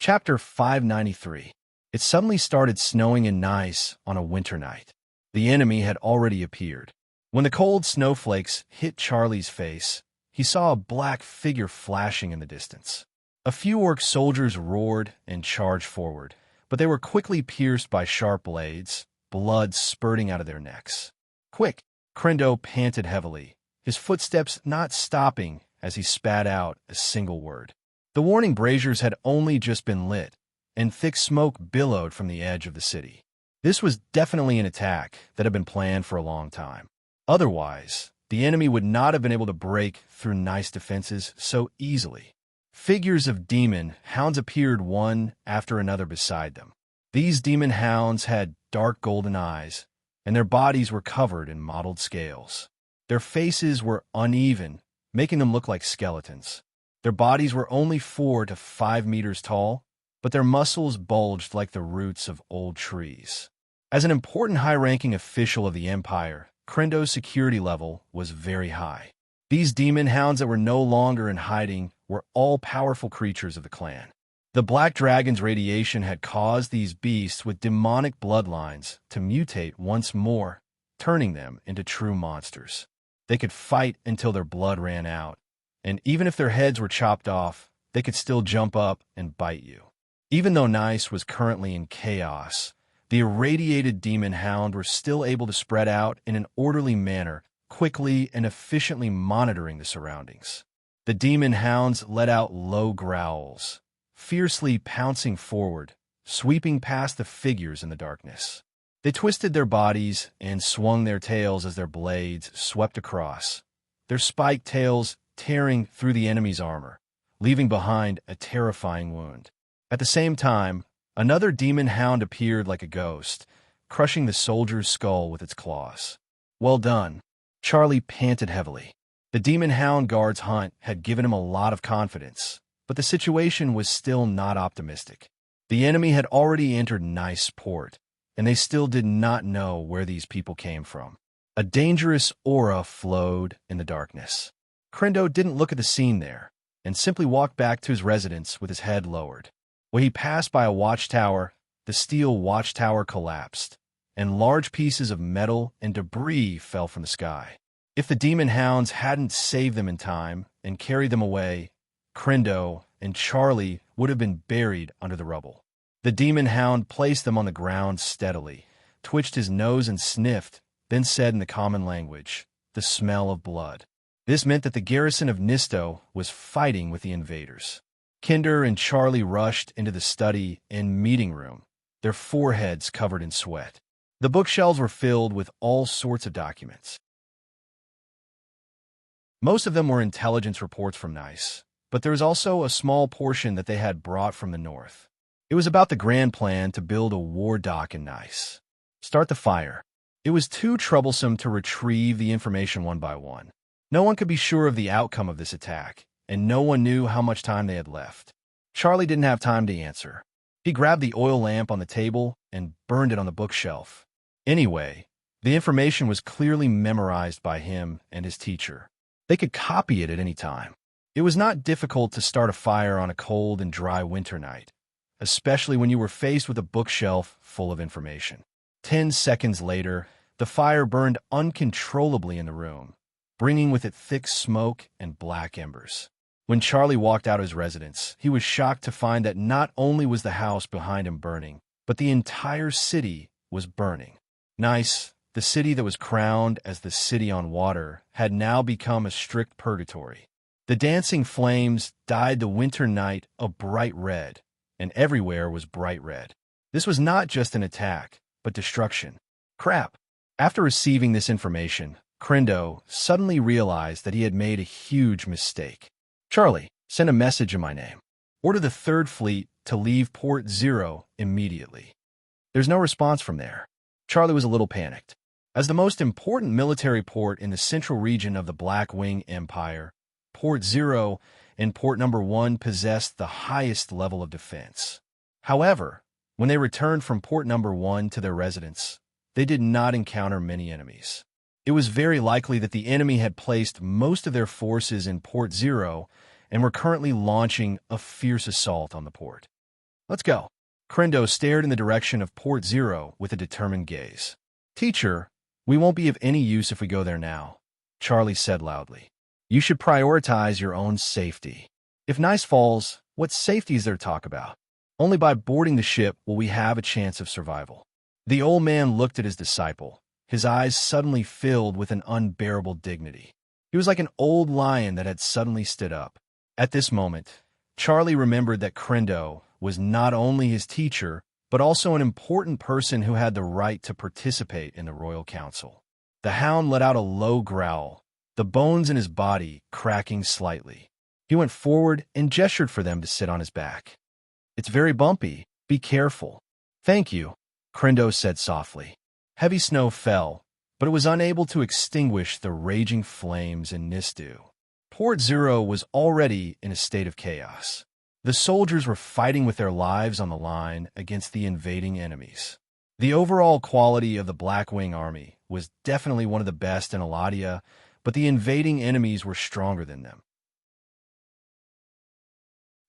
Chapter 593. It suddenly started snowing in Nice on a winter night. The enemy had already appeared. When the cold snowflakes hit Charlie's face, he saw a black figure flashing in the distance. A few orc soldiers roared and charged forward, but they were quickly pierced by sharp blades, blood spurting out of their necks. "Quick!" Crendo panted heavily, his footsteps not stopping as he spat out a single word. The warning braziers had only just been lit, and thick smoke billowed from the edge of the city. This was definitely an attack that had been planned for a long time. Otherwise, the enemy would not have been able to break through nice defenses so easily. Figures of demon hounds appeared one after another beside them. These demon hounds had dark golden eyes, and their bodies were covered in mottled scales. Their faces were uneven, making them look like skeletons. Their bodies were only 4 to 5 meters tall, but their muscles bulged like the roots of old trees. As an important high-ranking official of the Empire, Crendo's security level was very high. These demon hounds that were no longer in hiding were all powerful creatures of the clan. The Black Dragon's radiation had caused these beasts with demonic bloodlines to mutate once more, turning them into true monsters. They could fight until their blood ran out, and even if their heads were chopped off, they could still jump up and bite you. Even though Nice was currently in chaos, the irradiated demon hound were still able to spread out in an orderly manner, quickly and efficiently monitoring the surroundings. The demon hounds let out low growls, fiercely pouncing forward, sweeping past the figures in the darkness. They twisted their bodies and swung their tails as their blades swept across, their spiked tails tearing through the enemy's armor, leaving behind a terrifying wound. At the same time, another demon hound appeared like a ghost, crushing the soldier's skull with its claws. "Well done." Charlie panted heavily. The demon hound guard's hunt had given him a lot of confidence, but the situation was still not optimistic. The enemy had already entered Nice port, and they still did not know where these people came from. A dangerous aura flowed in the darkness. Crendo didn't look at the scene there, and simply walked back to his residence with his head lowered. When he passed by a watchtower, the steel watchtower collapsed, and large pieces of metal and debris fell from the sky. If the demon hounds hadn't saved them in time and carried them away, Crendo and Charlie would have been buried under the rubble. The demon hound placed them on the ground steadily, twitched his nose and sniffed, then said in the common language, "The smell of blood." This meant that the garrison of Nisto was fighting with the invaders. Kinder and Charlie rushed into the study and meeting room, their foreheads covered in sweat. The bookshelves were filled with all sorts of documents. Most of them were intelligence reports from Nice, but there was also a small portion that they had brought from the north. It was about the grand plan to build a war dock in Nice. Start the fire. It was too troublesome to retrieve the information one by one. No one could be sure of the outcome of this attack, and no one knew how much time they had left. Charlie didn't have time to answer. He grabbed the oil lamp on the table and burned it on the bookshelf. Anyway, the information was clearly memorized by him and his teacher. They could copy it at any time. It was not difficult to start a fire on a cold and dry winter night, especially when you were faced with a bookshelf full of information. 10 seconds later, the fire burned uncontrollably in the room, bringing with it thick smoke and black embers. When Charlie walked out of his residence, he was shocked to find that not only was the house behind him burning, but the entire city was burning. Nice, the city that was crowned as the city on water, had now become a strict purgatory. The dancing flames dyed the winter night a bright red, and everywhere was bright red. This was not just an attack, but destruction. Crap! After receiving this information, Crendo suddenly realized that he had made a huge mistake. "Charlie, send a message in my name. Order the 3rd Fleet to leave Port Zero immediately." There's no response from there. Charlie was a little panicked. As the most important military port in the central region of the Black Wing Empire, Port Zero and Port Number 1 possessed the highest level of defense. However, when they returned from Port Number 1 to their residence, they did not encounter many enemies. It was very likely that the enemy had placed most of their forces in Port Zero and were currently launching a fierce assault on the port. "Let's go." Crendo stared in the direction of Port Zero with a determined gaze. "Teacher, we won't be of any use if we go there now," Charlie said loudly. "You should prioritize your own safety. If Nice falls, What safety is there to talk about? Only by boarding the ship will we have a chance of survival. The old man looked at his disciple, his eyes suddenly filled with an unbearable dignity. He was like an old lion that had suddenly stood up. At this moment, Charlie remembered that Crendo was not only his teacher, but also an important person who had the right to participate in the royal council. The hound let out a low growl, the bones in his body cracking slightly. He went forward and gestured for them to sit on his back. "It's very bumpy. Be careful." "Thank you," Crendo said softly. Heavy snow fell, but it was unable to extinguish the raging flames in Nistu. Port Zero was already in a state of chaos. The soldiers were fighting with their lives on the line against the invading enemies. The overall quality of the Blackwing army was definitely one of the best in Eladia, but the invading enemies were stronger than them.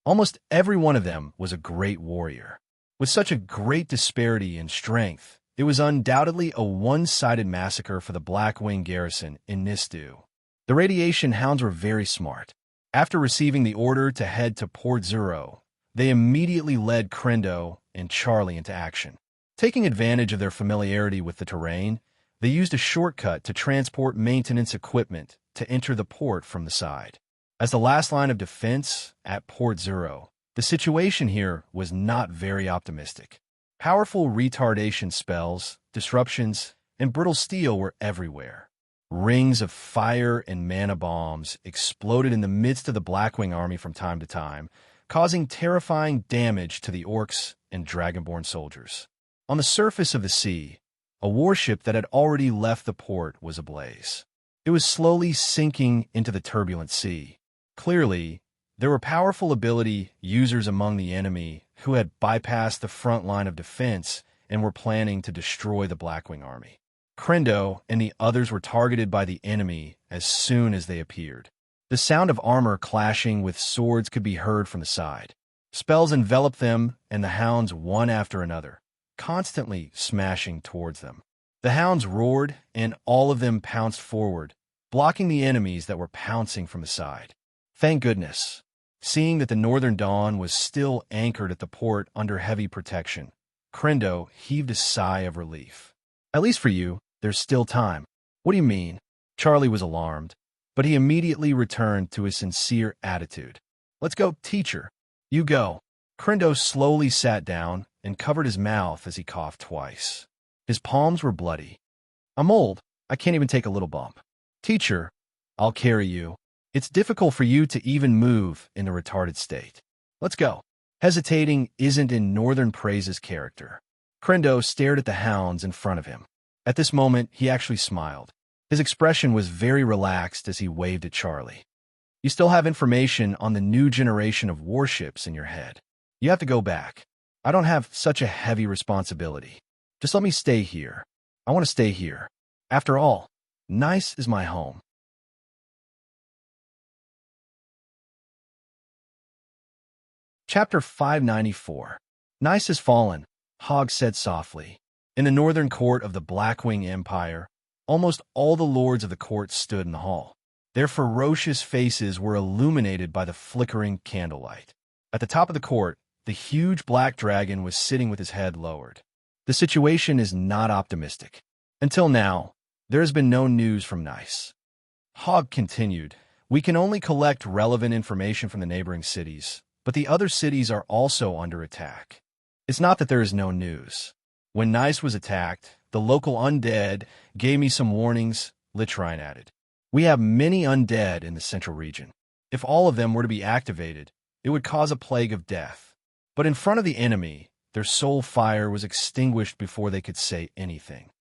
Almost every one of them was a great warrior. With such a great disparity in strength, it was undoubtedly a one-sided massacre for the Blackwing garrison in Nistu. The radiation hounds were very smart. After receiving the order to head to Port Zero, they immediately led Crendo and Charlie into action. Taking advantage of their familiarity with the terrain, they used a shortcut to transport maintenance equipment to enter the port from the side. As the last line of defense at Port Zero, the situation here was not very optimistic. Powerful retardation spells, disruptions, and brittle steel were everywhere. Rings of fire and mana bombs exploded in the midst of the Blackwing army from time to time, causing terrifying damage to the orcs and dragonborn soldiers. On the surface of the sea, a warship that had already left the port was ablaze. It was slowly sinking into the turbulent sea. Clearly, there were powerful ability users among the enemy who had bypassed the front line of defense and were planning to destroy the Blackwing army. Crendo and the others were targeted by the enemy as soon as they appeared. The sound of armor clashing with swords could be heard from the side. Spells enveloped them and the hounds one after another, constantly smashing towards them. The hounds roared and all of them pounced forward, blocking the enemies that were pouncing from the side. Thank goodness. Seeing that the Northern Dawn was still anchored at the port under heavy protection, Crendo heaved a sigh of relief. "At least for you, there's still time." "What do you mean?" Charlie was alarmed, but he immediately returned to his sincere attitude. "Let's go, teacher." "You go." Crendo slowly sat down and covered his mouth as he coughed twice. His palms were bloody. "I'm old. I can't even take a little bump." "Teacher, I'll carry you. It's difficult for you to even move in the retarded state. Let's go." Hesitating isn't in Northern Praise's character. Crendo stared at the hounds in front of him. At this moment, he actually smiled. His expression was very relaxed as he waved at Charlie. "You still have information on the new generation of warships in your head. You have to go back. I don't have such a heavy responsibility. Just let me stay here. I want to stay here. After all, Nice is my home." Chapter 594. "Nice has fallen," Hogg said softly. In the northern court of the Blackwing Empire, almost all the lords of the court stood in the hall. Their ferocious faces were illuminated by the flickering candlelight. At the top of the court, the huge black dragon was sitting with his head lowered. The situation is not optimistic. Until now, there has been no news from Nice. Hogg continued, "We can only collect relevant information from the neighboring cities, but the other cities are also under attack. It's not that there is no news. When Nice was attacked, the local undead gave me some warnings," Litrine added. "We have many undead in the central region. If all of them were to be activated, it would cause a plague of death. But in front of the enemy, their soul fire was extinguished before they could say anything."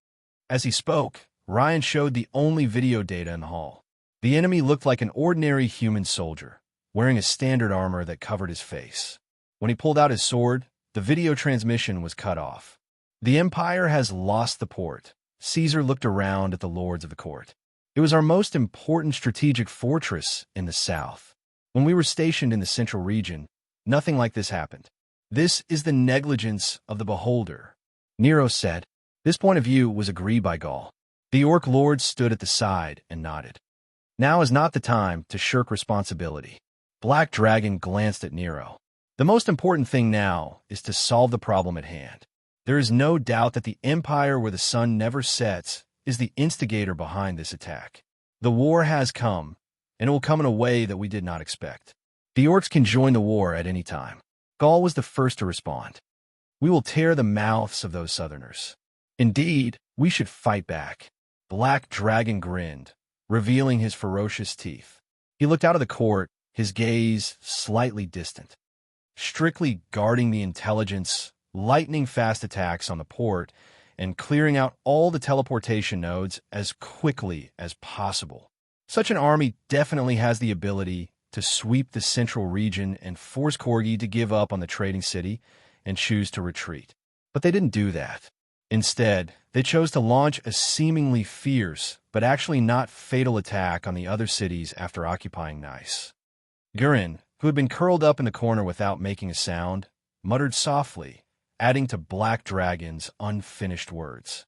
As he spoke, Ryan showed the only video data in the hall. The enemy looked like an ordinary human soldier, wearing a standard armor that covered his face. When he pulled out his sword, the video transmission was cut off. "The Empire has lost the port." Caesar looked around at the lords of the court. "It was our most important strategic fortress in the south. When we were stationed in the central region, nothing like this happened. This is the negligence of the beholder," Nero said. This point of view was agreed by Gaul. The orc lords stood at the side and nodded. Now is not the time to shirk responsibility. Black Dragon glanced at Nero. The most important thing now is to solve the problem at hand. There is no doubt that the empire where the sun never sets is the instigator behind this attack. The war has come, and it will come in a way that we did not expect. The orcs can join the war at any time. Gaul was the first to respond. We will tear the mouths of those southerners. Indeed, we should fight back. Black Dragon grinned, revealing his ferocious teeth. He looked out of the court, his gaze slightly distant. Strictly guarding the intelligence, lightning-fast attacks on the port, and clearing out all the teleportation nodes as quickly as possible. Such an army definitely has the ability to sweep the central region and force Corgi to give up on the trading city and choose to retreat. But they didn't do that. Instead, they chose to launch a seemingly fierce, but actually not fatal attack on the other cities after occupying Nice. Gurin, who had been curled up in the corner without making a sound, muttered softly, adding to Black Dragon's unfinished words.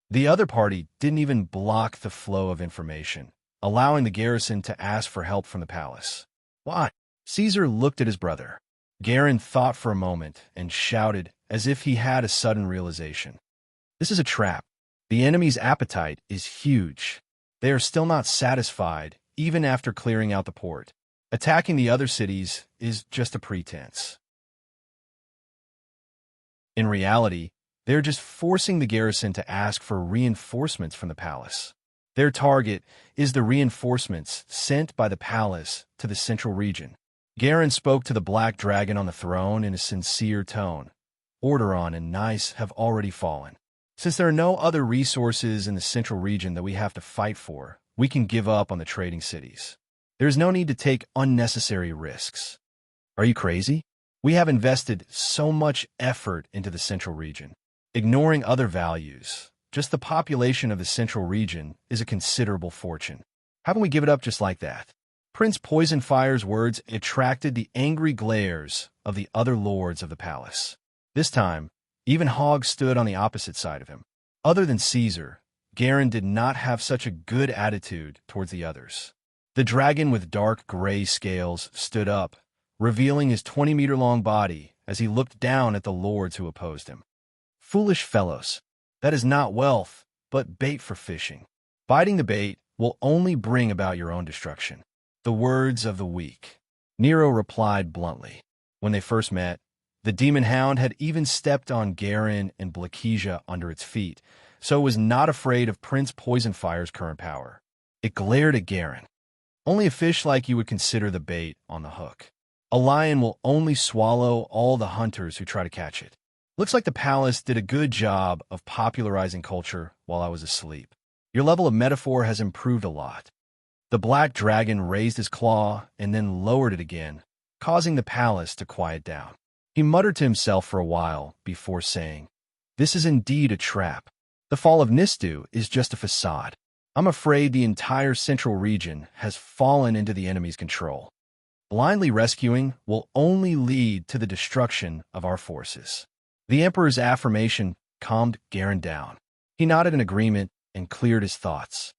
The other party didn't even block the flow of information, allowing the garrison to ask for help from the palace. Why? Caesar looked at his brother. Gurin thought for a moment and shouted as if he had a sudden realization. This is a trap. The enemy's appetite is huge. They are still not satisfied, even after clearing out the port. Attacking the other cities is just a pretense. In reality, they are just forcing the garrison to ask for reinforcements from the palace. Their target is the reinforcements sent by the palace to the central region. Gurin spoke to the Black Dragon on the throne in a sincere tone. Orderon and Nice have already fallen. Since there are no other resources in the central region that we have to fight for, we can give up on the trading cities. There is no need to take unnecessary risks. Are you crazy? We have invested so much effort into the central region. Ignoring other values, just the population of the central region is a considerable fortune. How can we give it up just like that? Prince Poisonfire's words attracted the angry glares of the other lords of the palace. This time, even Hogg stood on the opposite side of him. Other than Caesar, Gurin did not have such a good attitude towards the others. The dragon with dark gray scales stood up, revealing his 20-meter-long body as he looked down at the lords who opposed him. Foolish fellows, that is not wealth, but bait for fishing. Biting the bait will only bring about your own destruction. The words of the weak. Nero replied bluntly. When they first met, the demon hound had even stepped on Gurin and Blakesia under its feet, so it was not afraid of Prince Poisonfire's current power. It glared at Gurin. Only a fish like you would consider the bait on the hook. A lion will only swallow all the hunters who try to catch it. Looks like the palace did a good job of popularizing culture while I was asleep. Your level of metaphor has improved a lot. The Black Dragon raised his claw and then lowered it again, causing the palace to quiet down. He muttered to himself for a while before saying, "This is indeed a trap. The fall of Nistu is just a facade. I'm afraid the entire central region has fallen into the enemy's control. Blindly rescuing will only lead to the destruction of our forces." The Emperor's affirmation calmed Gurin down. He nodded in agreement and cleared his thoughts.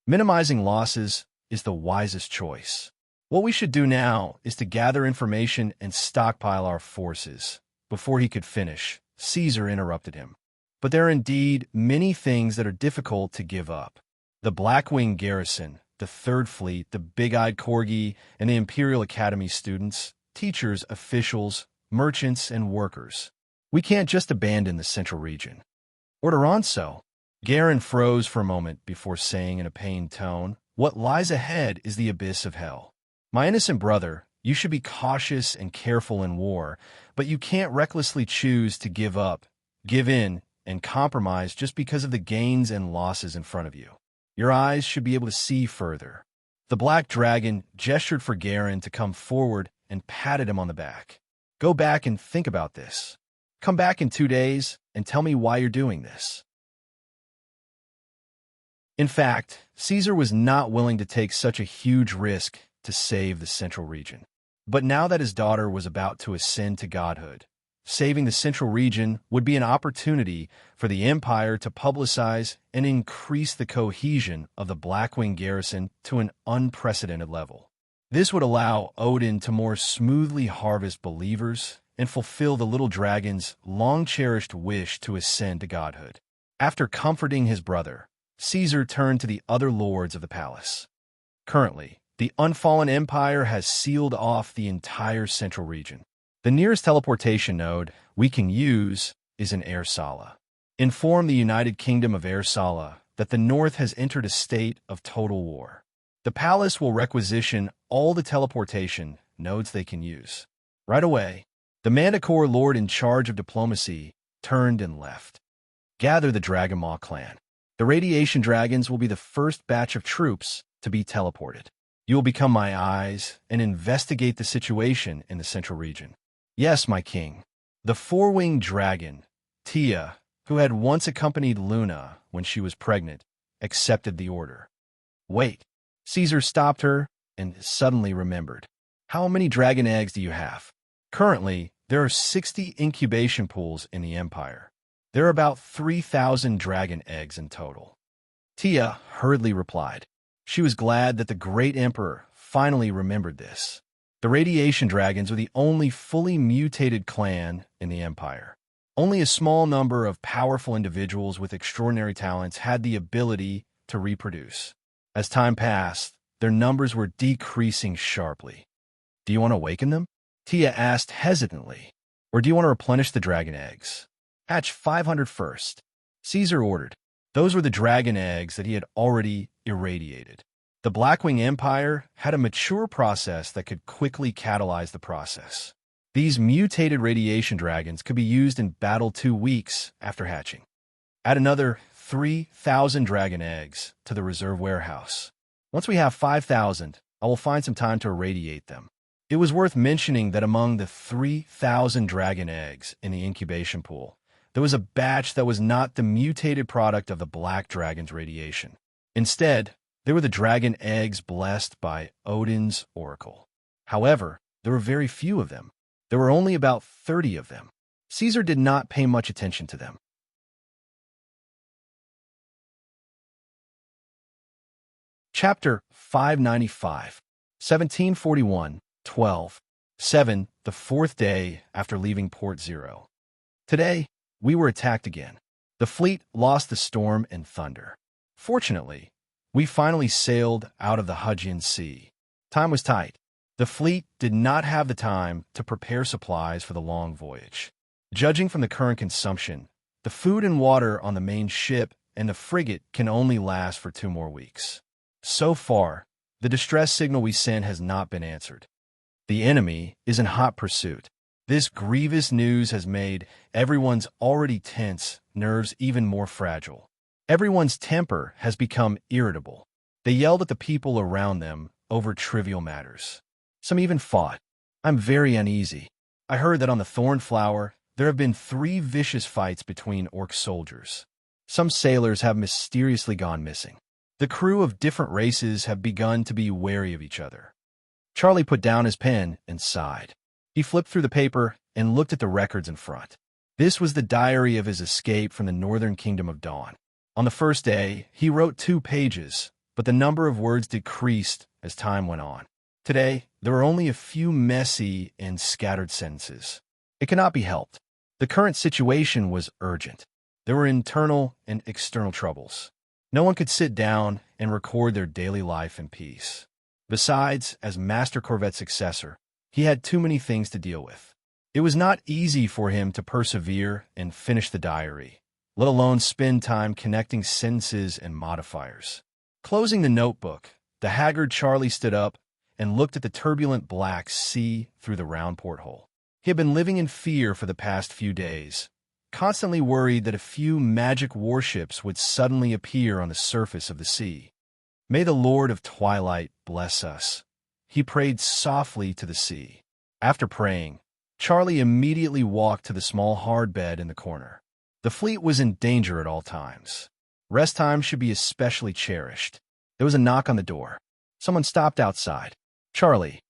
Minimizing losses is the wisest choice. What we should do now is to gather information and stockpile our forces. Before he could finish, Caesar interrupted him. But there are indeed many things that are difficult to give up. The Blackwing garrison, the Third Fleet, the Big-Eyed Corgi, and the Imperial Academy students, teachers, officials, merchants, and workers. We can't just abandon the central region. Orderonso. Gurin froze for a moment before saying in a pained tone, "What lies ahead is the abyss of hell. My innocent brother, you should be cautious and careful in war, but you can't recklessly choose to give up, give in, and compromise just because of the gains and losses in front of you. Your eyes should be able to see further." The Black Dragon gestured for Gurin to come forward and patted him on the back. "Go back and think about this. Come back in 2 days and tell me why you're doing this." In fact, Caesar was not willing to take such a huge risk to save the central region. But now that his daughter was about to ascend to godhood, saving the central region would be an opportunity for the Empire to publicize and increase the cohesion of the Blackwing garrison to an unprecedented level. This would allow Odin to more smoothly harvest believers and fulfill the little dragon's long-cherished wish to ascend to godhood. After comforting his brother, Caesar turned to the other lords of the palace. Currently, the Unfallen Empire has sealed off the entire central region. The nearest teleportation node we can use is in Air-Sala. Inform the United Kingdom of Air-Sala that the North has entered a state of total war. The palace will requisition all the teleportation nodes they can use. Right away, the Manticore Lord in charge of diplomacy turned and left. Gather the Dragon Maw clan. The Radiation Dragons will be the first batch of troops to be teleported. You will become my eyes and investigate the situation in the central region. Yes, my king. The four-winged dragon, Tia, who had once accompanied Luna when she was pregnant, accepted the order. Wait. Caesar stopped her and suddenly remembered. How many dragon eggs do you have? Currently, there are 60 incubation pools in the Empire. There are about 3,000 dragon eggs in total. Tia hurriedly replied. She was glad that the great emperor finally remembered this. The Radiation Dragons were the only fully mutated clan in the Empire. Only a small number of powerful individuals with extraordinary talents had the ability to reproduce. As time passed, their numbers were decreasing sharply. Do you want to awaken them? Tia asked hesitantly. Or do you want to replenish the dragon eggs? Hatch 500 first. Caesar ordered. Those were the dragon eggs that he had already irradiated. The Blackwing Empire had a mature process that could quickly catalyze the process. These mutated radiation dragons could be used in battle 2 weeks after hatching. Add another 3,000 dragon eggs to the reserve warehouse. Once we have 5,000, I will find some time to irradiate them. It was worth mentioning that among the 3,000 dragon eggs in the incubation pool, there was a batch that was not the mutated product of the Black Dragon's radiation. Instead, they were the dragon eggs blessed by Odin's oracle. However, there were very few of them. There were only about 30 of them. Caesar did not pay much attention to them. Chapter 595, 1741-12-7, the fourth day after leaving Port Zero. Today, we were attacked again. The fleet lost the storm and thunder. Fortunately, we finally sailed out of the Hudgian Sea. Time was tight. The fleet did not have the time to prepare supplies for the long voyage. Judging from the current consumption, the food and water on the main ship and the frigate can only last for 2 more weeks. So far, the distress signal we sent has not been answered. The enemy is in hot pursuit. This grievous news has made everyone's already tense nerves even more fragile. Everyone's temper has become irritable. They yelled at the people around them over trivial matters. Some even fought. I'm very uneasy. I heard that on the Thornflower, there have been 3 vicious fights between orc soldiers. Some sailors have mysteriously gone missing. The crew of different races have begun to be wary of each other. Charlie put down his pen and sighed. He flipped through the paper and looked at the records in front. This was the diary of his escape from the northern kingdom of Dawn. On the first day, he wrote 2 pages, but the number of words decreased as time went on. Today, there were only a few messy and scattered sentences. It cannot be helped. The current situation was urgent. There were internal and external troubles. No one could sit down and record their daily life in peace. Besides, as Master Corvette's successor, he had too many things to deal with. It was not easy for him to persevere and finish the diary, let alone spend time connecting sentences and modifiers. Closing the notebook, the haggard Charlie stood up and looked at the turbulent black sea through the round porthole. He had been living in fear for the past few days, constantly worried that a few magic warships would suddenly appear on the surface of the sea. May the Lord of Twilight bless us. He prayed softly to the sea. After praying, Charlie immediately walked to the small hard bed in the corner. The fleet was in danger at all times. Rest time should be especially cherished. There was a knock on the door. Someone stopped outside. Charlie,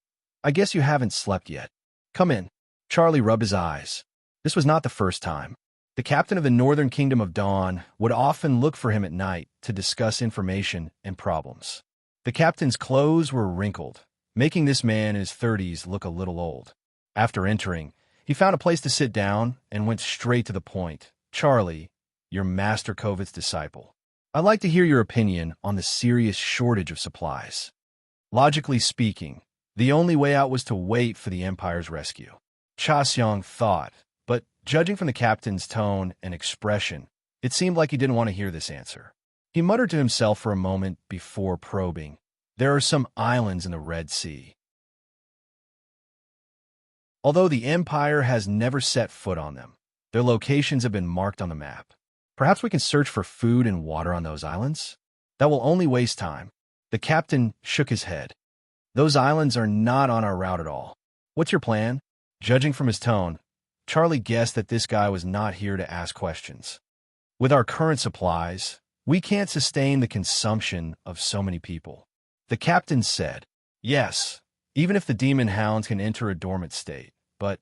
I guess you haven't slept yet. Come in. Charlie rubbed his eyes. This was not the first time. The captain of the Northern Kingdom of Dawn would often look for him at night to discuss information and problems. The captain's clothes were wrinkled, making this man in his 30s look a little old. After entering, he found a place to sit down and went straight to the point. Charlie, your Master Covet's disciple. I'd like to hear your opinion on the serious shortage of supplies. Logically speaking, the only way out was to wait for the Empire's rescue. Cha Xiang thought, but judging from the captain's tone and expression, it seemed like he didn't want to hear this answer. He muttered to himself for a moment before probing. There are some islands in the Red Sea. Although the Empire has never set foot on them, their locations have been marked on the map. Perhaps we can search for food and water on those islands? That will only waste time. The captain shook his head. Those islands are not on our route at all. What's your plan? Judging from his tone, Charlie guessed that this guy was not here to ask questions. With our current supplies, we can't sustain the consumption of so many people. The captain said, yes, even if the demon hounds can enter a dormant state, but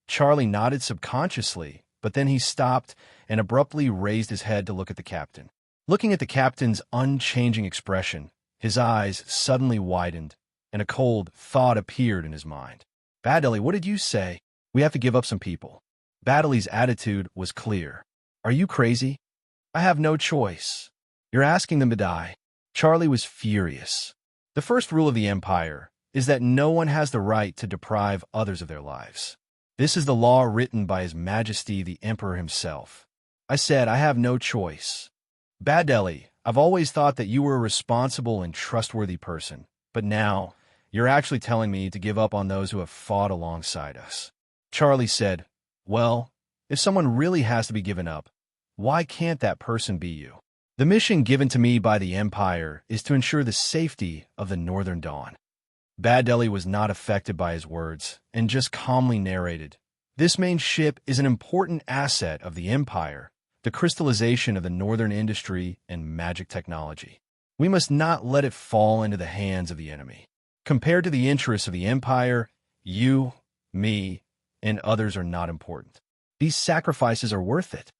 Charlie nodded subconsciously, but then he stopped and abruptly raised his head to look at the captain. Looking at the captain's unchanging expression, his eyes suddenly widened, and a cold thought appeared in his mind. Baddeley, what did you say? We have to give up some people. Baddeley's attitude was clear. Are you crazy? I have no choice. You're asking them to die. Charlie was furious. The first rule of the Empire is that no one has the right to deprive others of their lives. This is the law written by His Majesty the Emperor himself. I said I have no choice. Baddeley, I've always thought that you were a responsible and trustworthy person, but now you're actually telling me to give up on those who have fought alongside us. Charlie said, well, if someone really has to be given up, why can't that person be you? The mission given to me by the Empire is to ensure the safety of the Northern Dawn. Baddeley was not affected by his words and just calmly narrated, this main ship is an important asset of the Empire, the crystallization of the Northern industry and magic technology. We must not let it fall into the hands of the enemy. Compared to the interests of the Empire, you, me, and others are not important. These sacrifices are worth it.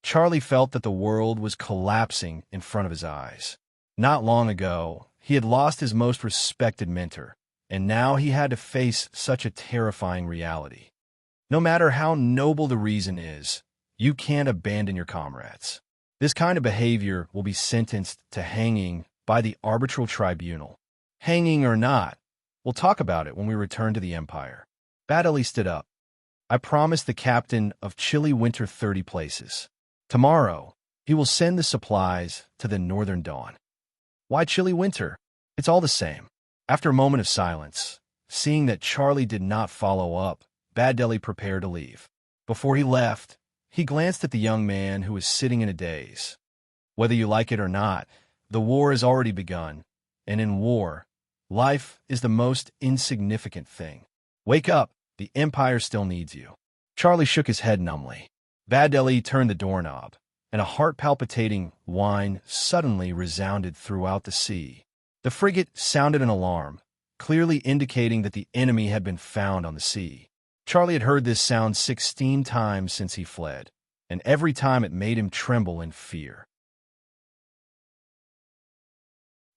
Charlie felt that the world was collapsing in front of his eyes. Not long ago, he had lost his most respected mentor, and now he had to face such a terrifying reality. No matter how noble the reason is, you can't abandon your comrades. This kind of behavior will be sentenced to hanging by the arbitral tribunal. Hanging or not, we'll talk about it when we return to the Empire. Baddeley stood up. I promised the captain of Chilly Winter 30 places. Tomorrow, he will send the supplies to the Northern Dawn. Why Chilly Winter? It's all the same. After a moment of silence, seeing that Charlie did not follow up, Baddeley prepared to leave. Before he left, he glanced at the young man who was sitting in a daze. Whether you like it or not, the war has already begun, and in war, life is the most insignificant thing. Wake up, the Empire still needs you. Charlie shook his head numbly. Baddeley turned the doorknob, and a heart-palpitating whine suddenly resounded throughout the sea. The frigate sounded an alarm, clearly indicating that the enemy had been found on the sea. Charlie had heard this sound 16 times since he fled, and every time it made him tremble in fear.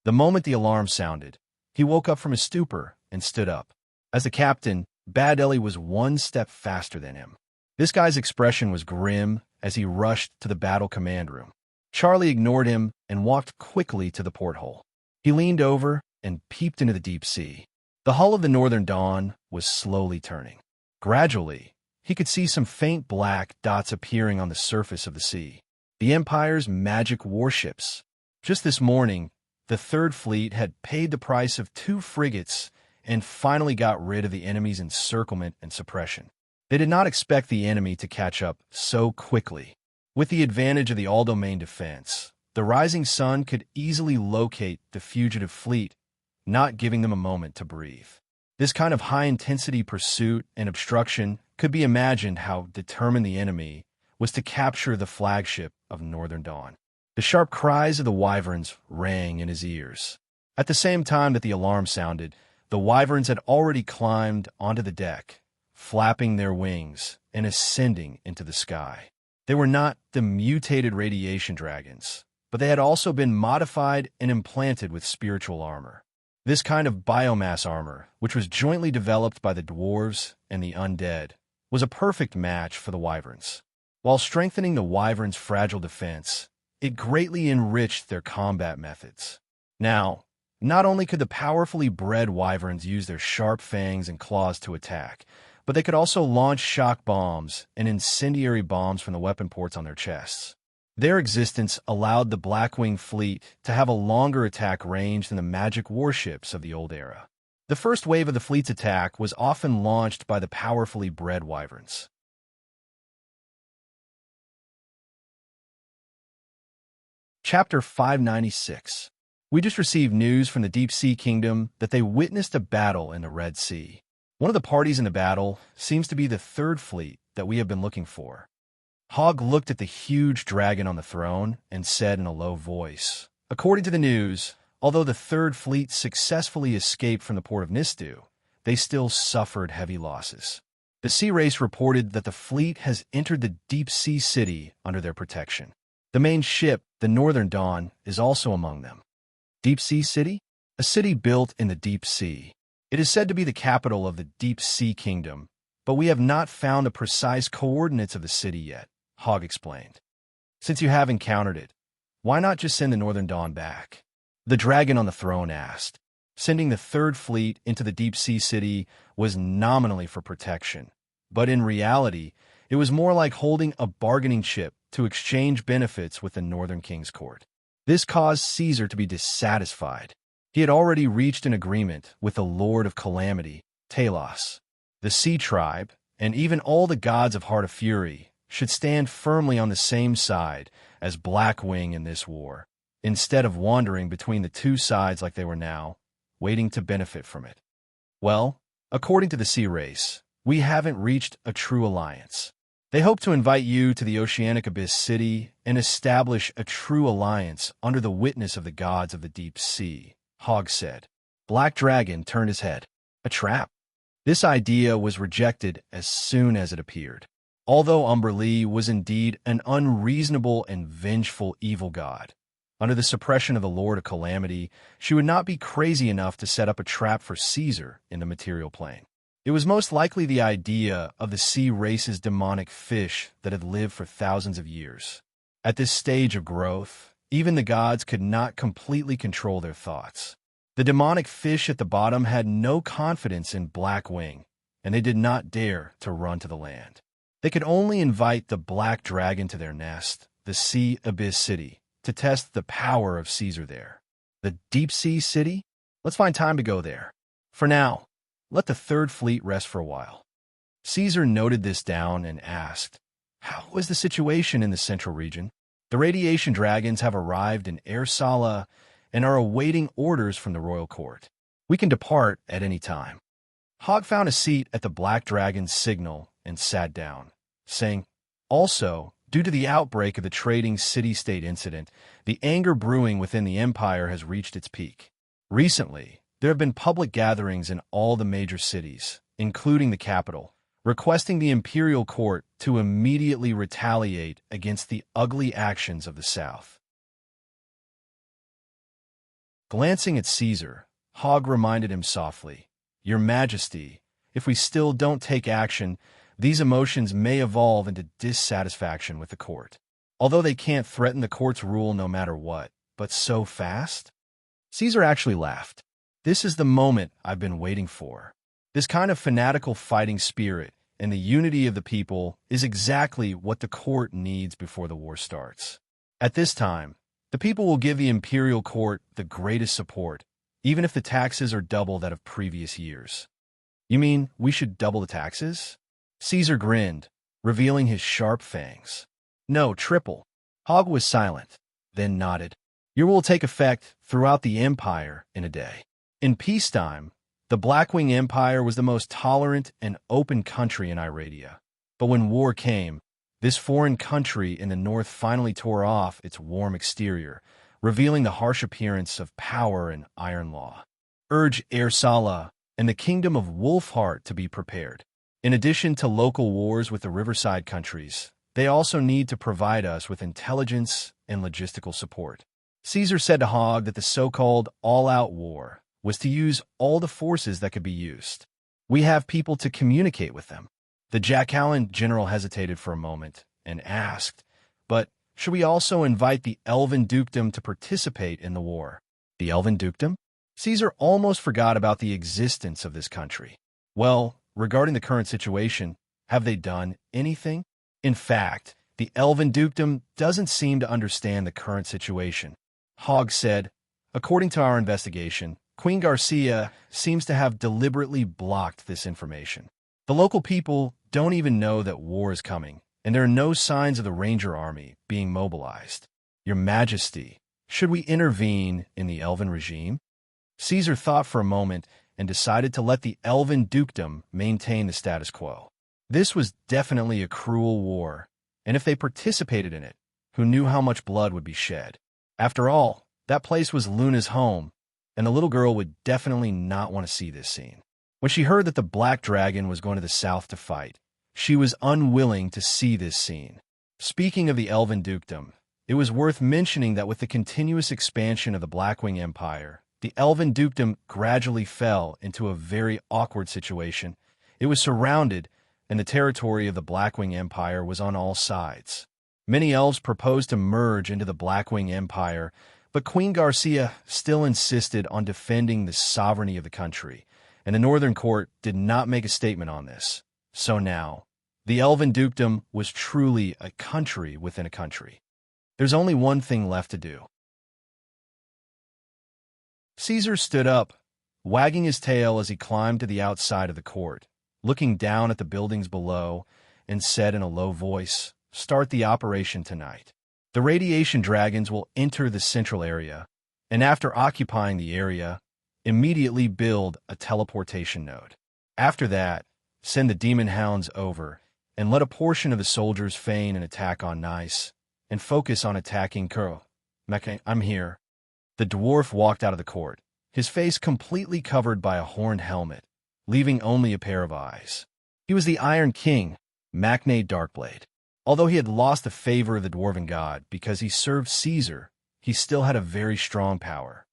The moment the alarm sounded, he woke up from his stupor and stood up. As the captain, Baddeley was one step faster than him. This guy's expression was grim as he rushed to the battle command room. Charlie ignored him and walked quickly to the porthole. He leaned over and peeped into the deep sea. The hull of the Northern Dawn was slowly turning. Gradually, he could see some faint black dots appearing on the surface of the sea. The Empire's magic warships. Just this morning, the Third Fleet had paid the price of 2 frigates and finally got rid of the enemy's encirclement and suppression. They did not expect the enemy to catch up so quickly. With the advantage of the all-domain defense, the rising sun could easily locate the fugitive fleet, not giving them a moment to breathe. This kind of high-intensity pursuit and obstruction could be imagined how determined the enemy was to capture the flagship of Northern Dawn. The sharp cries of the wyverns rang in his ears. At the same time that the alarm sounded, the wyverns had already climbed onto the deck, flapping their wings and ascending into the sky. They were not the mutated radiation dragons, but they had also been modified and implanted with spiritual armor. This kind of biomass armor, which was jointly developed by the dwarves and the undead, was a perfect match for the wyverns. While strengthening the wyverns' fragile defense, it greatly enriched their combat methods. Now, not only could the powerfully bred wyverns use their sharp fangs and claws to attack, but they could also launch shock bombs and incendiary bombs from the weapon ports on their chests. Their existence allowed the Blackwing fleet to have a longer attack range than the magic warships of the old era. The first wave of the fleet's attack was often launched by the powerfully bred wyverns. Chapter 596. We just received news from the Deep Sea Kingdom that they witnessed a battle in the Red Sea. One of the parties in the battle seems to be the third fleet that we have been looking for. Hogg looked at the huge dragon on the throne and said in a low voice, "According to the news, although the Third Fleet successfully escaped from the port of Nistu, they still suffered heavy losses. The Sea Race reported that the fleet has entered the Deep Sea City under their protection. The main ship, the Northern Dawn, is also among them." Deep Sea City? A city built in the Deep Sea. It is said to be the capital of the Deep Sea Kingdom, but we have not found the precise coordinates of the city yet, Hogg explained. "Since you have encountered it, why not just send the Northern Dawn back?" The dragon on the throne asked. Sending the Third Fleet into the Deep Sea City was nominally for protection, but in reality, it was more like holding a bargaining chip to exchange benefits with the Northern King's Court. This caused Caesar to be dissatisfied. He had already reached an agreement with the Lord of Calamity, Talos. The Sea Tribe, and even all the gods of Heart of Fury, should stand firmly on the same side as Blackwing in this war, instead of wandering between the two sides like they were now, waiting to benefit from it. Well, according to the Sea Race, we haven't reached a true alliance. They hope to invite you to the Oceanic Abyss City and establish a true alliance under the witness of the gods of the deep sea, Hogg said. Black Dragon turned his head. A trap. This idea was rejected as soon as it appeared. Although Umberlee was indeed an unreasonable and vengeful evil god, under the suppression of the Lord of Calamity, she would not be crazy enough to set up a trap for Caesar in the material plane. It was most likely the idea of the sea race's demonic fish that had lived for thousands of years. At this stage of growth, even the gods could not completely control their thoughts. The demonic fish at the bottom had no confidence in Blackwing, and they did not dare to run to the land. They could only invite the Black Dragon to their nest, the Sea Abyss City, to test the power of Caesar there. The Deep Sea City? Let's find time to go there. For now, let the Third Fleet rest for a while. Caesar noted this down and asked, "How is the situation in the central region? The radiation dragons have arrived in Air-Sala and are awaiting orders from the royal court. We can depart at any time." Hogg found a seat at the Black Dragon's signal and sat down, saying, "Also, due to the outbreak of the trading city-state incident, the anger brewing within the empire has reached its peak. Recently, there have been public gatherings in all the major cities, including the capital, requesting the imperial court to immediately retaliate against the ugly actions of the South." Glancing at Caesar, Hogg reminded him softly, "Your Majesty, if we still don't take action, these emotions may evolve into dissatisfaction with the court. Although they can't threaten the court's rule no matter what, but so fast?" Caesar actually laughed. "This is the moment I've been waiting for. This kind of fanatical fighting spirit and the unity of the people is exactly what the court needs before the war starts. At this time, the people will give the imperial court the greatest support, even if the taxes are double that of previous years." "You mean we should double the taxes?" Caesar grinned, revealing his sharp fangs. "No, triple." Hogg was silent, then nodded. "Your will take effect throughout the empire in a day." In peacetime, the Blackwing Empire was the most tolerant and open country in Iradia. But when war came, this foreign country in the north finally tore off its warm exterior, revealing the harsh appearance of power and iron law. Urge Air-Sala and the kingdom of Wolfheart to be prepared. In addition to local wars with the riverside countries, they also need to provide us with intelligence and logistical support. Caesar said to Hogg that the so-called all-out war was to use all the forces that could be used. We have people to communicate with them. The Jackalan general hesitated for a moment and asked, but should we also invite the Elven Dukedom to participate in the war? The Elven Dukedom? Caesar almost forgot about the existence of this country. Well, regarding the current situation, have they done anything? In fact, the Elven Dukedom doesn't seem to understand the current situation. Hogg said, according to our investigation, Queen Garcia seems to have deliberately blocked this information. The local people don't even know that war is coming, and there are no signs of the Ranger Army being mobilized. Your Majesty, should we intervene in the Elven regime? Caesar thought for a moment and decided to let the Elven Dukedom maintain the status quo. This was definitely a cruel war, and if they participated in it, who knew how much blood would be shed? After all, that place was Luna's home, and the little girl would definitely not want to see this scene. When she heard that the Black Dragon was going to the south to fight, she was unwilling to see this scene. Speaking of the Elven Dukedom, it was worth mentioning that with the continuous expansion of the Blackwing Empire, the Elven Dukedom gradually fell into a very awkward situation. It was surrounded, and the territory of the Blackwing Empire was on all sides. Many elves proposed to merge into the Blackwing Empire, but Queen Garcia still insisted on defending the sovereignty of the country, and the Northern Court did not make a statement on this. So now, the Elven Dukedom was truly a country within a country. There's only one thing left to do. Caesar stood up, wagging his tail as he climbed to the outside of the court, looking down at the buildings below, and said in a low voice, "Start the operation tonight. The radiation dragons will enter the central area, and after occupying the area, immediately build a teleportation node. After that, send the demon hounds over, and let a portion of the soldiers feign an attack on Nice, and focus on attacking Kuro. I'm here." The dwarf walked out of the court, his face completely covered by a horned helmet, leaving only a pair of eyes. He was the Iron King, Macne Darkblade. Although he had lost the favor of the Dwarven god because he served Caesar, he still had a very strong power.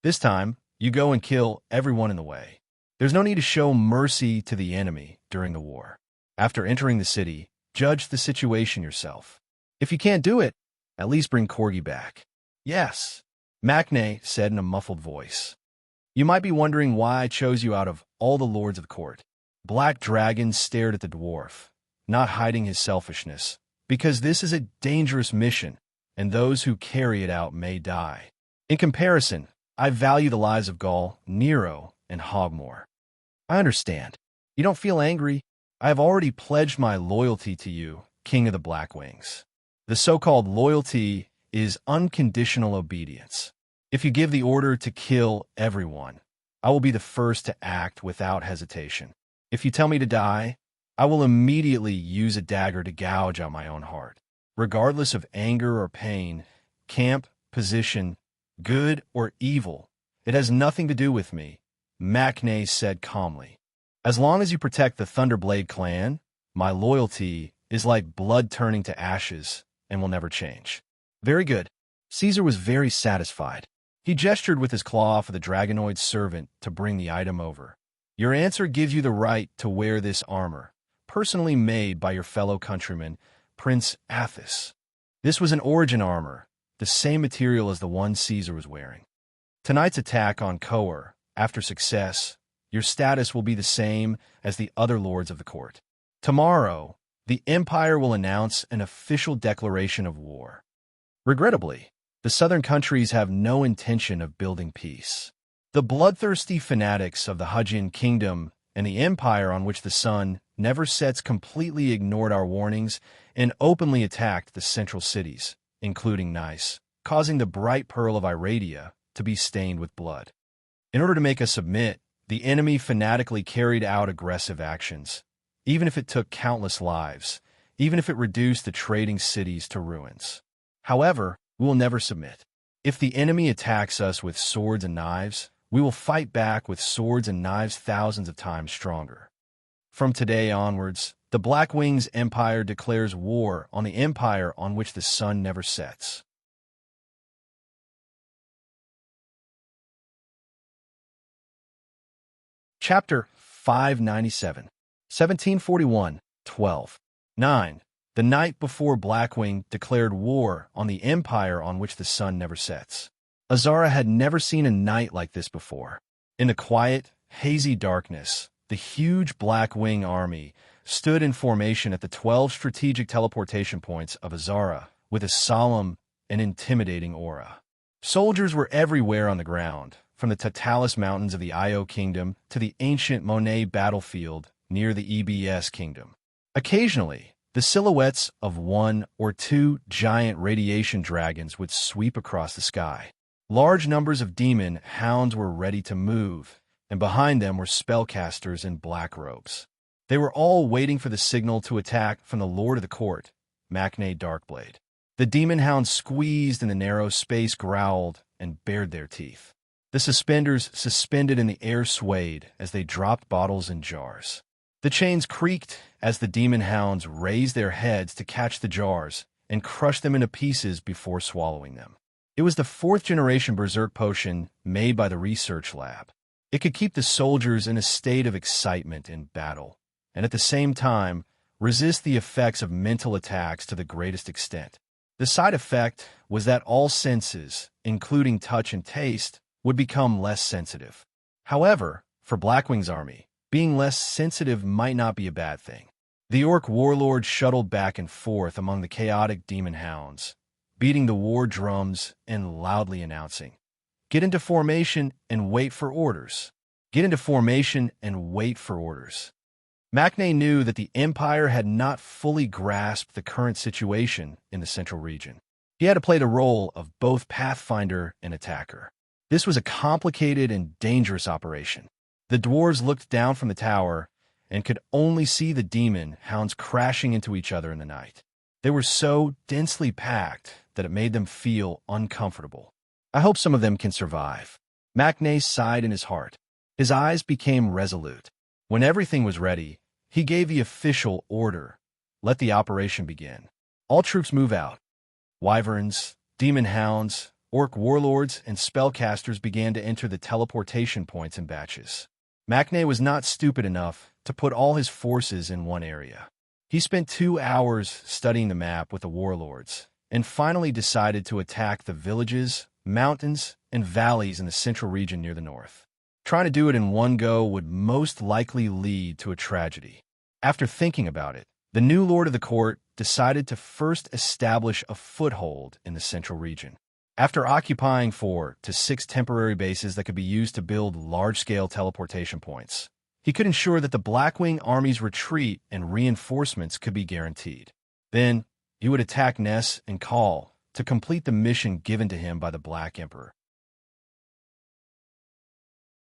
This time, you go and kill everyone in the way. There's no need to show mercy to the enemy during the war. After entering the city, judge the situation yourself. If you can't do it, at least bring Corgi back. Yes, Macne said in a muffled voice. You might be wondering why I chose you out of all the lords of the court. Black Dragon stared at the dwarf, not hiding his selfishness, because this is a dangerous mission, and those who carry it out may die. In comparison, I value the lives of Gaul, Nero, and Hogmore. I understand. You don't feel angry. I have already pledged my loyalty to you, King of the Blackwings. The so-called loyalty is unconditional obedience. If you give the order to kill everyone, I will be the first to act without hesitation. If you tell me to die, I will immediately use a dagger to gouge out my own heart. Regardless of anger or pain, camp, position, good or evil, it has nothing to do with me, Macne said calmly. As long as you protect the Thunderblade clan, my loyalty is like blood turning to ashes and will never change. Very good. Caesar was very satisfied. He gestured with his claw for the Dragonoid servant to bring the item over. Your answer gives you the right to wear this armor, personally made by your fellow countryman, Prince Athos. This was an origin armor, the same material as the one Caesar was wearing. Tonight's attack on Coer, after success, your status will be the same as the other lords of the court. Tomorrow, the Empire will announce an official declaration of war. Regrettably, the southern countries have no intention of building peace. The bloodthirsty fanatics of the Hudgian kingdom and the empire on which the sun never sets completely ignored our warnings and openly attacked the central cities, including Nice, causing the bright pearl of Iradia to be stained with blood. In order to make us submit, the enemy fanatically carried out aggressive actions, even if it took countless lives, even if it reduced the trading cities to ruins. However, we will never submit. If the enemy attacks us with swords and knives, we will fight back with swords and knives thousands of times stronger. From today onwards, the Blackwings Empire declares war on the empire on which the sun never sets. Chapter 597, 1741, 12. 9. The night before Blackwing declared war on the empire on which the sun never sets. Azara had never seen a night like this before. In the quiet, hazy darkness, the huge Blackwing army stood in formation at the 12 strategic teleportation points of Azara with a solemn and intimidating aura. Soldiers were everywhere on the ground, from the Tatalis Mountains of the Io Kingdom to the ancient Monet battlefield near the EBS Kingdom. Occasionally, the silhouettes of one or two giant radiation dragons would sweep across the sky. Large numbers of demon hounds were ready to move, and behind them were spellcasters in black robes. They were all waiting for the signal to attack from the Lord of the Court, Maknae Darkblade. The demon hounds squeezed in the narrow space, growled, and bared their teeth. The suspenders suspended in the air swayed as they dropped bottles and jars. The chains creaked as the demon hounds raised their heads to catch the jars and crush them into pieces before swallowing them. It was the 4th-generation Berserk potion made by the research lab. It could keep the soldiers in a state of excitement in battle, and at the same time, resist the effects of mental attacks to the greatest extent. The side effect was that all senses, including touch and taste, would become less sensitive. However, for Blackwing's army, being less sensitive might not be a bad thing. The orc warlord shuttled back and forth among the chaotic demon hounds, beating the war drums and loudly announcing, "Get into formation and wait for orders. Get into formation and wait for orders." Maknae knew that the Empire had not fully grasped the current situation in the central region. He had to play the role of both pathfinder and attacker. This was a complicated and dangerous operation. The dwarves looked down from the tower and could only see the demon hounds crashing into each other in the night. They were so densely packed that it made them feel uncomfortable. "I hope some of them can survive." Maknae sighed in his heart. His eyes became resolute. When everything was ready, he gave the official order, "Let the operation begin. All troops move out." Wyverns, demon hounds, orc warlords, and spellcasters began to enter the teleportation points in batches. Maknae was not stupid enough to put all his forces in one area. He spent 2 hours studying the map with the warlords, and finally decided to attack the villages, mountains, and valleys in the central region near the north. Trying to do it in one go would most likely lead to a tragedy. After thinking about it, the new Lord of the Court decided to first establish a foothold in the central region. After occupying 4 to 6 temporary bases that could be used to build large-scale teleportation points, he could ensure that the Blackwing Army's retreat and reinforcements could be guaranteed. Then, he would attack Ness and Call to complete the mission given to him by the Black Emperor.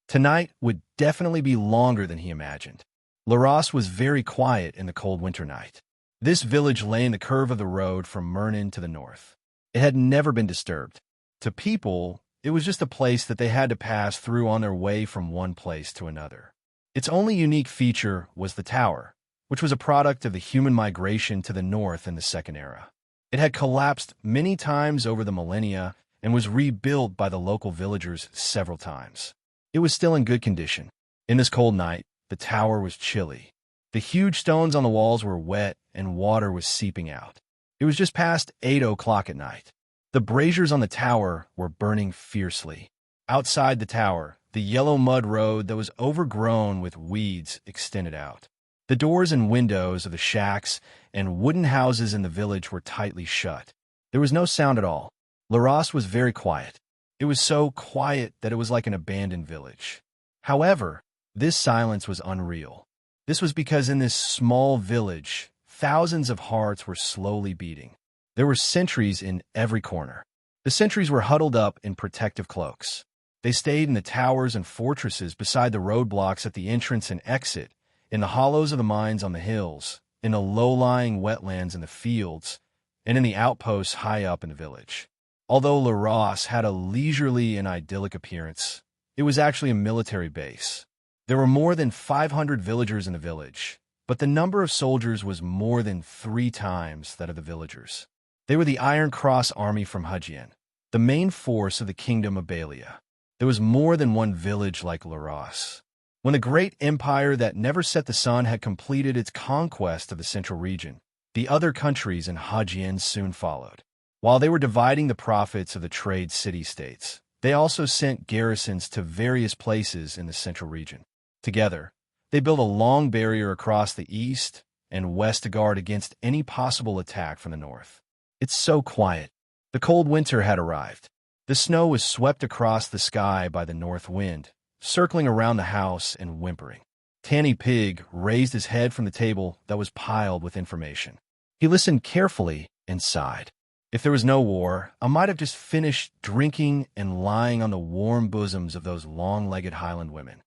Tonight would definitely be longer than he imagined. Laros was very quiet in the cold winter night. This village lay in the curve of the road from Myrnin to the north. It had never been disturbed. To people, it was just a place that they had to pass through on their way from one place to another. Its only unique feature was the tower, which was a product of the human migration to the north in the Second Era. It had collapsed many times over the millennia and was rebuilt by the local villagers several times. It was still in good condition. In this cold night, the tower was chilly. The huge stones on the walls were wet and water was seeping out. It was just past 8 o'clock at night. The braziers on the tower were burning fiercely. Outside the tower, the yellow mud road that was overgrown with weeds extended out. The doors and windows of the shacks and wooden houses in the village were tightly shut. There was no sound at all. Laros was very quiet. It was so quiet that it was like an abandoned village. However, this silence was unreal. This was because in this small village, thousands of hearts were slowly beating. There were sentries in every corner. The sentries were huddled up in protective cloaks. They stayed in the towers and fortresses beside the roadblocks at the entrance and exit, in the hollows of the mines on the hills, in the low-lying wetlands in the fields, and in the outposts high up in the village. Although Laros had a leisurely and idyllic appearance, it was actually a military base. There were more than 500 villagers in the village, but the number of soldiers was more than 3 times that of the villagers. They were the Iron Cross army from Hujien, the main force of the Kingdom of Balia. There was more than one village like Laros. When the great empire that never set the sun had completed its conquest of the central region, the other countries in Hajian soon followed. While they were dividing the profits of the trade city-states, they also sent garrisons to various places in the central region. Together, they built a long barrier across the east and west to guard against any possible attack from the north. It's so quiet. The cold winter had arrived. The snow was swept across the sky by the north wind, circling around the house and whimpering. Tanny Pig raised his head from the table that was piled with information. He listened carefully and sighed. If there was no war, I might have just finished drinking and lying on the warm bosoms of those long-legged Highland women.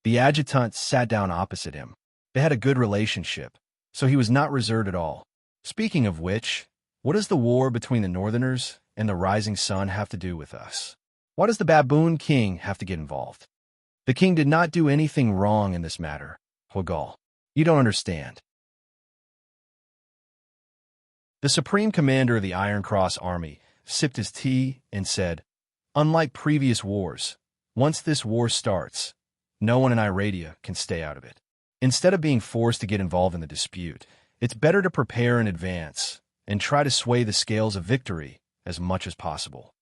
The adjutant sat down opposite him. They had a good relationship, so he was not reserved at all. Speaking of which, what does the war between the Northerners and the rising sun have to do with us? Why does the baboon king have to get involved? The king did not do anything wrong in this matter, Huagal. You don't understand. The supreme commander of the Iron Cross army sipped his tea and said, "Unlike previous wars, once this war starts, no one in Iradia can stay out of it. Instead of being forced to get involved in the dispute, it's better to prepare in advance and try to sway the scales of victory as much as possible."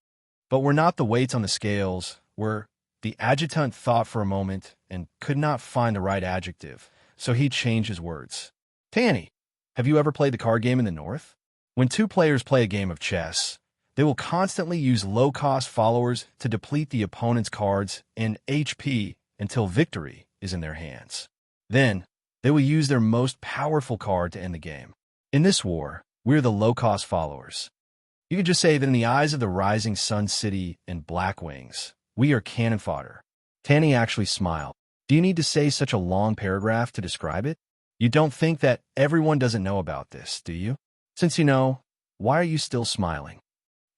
But we're not the weights on the scales, the adjutant thought for a moment and could not find the right adjective, so he changed his words. "Tanny, have you ever played the card game in the North? When two players play a game of chess, they will constantly use low-cost followers to deplete the opponent's cards and HP until victory is in their hands. Then, they will use their most powerful card to end the game. In this war, we're the low-cost followers. You could just say that in the eyes of the rising Sun City and Blackwings, we are cannon fodder." Tanny actually smiled. "Do you need to say such a long paragraph to describe it? You don't think that everyone doesn't know about this, do you? Since you know, why are you still smiling?"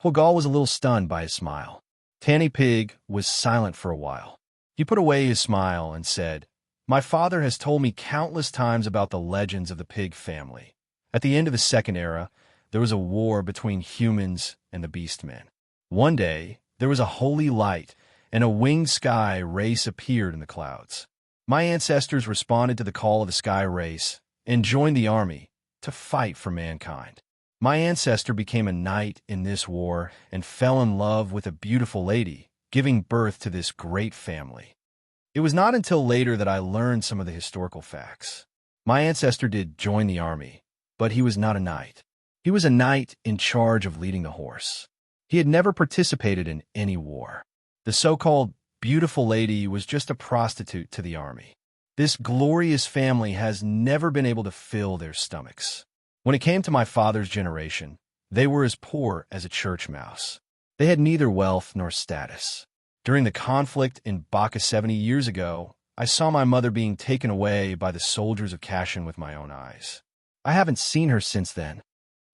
Huagal was a little stunned by his smile. Tanny Pig was silent for a while. He put away his smile and said, "My father has told me countless times about the legends of the pig family. At the end of the Second Era, there was a war between humans and the beastmen. One day, there was a holy light, and a winged sky race appeared in the clouds. My ancestors responded to the call of the sky race and joined the army to fight for mankind. My ancestor became a knight in this war and fell in love with a beautiful lady, giving birth to this great family. It was not until later that I learned some of the historical facts. My ancestor did join the army, but he was not a knight. He was a knight in charge of leading the horse. He had never participated in any war. The so-called beautiful lady was just a prostitute to the army. This glorious family has never been able to fill their stomachs. When it came to my father's generation, they were as poor as a church mouse. They had neither wealth nor status. During the conflict in Baka 70 years ago, I saw my mother being taken away by the soldiers of Kashin with my own eyes. I haven't seen her since then.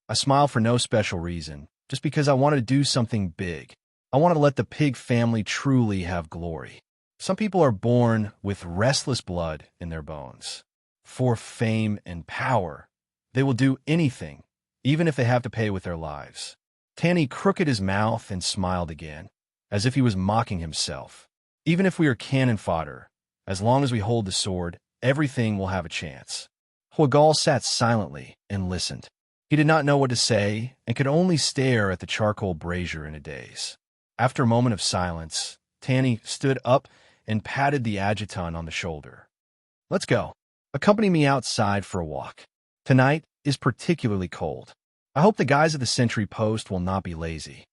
I smiled for no special reason, just because I wanted to do something big. I wanted to let the pig family truly have glory. Some people are born with restless blood in their bones. For fame and power, they will do anything, even if they have to pay with their lives." Tanny crooked his mouth and smiled again, as if he was mocking himself. "Even if we are cannon fodder, as long as we hold the sword, everything will have a chance." Huagal sat silently and listened. He did not know what to say and could only stare at the charcoal brazier in a daze. After a moment of silence, Tanny stood up and patted the adjutant on the shoulder. "Let's go. Accompany me outside for a walk. Tonight is particularly cold. I hope the guys at the sentry post will not be lazy."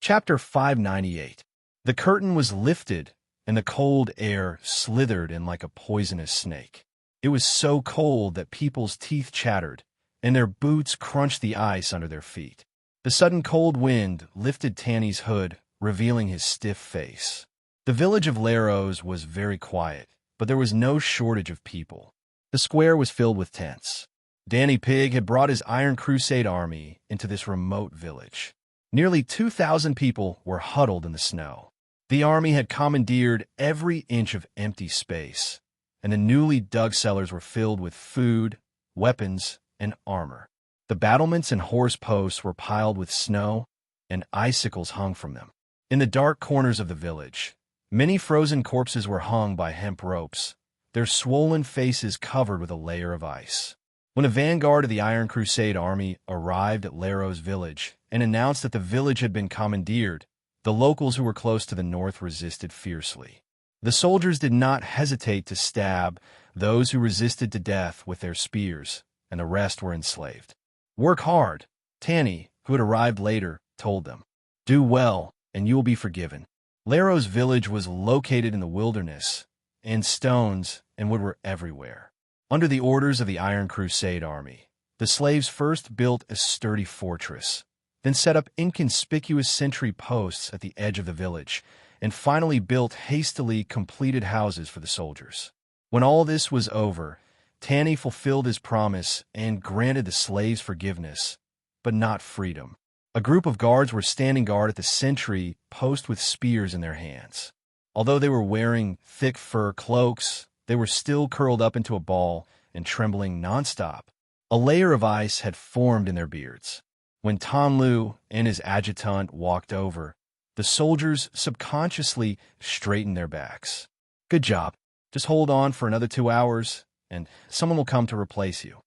Chapter 598. The curtain was lifted, and the cold air slithered in like a poisonous snake. It was so cold that people's teeth chattered, and their boots crunched the ice under their feet. The sudden cold wind lifted Tanny's hood, revealing his stiff face. The village of Laros was very quiet, but there was no shortage of people. The square was filled with tents. Danny Pig had brought his Iron Crusade army into this remote village. Nearly 2,000 people were huddled in the snow. The army had commandeered every inch of empty space, and the newly dug cellars were filled with food, weapons, and armor. The battlements and horse posts were piled with snow, and icicles hung from them. In the dark corners of the village, many frozen corpses were hung by hemp ropes, their swollen faces covered with a layer of ice. When a vanguard of the Iron Crusade army arrived at Laro's village and announced that the village had been commandeered, the locals who were close to the north resisted fiercely. The soldiers did not hesitate to stab those who resisted to death with their spears, and the rest were enslaved. "Work hard," Tanny, who had arrived later, told them. "Do well, and you will be forgiven." Laro's village was located in the wilderness, and stones and wood were everywhere. Under the orders of the Iron Crusade army, the slaves first built a sturdy fortress, then set up inconspicuous sentry posts at the edge of the village, and finally built hastily completed houses for the soldiers. When all this was over, Tanny fulfilled his promise and granted the slaves forgiveness, but not freedom. A group of guards were standing guard at the sentry post with spears in their hands. Although they were wearing thick fur cloaks, they were still curled up into a ball and trembling nonstop. A layer of ice had formed in their beards. When Tanlu and his adjutant walked over, the soldiers subconsciously straightened their backs. "Good job. Just hold on for another 2 hours, and someone will come to replace you."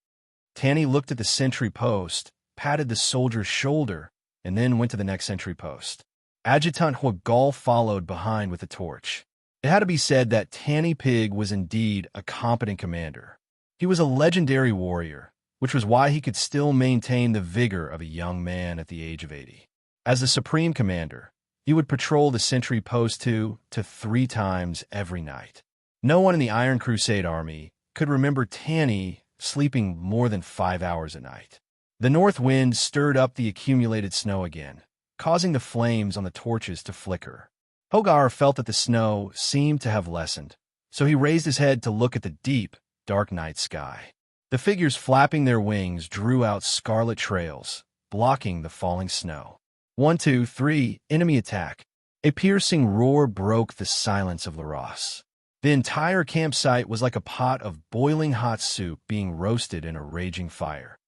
Tanny looked at the sentry post, patted the soldier's shoulder, and then went to the next sentry post. Adjutant Huagal followed behind with a torch. It had to be said that Tanny Pig was indeed a competent commander. He was a legendary warrior, which was why he could still maintain the vigor of a young man at the age of 80. As the supreme commander, he would patrol the sentry post 2 to 3 times every night. No one in the Iron Crusade army could remember Tanny sleeping more than 5 hours a night. The north wind stirred up the accumulated snow again, causing the flames on the torches to flicker. Hogar felt that the snow seemed to have lessened, so he raised his head to look at the deep, dark night sky. The figures flapping their wings drew out scarlet trails, blocking the falling snow. 1, 2, 3, enemy attack. A piercing roar broke the silence of Laros. The entire campsite was like a pot of boiling hot soup being roasted in a raging fire.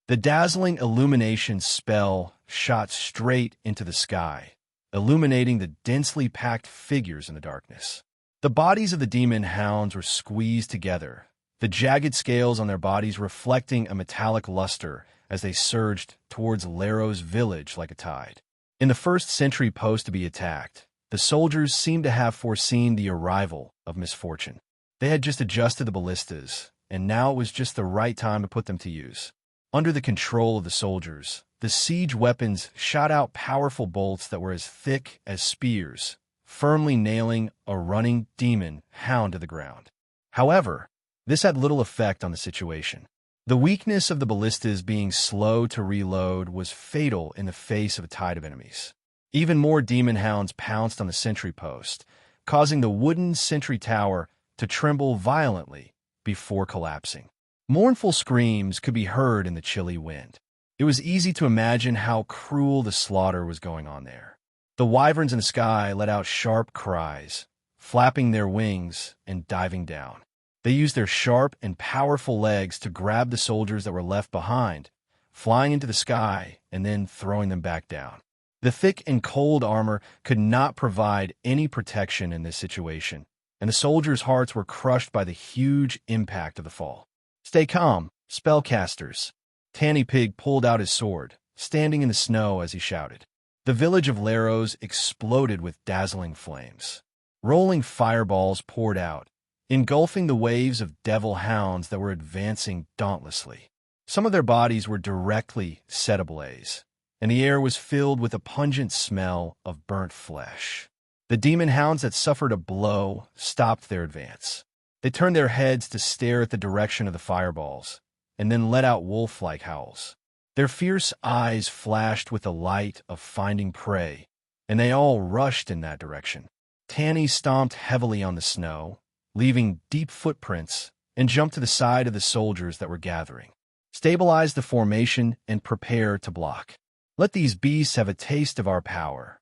The dazzling illumination spell shot straight into the sky, illuminating the densely packed figures in the darkness. The bodies of the demon hounds were squeezed together, the jagged scales on their bodies reflecting a metallic luster as they surged towards Laro's village like a tide. In the first sentry post to be attacked, the soldiers seemed to have foreseen the arrival of misfortune. They had just adjusted the ballistas, and now it was just the right time to put them to use. Under the control of the soldiers, the siege weapons shot out powerful bolts that were as thick as spears, firmly nailing a running demon hound to the ground. However, this had little effect on the situation. The weakness of the ballistas being slow to reload was fatal in the face of a tide of enemies. Even more demon hounds pounced on the sentry post, causing the wooden sentry tower to tremble violently before collapsing. Mournful screams could be heard in the chilly wind. It was easy to imagine how cruel the slaughter was going on there. The wyverns in the sky let out sharp cries, flapping their wings and diving down. They used their sharp and powerful legs to grab the soldiers that were left behind, flying into the sky and then throwing them back down. The thick and cold armor could not provide any protection in this situation, and the soldiers' hearts were crushed by the huge impact of the fall. "Stay calm, spellcasters." Tanny Pig pulled out his sword, standing in the snow as he shouted. The village of Laros exploded with dazzling flames. Rolling fireballs poured out, engulfing the waves of devil hounds that were advancing dauntlessly. Some of their bodies were directly set ablaze, and the air was filled with a pungent smell of burnt flesh. The demon hounds that suffered a blow stopped their advance. They turned their heads to stare at the direction of the fireballs, and then let out wolf-like howls. Their fierce eyes flashed with the light of finding prey, and they all rushed in that direction. Tanny stomped heavily on the snow, leaving deep footprints, and jumped to the side of the soldiers that were gathering. "Stabilize the formation and prepare to block. Let these beasts have a taste of our power."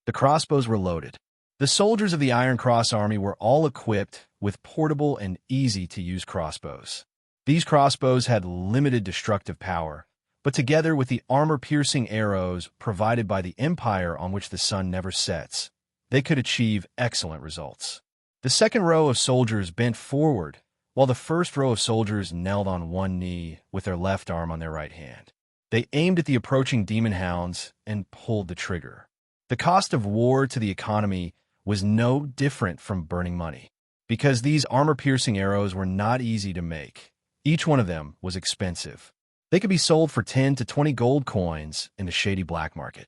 The crossbows were loaded. The soldiers of the Iron Cross Army were all equipped with portable and easy-to-use crossbows. These crossbows had limited destructive power, but together with the armor-piercing arrows provided by the empire on which the sun never sets, they could achieve excellent results. The second row of soldiers bent forward, while the first row of soldiers knelt on one knee with their left arm on their right hand. They aimed at the approaching demon hounds and pulled the trigger. The cost of war to the economy was no different from burning money. Because these armor-piercing arrows were not easy to make, each one of them was expensive. They could be sold for 10 to 20 gold coins in the shady black market.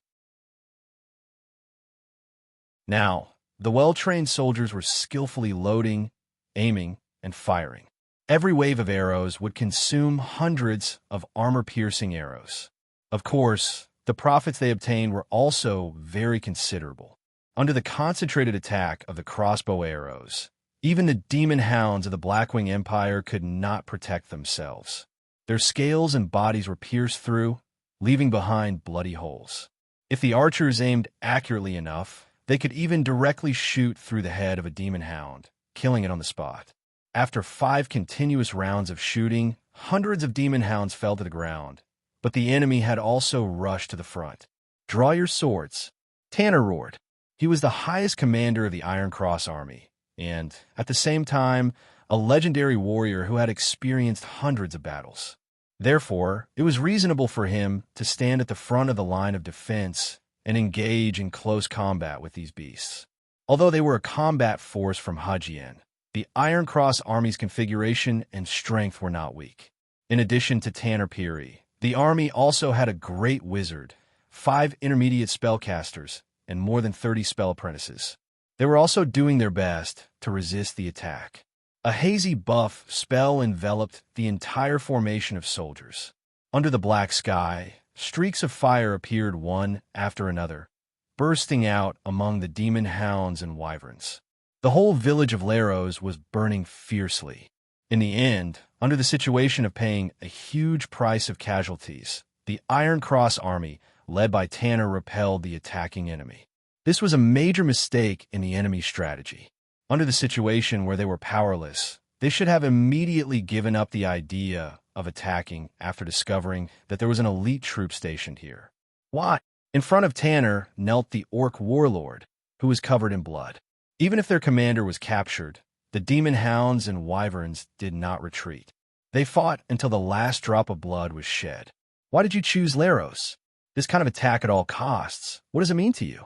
Now, the well-trained soldiers were skillfully loading, aiming, and firing. Every wave of arrows would consume hundreds of armor-piercing arrows. Of course, the profits they obtained were also very considerable. Under the concentrated attack of the crossbow arrows, even the demon hounds of the Blackwing Empire could not protect themselves. Their scales and bodies were pierced through, leaving behind bloody holes. If the archers aimed accurately enough, they could even directly shoot through the head of a demon hound, killing it on the spot. After 5 continuous rounds of shooting, hundreds of demon hounds fell to the ground, but the enemy had also rushed to the front. "Draw your swords," Tanner roared. He was the highest commander of the Iron Cross army, and, at the same time, a legendary warrior who had experienced hundreds of battles. Therefore, it was reasonable for him to stand at the front of the line of defense and engage in close combat with these beasts. Although they were a combat force from Hajien, the Iron Cross army's configuration and strength were not weak. In addition to Tanner Peary, the army also had a great wizard, 5 intermediate spellcasters, and more than 30 spell apprentices. They were also doing their best to resist the attack. A hazy buff spell enveloped the entire formation of soldiers. Under the black sky, streaks of fire appeared one after another, bursting out among the demon hounds and wyverns. The whole village of Laros was burning fiercely. In the end, under the situation of paying a huge price of casualties, the Iron Cross army, led by Tanner, repelled the attacking enemy. This was a major mistake in the enemy's strategy. Under the situation where they were powerless, they should have immediately given up the idea of attacking after discovering that there was an elite troop stationed here. Why? In front of Tanner knelt the orc warlord, who was covered in blood. Even if their commander was captured, the demon hounds and wyverns did not retreat. They fought until the last drop of blood was shed. Why did you choose Laros? This kind of attack at all costs, what does it mean to you?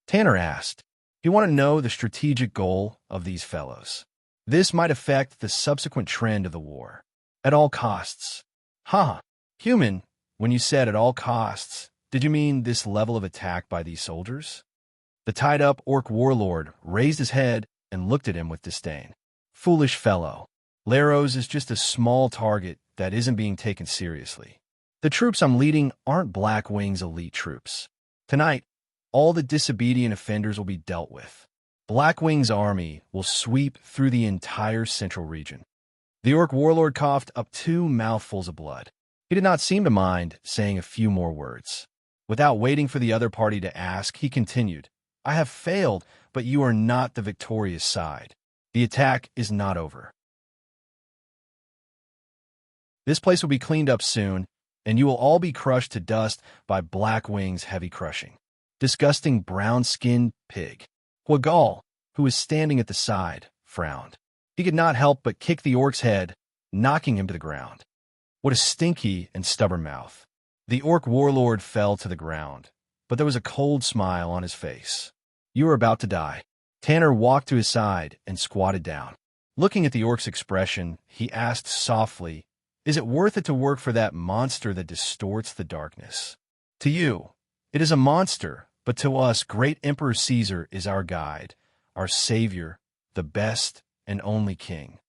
Tanner asked. He wanted to know the strategic goal of these fellows. This might affect the subsequent trend of the war. At all costs. Human, when you said at all costs, did you mean this level of attack by these soldiers? The tied-up orc warlord raised his head and looked at him with disdain. Foolish fellow. Laros is just a small target that isn't being taken seriously. The troops I'm leading aren't Blackwing's elite troops. Tonight, all the disobedient offenders will be dealt with. Blackwing's army will sweep through the entire central region. The orc warlord coughed up 2 mouthfuls of blood. He did not seem to mind saying a few more words. Without waiting for the other party to ask, he continued, I have failed, but you are not the victorious side. The attack is not over. This place will be cleaned up soon, and you will all be crushed to dust by Blackwing's heavy crushing. Disgusting brown-skinned pig. Huagal, who was standing at the side, frowned. He could not help but kick the orc's head, knocking him to the ground. What a stinky and stubborn mouth. The orc warlord fell to the ground, but there was a cold smile on his face. You are about to die. Tanner walked to his side and squatted down. Looking at the orc's expression, he asked softly, Is it worth it to work for that monster that distorts the darkness? To you, it is a monster, but to us, great Emperor Caesar is our guide, our savior, the best and only king.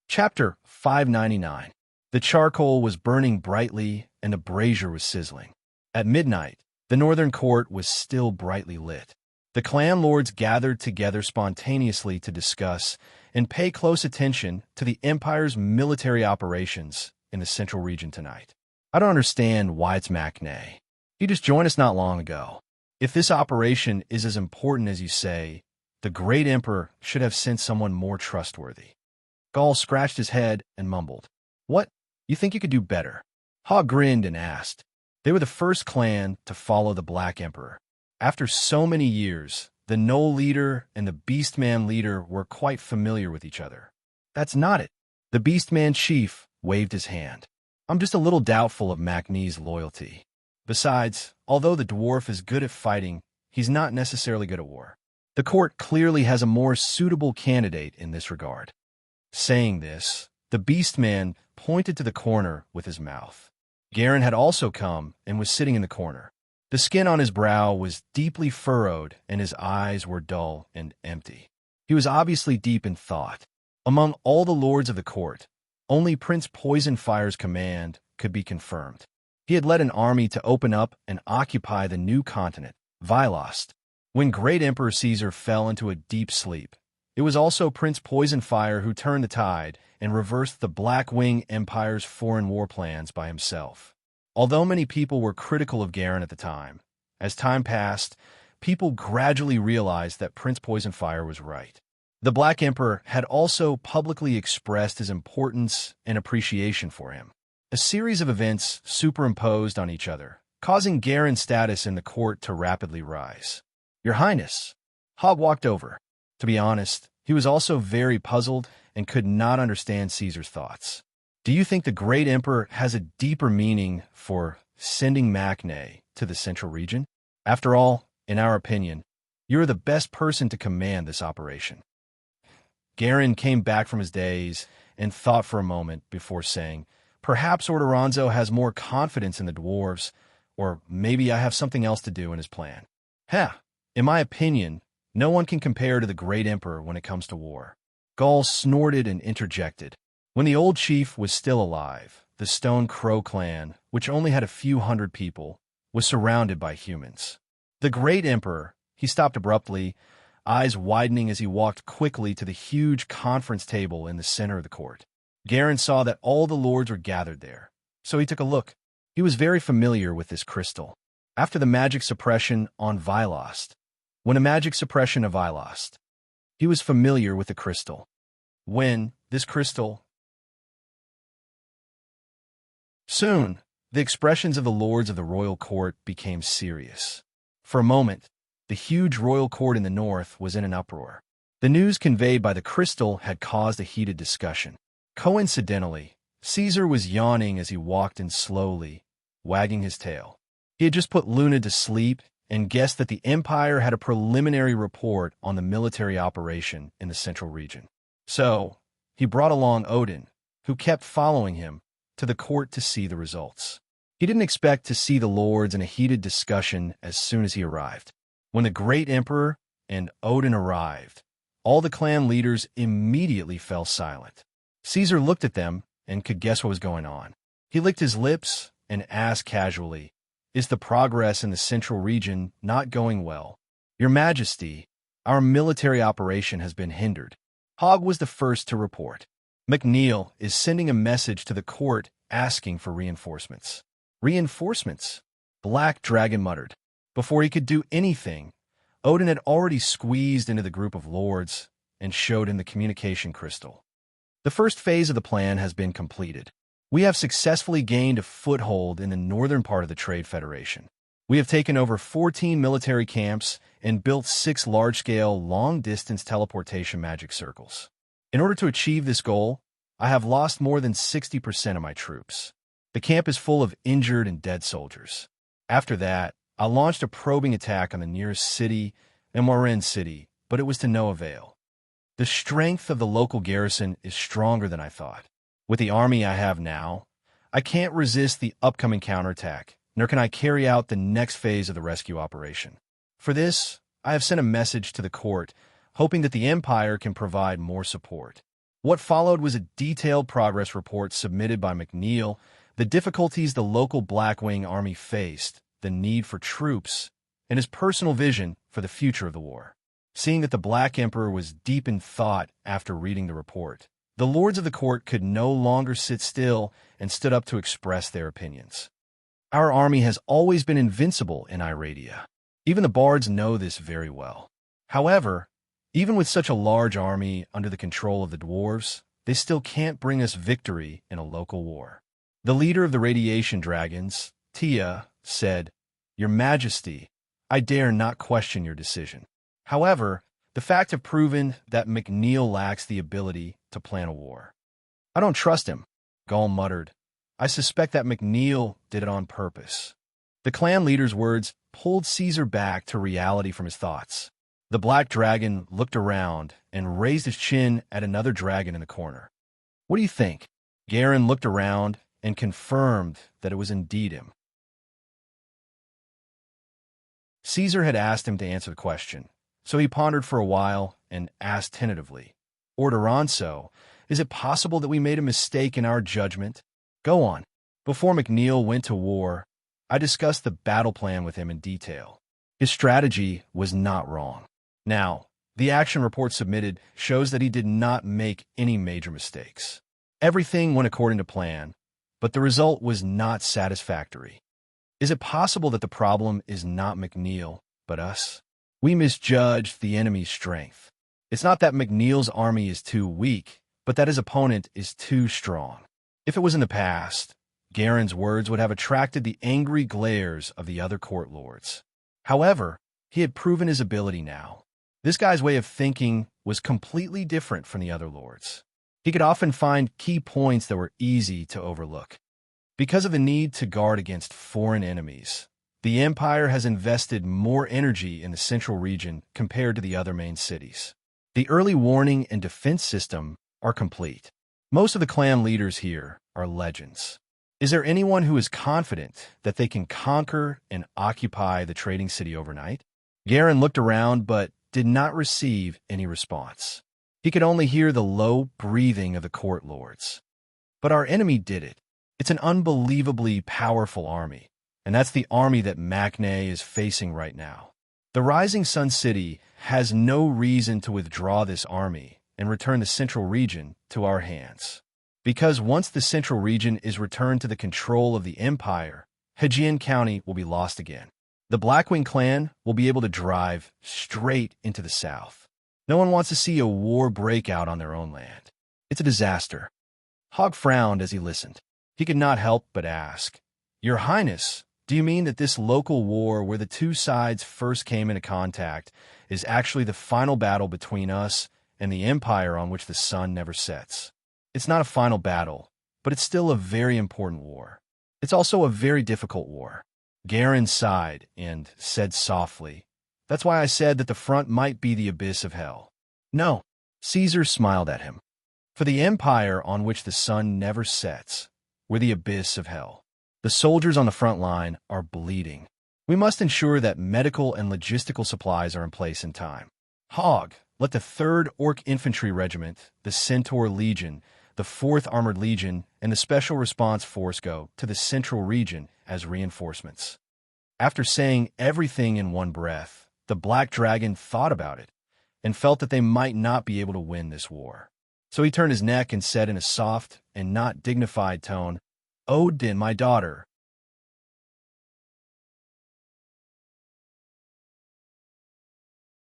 Chapter 599. The charcoal was burning brightly and the brazier was sizzling. At midnight, the northern court was still brightly lit. The clan lords gathered together spontaneously to discuss and pay close attention to the Empire's military operations in the central region tonight. I don't understand why it's Mackney. He just joined us not long ago. If this operation is as important as you say, the great Emperor should have sent someone more trustworthy. Gaul scratched his head and mumbled, "What? You think you could do better?" Hogg grinned and asked. They were the first clan to follow the Black Emperor. After so many years, the Knoll leader and the Beastman leader were quite familiar with each other. "That's not it." The Beastman chief waved his hand. "I'm just a little doubtful of Macne's loyalty. Besides, although the dwarf is good at fighting, he's not necessarily good at war. The court clearly has a more suitable candidate in this regard." Saying this, the Beastman pointed to the corner with his mouth. Garen had also come and was sitting in the corner. The skin on his brow was deeply furrowed and his eyes were dull and empty. He was obviously deep in thought. Among all the lords of the court, only Prince Poisonfire's command could be confirmed. He had led an army to open up and occupy the new continent, Vilost. When Great Emperor Caesar fell into a deep sleep, it was also Prince Poisonfire who turned the tide and reversed the Blackwing Empire's foreign war plans by himself. Although many people were critical of Garen at the time, as time passed, people gradually realized that Prince Poisonfire was right. The Black Emperor had also publicly expressed his importance and appreciation for him. A series of events superimposed on each other, causing Garen's status in the court to rapidly rise. "Your Highness." Hogg walked over. To be honest, he was also very puzzled and could not understand Caesar's thoughts. "Do you think the Great Emperor has a deeper meaning for sending Macne to the central region? After all, in our opinion, you are the best person to command this operation." Garen came back from his daze and thought for a moment before saying, "Perhaps Ordoronzo has more confidence in the dwarves, or maybe I have something else to do in his plan. In my opinion, no one can compare to the Great Emperor when it comes to war." Gaul snorted and interjected. When the old chief was still alive, the Stone Crow clan, which only had a few hundred people, was surrounded by humans. The Great Emperor, he stopped abruptly, eyes widening as he walked quickly to the huge conference table in the center of the court. Garen saw that all the lords were gathered there, so he took a look. He was very familiar with this crystal. After the magic suppression on Vilost, he was familiar with the crystal. When this crystal... Soon, the expressions of the lords of the royal court became serious. For a moment, the huge royal court in the north was in an uproar. The news conveyed by the crystal had caused a heated discussion. Coincidentally, Caesar was yawning as he walked in slowly, wagging his tail. He had just put Luna to sleep and guessed that the Empire had a preliminary report on the military operation in the central region. So, he brought along Odin, who kept following him, to the court to see the results. He didn't expect to see the lords in a heated discussion as soon as he arrived. When the Great Emperor and Odin arrived, all the clan leaders immediately fell silent. Caesar looked at them and could guess what was going on. He licked his lips and asked casually, "Is the progress in the central region not going well?" "Your Majesty, our military operation has been hindered." Hogg was the first to report. "McNeil is sending a message to the court asking for reinforcements." "Reinforcements?" Black Dragon muttered. Before he could do anything, Odin had already squeezed into the group of lords and showed him the communication crystal. "The first phase of the plan has been completed. We have successfully gained a foothold in the northern part of the Trade Federation. We have taken over 14 military camps and built 6 large-scale, long-distance teleportation magic circles. In order to achieve this goal, I have lost more than 60% of my troops. The camp is full of injured and dead soldiers. After that, I launched a probing attack on the nearest city, Emorin City, but it was to no avail. The strength of the local garrison is stronger than I thought. With the army I have now, I can't resist the upcoming counterattack, nor can I carry out the next phase of the rescue operation. For this, I have sent a message to the court, hoping that the Empire can provide more support." What followed was a detailed progress report submitted by McNeil, the difficulties the local Blackwing army faced, the need for troops, and his personal vision for the future of the war. Seeing that the Black Emperor was deep in thought after reading the report, the lords of the court could no longer sit still and stood up to express their opinions. "Our army has always been invincible in Iradia. Even the bards know this very well. However, even with such a large army under the control of the dwarves, they still can't bring us victory in a local war. The leader of the radiation dragons, Tia, said, "Your Majesty, I dare not question your decision. However, the facts have proven that McNeil lacks the ability to plan a war." "I don't trust him," Gall muttered. "I suspect that McNeil did it on purpose." The clan leader's words pulled Caesar back to reality from his thoughts. The black dragon looked around and raised his chin at another dragon in the corner. "What do you think?" Garen looked around and confirmed that it was indeed him. Caesar had asked him to answer the question, so he pondered for a while and asked tentatively, "Orderonso, is it possible that we made a mistake in our judgment?" "Go on." "Before McNeil went to war, I discussed the battle plan with him in detail. His strategy was not wrong. Now, the action report submitted shows that he did not make any major mistakes. Everything went according to plan, but the result was not satisfactory. Is it possible that the problem is not McNeil, but us? We misjudged the enemy's strength. It's not that McNeil's army is too weak, but that his opponent is too strong. If it was in the past, Garen's words would have attracted the angry glares of the other court lords. However, he had proven his ability now. This guy's way of thinking was completely different from the other lords. He could often find key points that were easy to overlook. Because of the need to guard against foreign enemies, the Empire has invested more energy in the central region compared to the other main cities. The early warning and defense system are complete. Most of the clan leaders here are legends. Is there anyone who is confident that they can conquer and occupy the trading city overnight? Garen looked around but did not receive any response. He could only hear the low breathing of the court lords. But our enemy did it. It's an unbelievably powerful army, and that's the army that Macne is facing right now. The Rising Sun City has no reason to withdraw this army and return the central region to our hands. Because once the central region is returned to the control of the Empire, Hejian County will be lost again. The Blackwing clan will be able to drive straight into the south. No one wants to see a war break out on their own land. It's a disaster. Hogg frowned as he listened. He could not help but ask, "Your Highness, do you mean that this local war where the two sides first came into contact is actually the final battle between us and the empire on which the sun never sets?" "It's not a final battle, but it's still a very important war. It's also a very difficult war." Garen sighed and said softly, "That's why I said that the front might be the abyss of hell." "No." Caesar smiled at him. "For the empire on which the sun never sets, we're the abyss of hell. The soldiers on the front line are bleeding. We must ensure that medical and logistical supplies are in place in time. Hogg, let the 3rd Orc Infantry Regiment, the Centaur Legion, the 4th Armored Legion, and the Special Response Force go to the central region as reinforcements." After saying everything in one breath, the Black Dragon thought about it and felt that they might not be able to win this war. So he turned his neck and said in a soft and not dignified tone, "Odin, my daughter."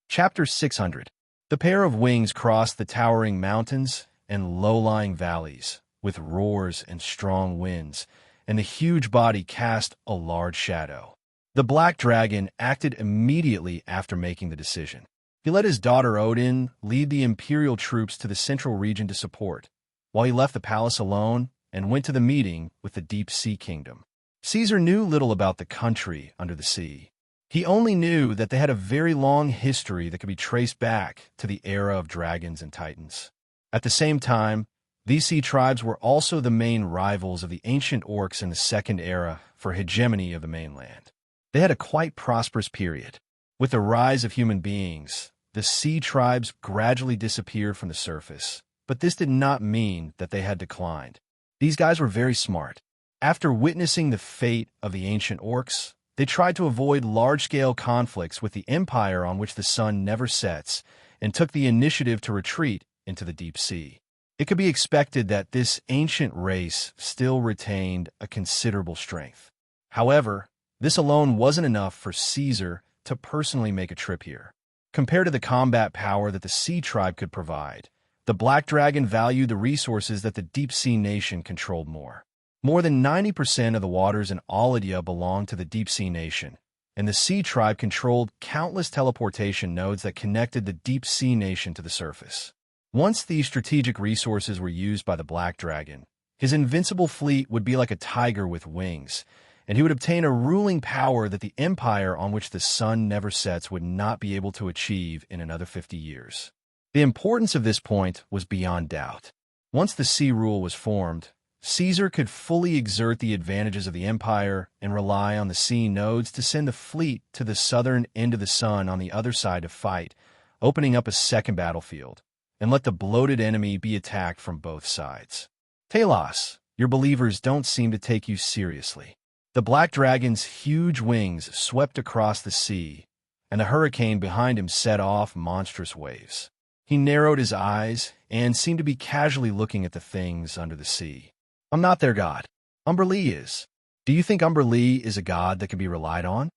Chapter 600. The pair of wings crossed the towering mountains and low-lying valleys with roars and strong winds, and the huge body cast a large shadow. The Black Dragon acted immediately after making the decision. He let his daughter Odin lead the Imperial troops to the central region to support, while he left the palace alone and went to the meeting with the Deep Sea Kingdom. Caesar knew little about the country under the sea. He only knew that they had a very long history that could be traced back to the era of dragons and titans. At the same time, these sea tribes were also the main rivals of the ancient orcs in the Second Era for hegemony of the mainland. They had a quite prosperous period. With the rise of human beings, the sea tribes gradually disappeared from the surface, but this did not mean that they had declined. These guys were very smart. After witnessing the fate of the ancient orcs, they tried to avoid large-scale conflicts with the empire on which the sun never sets and took the initiative to retreat into the deep sea. It could be expected that this ancient race still retained a considerable strength. However, this alone wasn't enough for Caesar to personally make a trip here. Compared to the combat power that the sea tribe could provide, The Black Dragon valued the resources that the deep-sea nation controlled more. More than 90% of the waters in Aladia belonged to the deep-sea nation, and the Sea Tribe controlled countless teleportation nodes that connected the deep-sea nation to the surface. Once these strategic resources were used by the Black Dragon, his invincible fleet would be like a tiger with wings, and he would obtain a ruling power that the empire on which the sun never sets would not be able to achieve in another 50 years. The importance of this point was beyond doubt. Once the sea rule was formed, Caesar could fully exert the advantages of the empire and rely on the sea nodes to send the fleet to the southern end of the sun on the other side to fight, opening up a second battlefield, and let the bloated enemy be attacked from both sides. Talos, your believers don't seem to take you seriously. The Black Dragon's huge wings swept across the sea, and the hurricane behind him set off monstrous waves. He narrowed his eyes and seemed to be casually looking at the things under the sea. I'm not their god. Umberlee is. Do you think Umberlee is a god that can be relied on?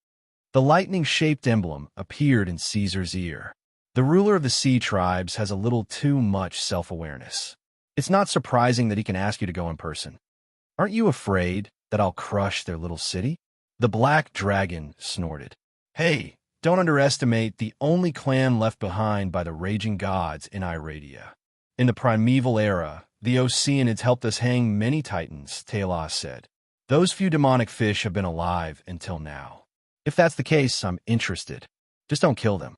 The lightning-shaped emblem appeared in Caesar's ear. The ruler of the Sea Tribes has a little too much self-awareness. It's not surprising that he can ask you to go in person. Aren't you afraid that I'll crush their little city? The Black Dragon snorted. Hey, don't underestimate the only clan left behind by the raging gods in Iradia. In the primeval era, the Oceanids helped us hang many titans, Talos said. Those few demonic fish have been alive until now. If that's the case, I'm interested. Just don't kill them.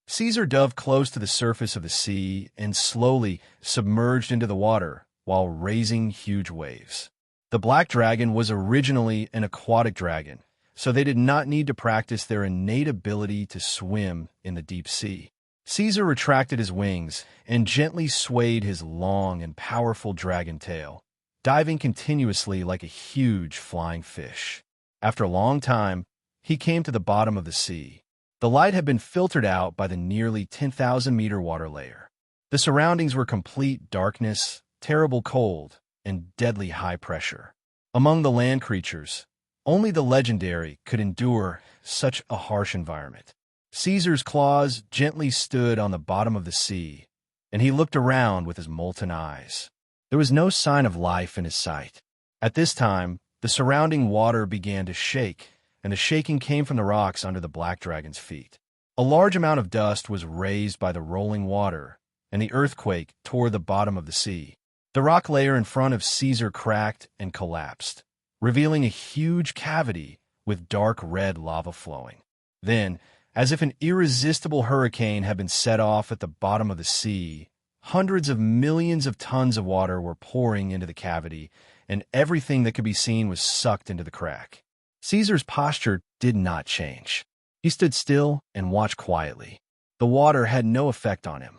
Caesar dove close to the surface of the sea and slowly submerged into the water while raising huge waves. The Black Dragon was originally an aquatic dragon, so they did not need to practice their innate ability to swim in the deep sea. Caesar retracted his wings and gently swayed his long and powerful dragon tail, diving continuously like a huge flying fish. After a long time, he came to the bottom of the sea. The light had been filtered out by the nearly 10,000-meter water layer. The surroundings were complete darkness, terrible cold, and deadly high pressure. Among the land creatures, only the legendary could endure such a harsh environment. Caesar's claws gently stood on the bottom of the sea, and he looked around with his molten eyes. There was no sign of life in his sight. At this time, the surrounding water began to shake, and the shaking came from the rocks under the Black Dragon's feet. A large amount of dust was raised by the rolling water, and the earthquake tore the bottom of the sea. The rock layer in front of Caesar cracked and collapsed, revealing a huge cavity with dark red lava flowing. Then, as if an irresistible hurricane had been set off at the bottom of the sea, hundreds of millions of tons of water were pouring into the cavity, and everything that could be seen was sucked into the crack. Caesar's posture did not change. He stood still and watched quietly. The water had no effect on him.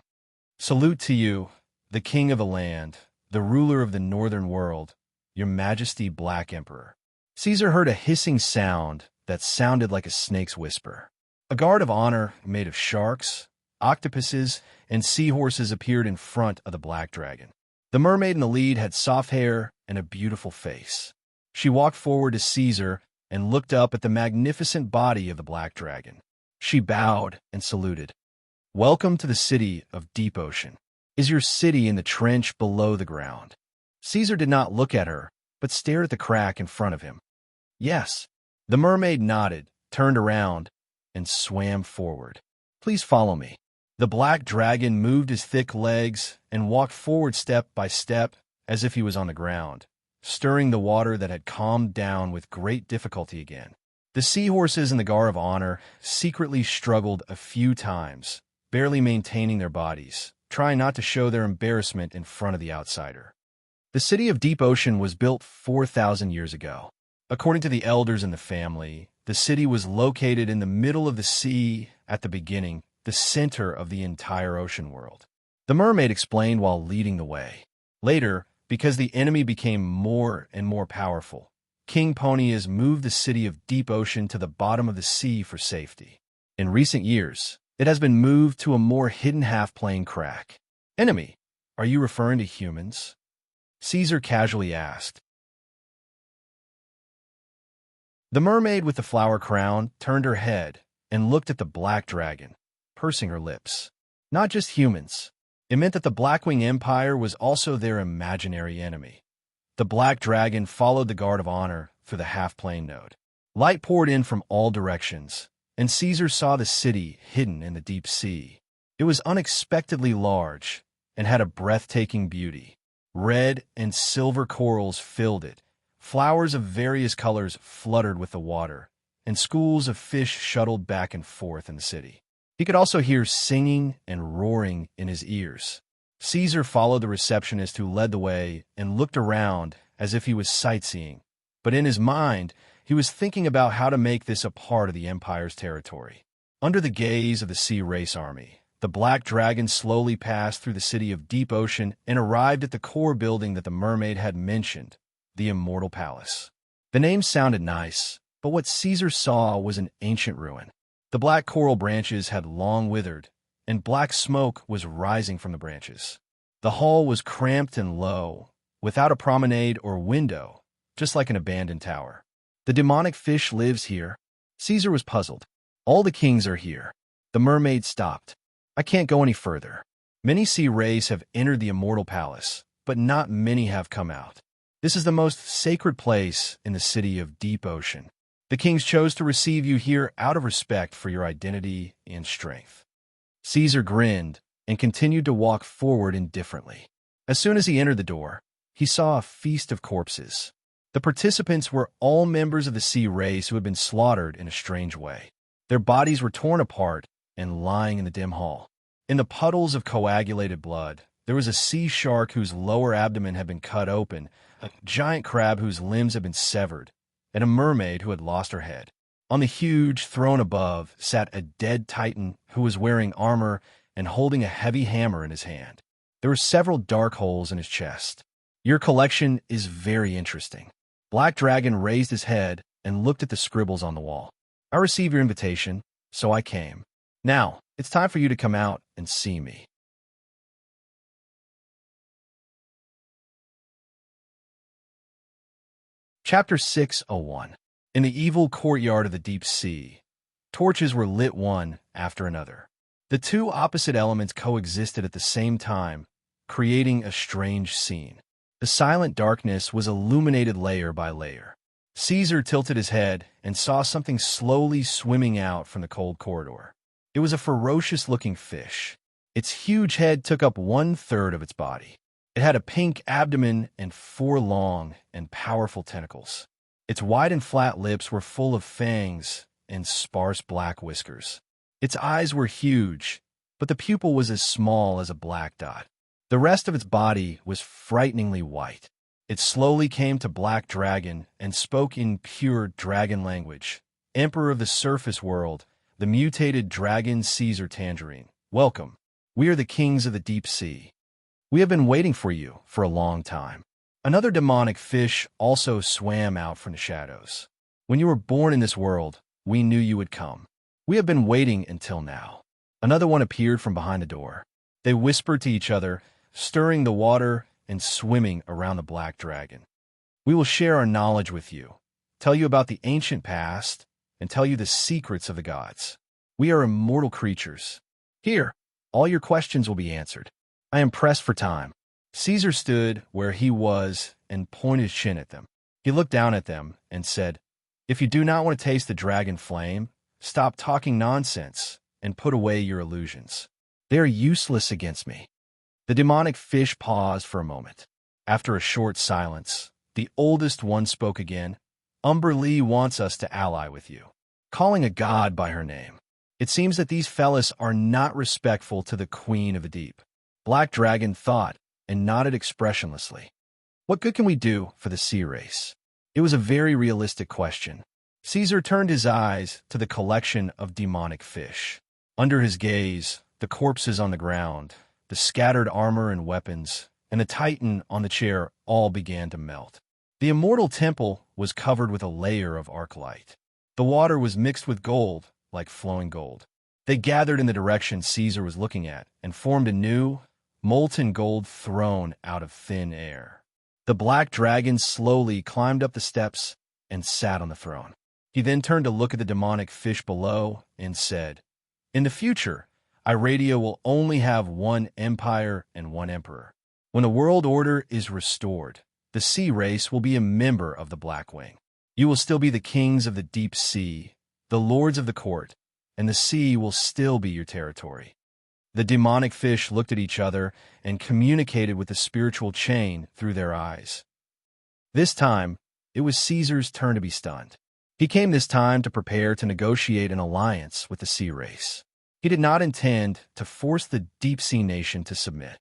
Salute to you, the king of the land, the ruler of the northern world, your majesty Black Emperor. Caesar heard a hissing sound that sounded like a snake's whisper. A guard of honor made of sharks, octopuses, and seahorses appeared in front of the Black Dragon. The mermaid in the lead had soft hair and a beautiful face. She walked forward to Caesar and looked up at the magnificent body of the Black Dragon. She bowed and saluted. Welcome to the city of Deep Ocean. Is your city in the trench below the ground? Caesar did not look at her, but stared at the crack in front of him. Yes. The mermaid nodded, turned around, and swam forward. Please follow me. The Black Dragon moved his thick legs and walked forward step by step as if he was on the ground, stirring the water that had calmed down with great difficulty again. The seahorses in the Guard of Honor secretly struggled a few times, barely maintaining their bodies, trying not to show their embarrassment in front of the outsider. The city of Deep Ocean was built 4,000 years ago. According to the elders in the family, the city was located in the middle of the sea at the beginning, the center of the entire ocean world. The mermaid explained while leading the way. Later, because the enemy became more and more powerful, King Ponius moved the city of Deep Ocean to the bottom of the sea for safety. In recent years, it has been moved to a more hidden half-plane crack. Enemy, are you referring to humans? Caesar casually asked. The mermaid with the flower crown turned her head and looked at the Black Dragon, pursing her lips. not just humans. It meant that the Blackwing Empire was also their imaginary enemy. The black dragon followed the guard of honor through the half-plane node. Light poured in from all directions, and Caesar saw the city hidden in the deep sea. It was unexpectedly large and had a breathtaking beauty. Red and silver corals filled it. Flowers of various colors fluttered with the water, and schools of fish shuttled back and forth in the city. He could also hear singing and roaring in his ears. Caesar followed the receptionist who led the way and looked around as if he was sightseeing. But in his mind, he was thinking about how to make this a part of the Empire's territory. Under the gaze of the Sea Race Army, the Black Dragon slowly passed through the city of Deep Ocean and arrived at the core building that the mermaid had mentioned, the Immortal Palace. The name sounded nice, but what Caesar saw was an ancient ruin. The black coral branches had long withered, and black smoke was rising from the branches. The hall was cramped and low, without a promenade or window, just like an abandoned tower. The demonic fish lives here. Caesar was puzzled. All the kings are here. The mermaid stopped. I can't go any further. Many sea race have entered the Immortal Palace, but not many have come out. This is the most sacred place in the city of Deep Ocean. The kings chose to receive you here out of respect for your identity and strength. Caesar grinned and continued to walk forward indifferently. As soon as he entered the door, he saw a feast of corpses. The participants were all members of the sea race who had been slaughtered in a strange way. Their bodies were torn apart and lying in the dim hall. In the puddles of coagulated blood, there was a sea shark whose lower abdomen had been cut open, a giant crab whose limbs had been severed, and a mermaid who had lost her head. On the huge throne above sat a dead titan who was wearing armor and holding a heavy hammer in his hand. There were several dark holes in his chest. Your collection is very interesting. Black Dragon raised his head and looked at the scribbles on the wall. I received your invitation, so I came. Now, it's time for you to come out and see me. Chapter 601. In the evil courtyard of the deep sea, torches were lit one after another. The two opposite elements coexisted at the same time, creating a strange scene. The silent darkness was illuminated layer by layer. Caesar tilted his head and saw something slowly swimming out from the cold corridor. It was a ferocious-looking fish. Its huge head took up 1/3 of its body. It had a pink abdomen and 4 long and powerful tentacles. Its wide and flat lips were full of fangs and sparse black whiskers. Its eyes were huge, but the pupil was as small as a black dot. The rest of its body was frighteningly white. It slowly came to Black Dragon and spoke in pure dragon language. Emperor of the surface world, the mutated dragon Caesar Tangerine, welcome. We are the kings of the deep sea. We have been waiting for you for a long time. Another demonic fish also swam out from the shadows. When you were born in this world, we knew you would come. We have been waiting until now. Another one appeared from behind the door. They whispered to each other, stirring the water and swimming around the Black Dragon. We will share our knowledge with you, tell you about the ancient past, and tell you the secrets of the gods. We are immortal creatures. Here, all your questions will be answered. I am pressed for time. Caesar stood where he was and pointed his chin at them. He looked down at them and said, If you do not want to taste the dragon flame, stop talking nonsense and put away your illusions. They are useless against me. The demonic fish paused for a moment. After a short silence, the oldest one spoke again. Umber Lee wants us to ally with you, calling a god by her name. It seems that these fellas are not respectful to the Queen of the Deep. Black Dragon thought and nodded expressionlessly. What good can we do for the sea race? It was a very realistic question. Caesar turned his eyes to the collection of demonic fish. Under his gaze, the corpses on the ground, the scattered armor and weapons, and the titan on the chair all began to melt. The immortal temple was covered with a layer of arc light. The water was mixed with gold, like flowing gold. They gathered in the direction Caesar was looking at and formed a new, molten gold throne out of thin air. The Black Dragon slowly climbed up the steps and sat on the throne. He then turned to look at the demonic fish below and said, In the future, Iradia will only have one empire and one emperor. When the world order is restored, the sea race will be a member of the Blackwing. You will still be the kings of the deep sea, the lords of the court, and the sea will still be your territory. The demonic fish looked at each other and communicated with the spiritual chain through their eyes. This time, it was Caesar's turn to be stunned. He came this time to prepare to negotiate an alliance with the sea race. He did not intend to force the deep-sea nation to submit.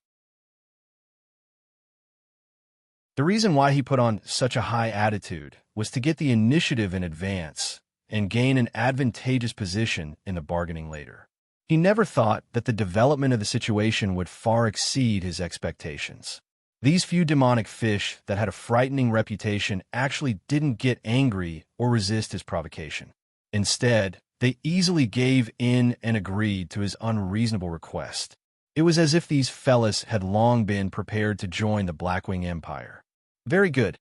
The reason why he put on such a high attitude was to get the initiative in advance and gain an advantageous position in the bargaining later. He never thought that the development of the situation would far exceed his expectations. These few demonic fish that had a frightening reputation actually didn't get angry or resist his provocation. Instead, they easily gave in and agreed to his unreasonable request. It was as if these fellas had long been prepared to join the Blackwing Empire. Very good.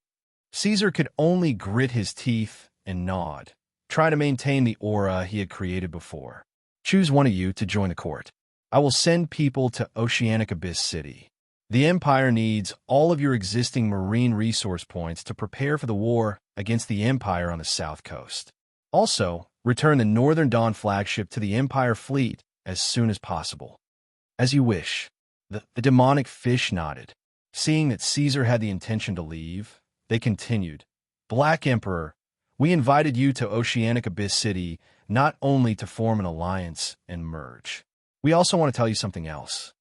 Caesar could only grit his teeth and nod, try to maintain the aura he had created before. Choose one of you to join the court. I will send people to Oceanic Abyss City. The Empire needs all of your existing marine resource points to prepare for the war against the Empire on the south coast. Also, return the Northern Dawn flagship to the Empire fleet as soon as possible. As you wish. The demonic fish nodded. Seeing that Caesar had the intention to leave, they continued. Black Emperor, we invited you to Oceanic Abyss City not only to form an alliance and merge. We also want to tell you something else.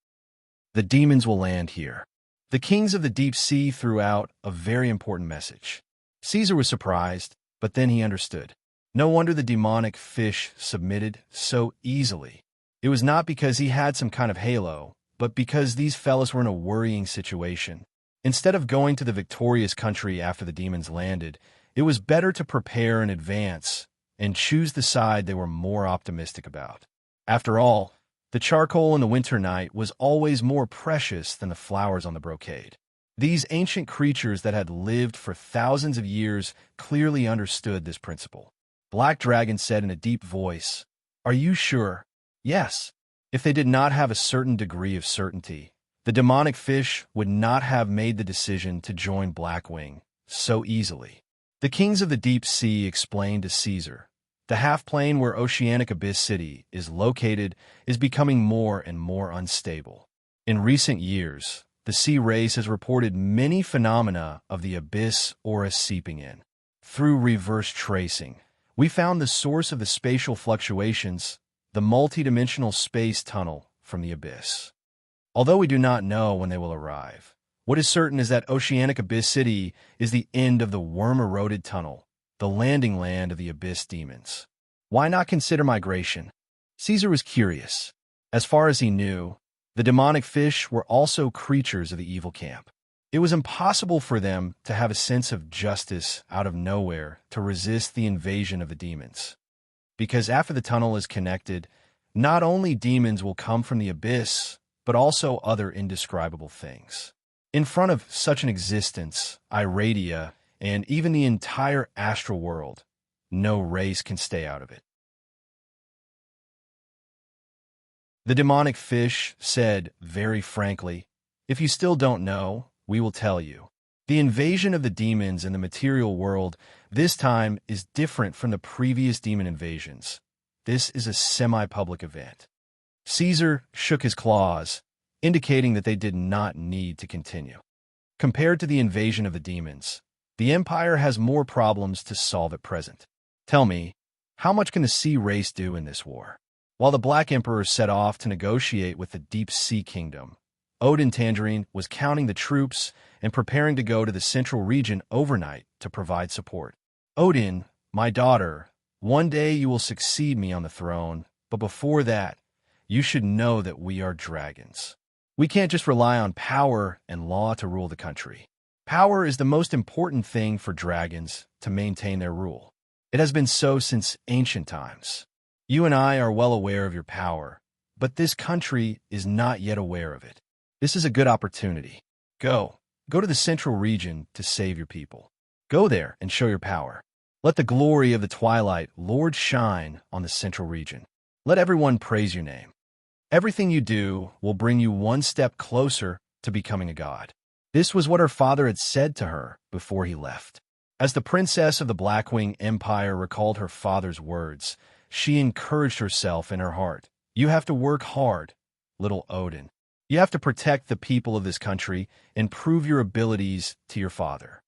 The demons will land here. The kings of the deep sea threw out a very important message. Caesar was surprised, but then he understood. No wonder the demonic fish submitted so easily. It was not because he had some kind of halo, but because these fellas were in a worrying situation. Instead of going to the victorious country after the demons landed, it was better to prepare in advance and choose the side they were more optimistic about. After all, the charcoal in the winter night was always more precious than the flowers on the brocade. These ancient creatures that had lived for thousands of years clearly understood this principle. Black Dragon said in a deep voice, "Are you sure?" Yes. If they did not have a certain degree of certainty, the demonic fish would not have made the decision to join Blackwing so easily. The kings of the deep sea explained to Caesar, the half-plane where Oceanic Abyss City is located is becoming more and more unstable. In recent years, the sea race has reported many phenomena of the abyss aura seeping in. Through reverse tracing, we found the source of the spatial fluctuations, the multidimensional space tunnel from the abyss. Although we do not know when they will arrive, what is certain is that Oceanic Abyss City is the end of the worm-eroded tunnel, the landing land of the abyss demons. Why not consider migration? Caesar was curious. As far as he knew, the demonic fish were also creatures of the evil camp. It was impossible for them to have a sense of justice out of nowhere to resist the invasion of the demons. Because after the tunnel is connected, not only demons will come from the abyss, but also other indescribable things. In front of such an existence, Iradia, and even the entire astral world, no race can stay out of it. The demonic fish said very frankly, "If you still don't know, we will tell you. The invasion of the demons in the material world this time is different from the previous demon invasions. This is a semi-public event." Caesar shook his claws, indicating that they did not need to continue. Compared to the invasion of the demons, the Empire has more problems to solve at present. Tell me, how much can the sea race do in this war? While the Black Emperor set off to negotiate with the Deep Sea Kingdom, Odin Tangerine was counting the troops and preparing to go to the central region overnight to provide support. Odin, my daughter, one day you will succeed me on the throne, but before that, you should know that we are dragons. We can't just rely on power and law to rule the country. Power is the most important thing for dragons to maintain their rule. It has been so since ancient times. You and I are well aware of your power, but this country is not yet aware of it. This is a good opportunity. Go to the central region to save your people. Go there and show your power. Let the glory of the Twilight Lord shine on the central region. Let everyone praise your name. Everything you do will bring you one step closer to becoming a god. This was what her father had said to her before he left. As the princess of the Blackwing Empire recalled her father's words, she encouraged herself in her heart. You have to work hard, little Odin. You have to protect the people of this country and prove your abilities to your father.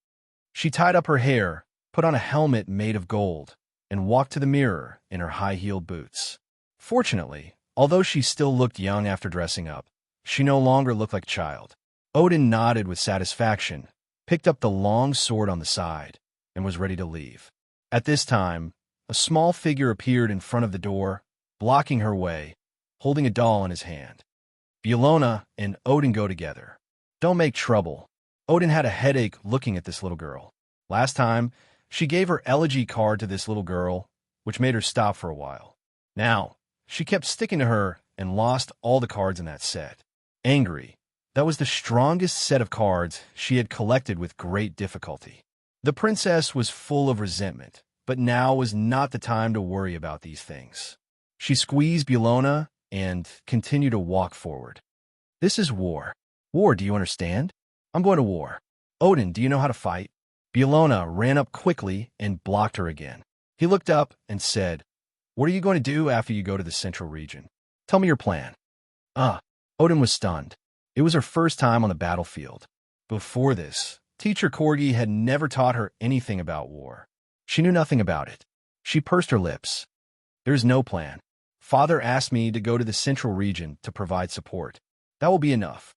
She tied up her hair, put on a helmet made of gold, and walked to the mirror in her high-heeled boots. Fortunately, although she still looked young after dressing up, she no longer looked like a child. Odin nodded with satisfaction, picked up the long sword on the side, and was ready to leave. At this time, a small figure appeared in front of the door, blocking her way, holding a doll in his hand. Bellona and Odin go together. Don't make trouble. Odin had a headache looking at this little girl. Last time, she gave her elegy card to this little girl, which made her stop for a while. Now, she kept sticking to her and lost all the cards in that set. Angry, that was the strongest set of cards she had collected with great difficulty. The princess was full of resentment, but now was not the time to worry about these things. She squeezed Bellona and continued to walk forward. This is war. War, do you understand? I'm going to war. Odin, do you know how to fight? Bellona ran up quickly and blocked her again. He looked up and said, What are you going to do after you go to the central region? Tell me your plan. Odin was stunned. It was her first time on the battlefield. Before this, Teacher Corgi had never taught her anything about war. She knew nothing about it. She pursed her lips. There's no plan. Father asked me to go to the central region to provide support. That will be enough.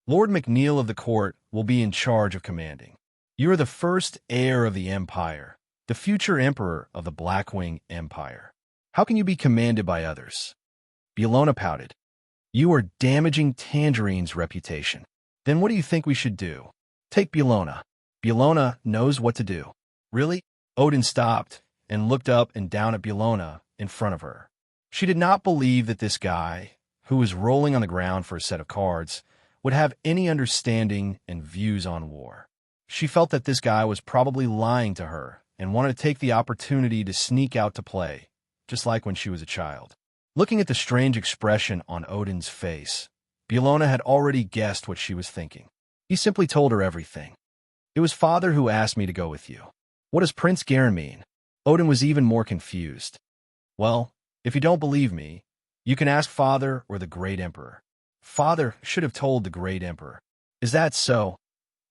Lord McNeil of the court will be in charge of commanding. You are the first heir of the Empire, the future emperor of the Blackwing Empire. How can you be commanded by others? Bellona pouted. You are damaging Tangerine's reputation. Then what do you think we should do? Take Bellona. Bellona knows what to do. Really? Odin stopped and looked up and down at Bellona in front of her. She did not believe that this guy, who was rolling on the ground for a set of cards, would have any understanding and views on war. She felt that this guy was probably lying to her and wanted to take the opportunity to sneak out to play, just like when she was a child. Looking at the strange expression on Odin's face, Bellona had already guessed what she was thinking. He simply told her everything. It was Father who asked me to go with you. What does Prince Garen mean? Odin was even more confused. Well, if you don't believe me, you can ask Father or the Great Emperor. Father should have told the Great Emperor. Is that so?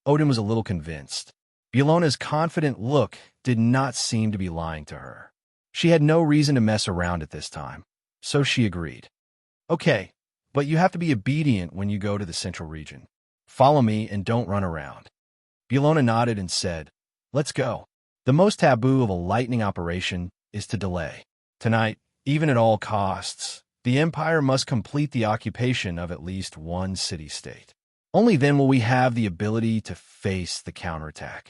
Odin was a little convinced. Bellona's confident look did not seem to be lying to her. She had no reason to mess around at this time, so she agreed. Okay, but you have to be obedient when you go to the central region. Follow me and don't run around. Bellona nodded and said, Let's go. The most taboo of a lightning operation is to delay. Tonight, even at all costs, the Empire must complete the occupation of at least one city-state. Only then will we have the ability to face the counterattack.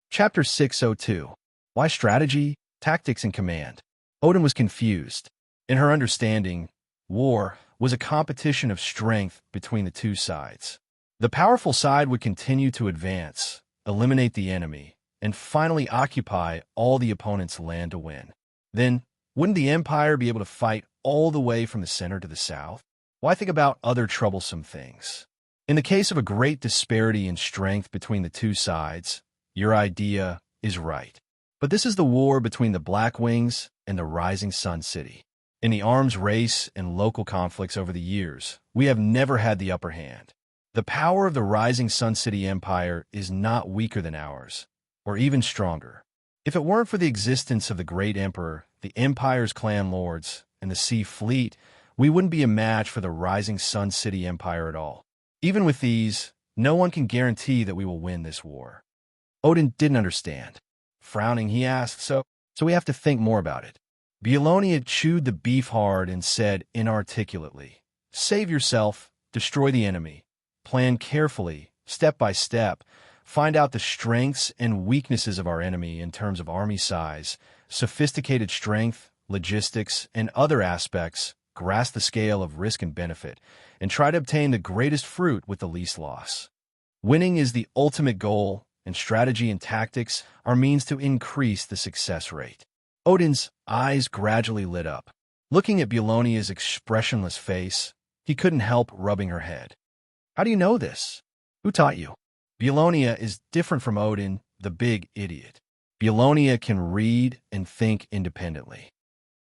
Chapter 602. Why Strategy, Tactics, and Command. Odin was confused. In her understanding, war was a competition of strength between the two sides. The powerful side would continue to advance, eliminate the enemy, and finally occupy all the opponent's land to win. Then, wouldn't the Empire be able to fight all the way from the center to the south? Why think about other troublesome things? In the case of a great disparity in strength between the two sides, your idea is right. But this is the war between the Blackwings and the Rising Sun City. In the arms race and local conflicts over the years, we have never had the upper hand. The power of the Rising Sun City Empire is not weaker than ours, or even stronger. If it weren't for the existence of the Great Emperor, the Empire's clan lords, and the Sea Fleet, we wouldn't be a match for the Rising Sun City Empire at all. Even with these, no one can guarantee that we will win this war. Odin didn't understand. Frowning, he asked, So we have to think more about it. Bellona had chewed the beef hard and said inarticulately, Save yourself, destroy the enemy, plan carefully, step by step, find out the strengths and weaknesses of our enemy in terms of army size, sophisticated strength, logistics, and other aspects, grasp the scale of risk and benefit, and try to obtain the greatest fruit with the least loss. Winning is the ultimate goal, and strategy and tactics are means to increase the success rate. Odin's eyes gradually lit up. Looking at Beulonia's expressionless face, he couldn't help rubbing her head. How do you know this? Who taught you? Beulonia is different from Odin, the big idiot. Beulonia can read and think independently.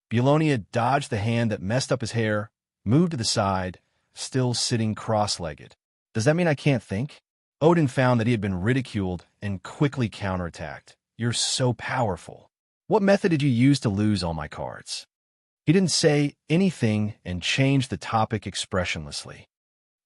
Beulonia dodged the hand that messed up his hair, moved to the side, still sitting cross-legged. Does that mean I can't think? Odin found that he had been ridiculed and quickly counterattacked. You're so powerful. What method did you use to lose all my cards? He didn't say anything and changed the topic expressionlessly.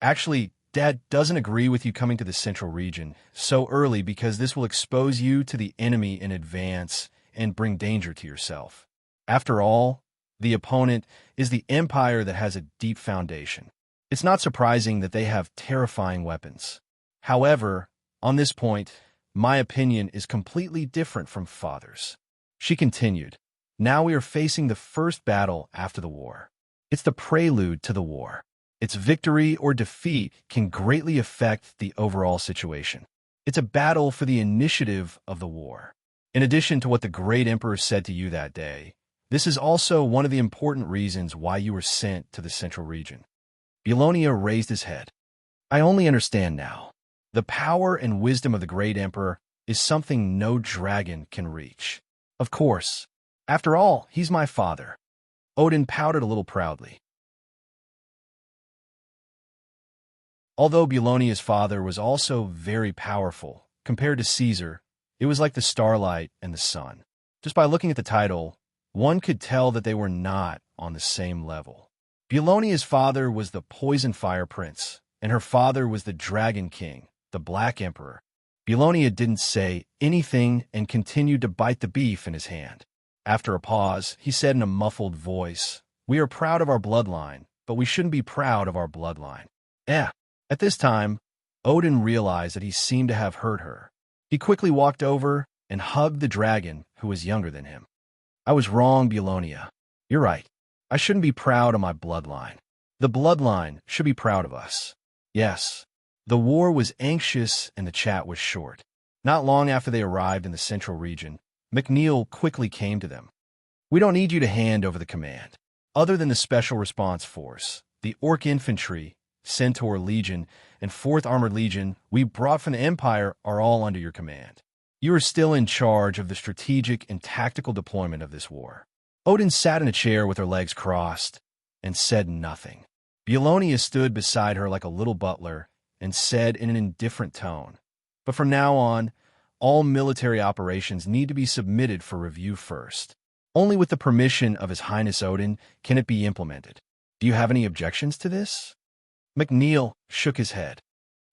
Actually, Dad doesn't agree with you coming to the central region so early because this will expose you to the enemy in advance and bring danger to yourself. After all, the opponent is the empire that has a deep foundation. It's not surprising that they have terrifying weapons. However, on this point, my opinion is completely different from Father's. She continued, now we are facing the first battle after the war. It's the prelude to the war. Its victory or defeat can greatly affect the overall situation. It's a battle for the initiative of the war. In addition to what the great emperor said to you that day, this is also one of the important reasons why you were sent to the central region. Beulonia raised his head. I only understand now. The power and wisdom of the great emperor is something no dragon can reach. Of course. After all, he's my father. Odin pouted a little proudly. Although Beulonia's father was also very powerful, compared to Caesar, it was like the starlight and the sun. Just by looking at the title, one could tell that they were not on the same level. Beulonia's father was the Poison Fire Prince, and her father was the Dragon King, the Black Emperor. Beulonia didn't say anything and continued to bite the beef in his hand. After a pause, he said in a muffled voice, we are proud of our bloodline, but we shouldn't be proud of our bloodline. At this time, Odin realized that he seemed to have hurt her. He quickly walked over and hugged the dragon, who was younger than him. I was wrong, Beulonia. You're right. I shouldn't be proud of my bloodline. The bloodline should be proud of us. Yes. The war was anxious and the chat was short. Not long after they arrived in the central region, McNeil quickly came to them. We don't need you to hand over the command. Other than the Special Response Force, the Orc Infantry, Centaur Legion, and 4th Armored Legion we brought from the Empire are all under your command. You are still in charge of the strategic and tactical deployment of this war. Odin sat in a chair with her legs crossed and said nothing. Beulonia stood beside her like a little butler and said in an indifferent tone, but from now on, all military operations need to be submitted for review first. Only with the permission of His Highness Odin can it be implemented. Do you have any objections to this? McNeil shook his head.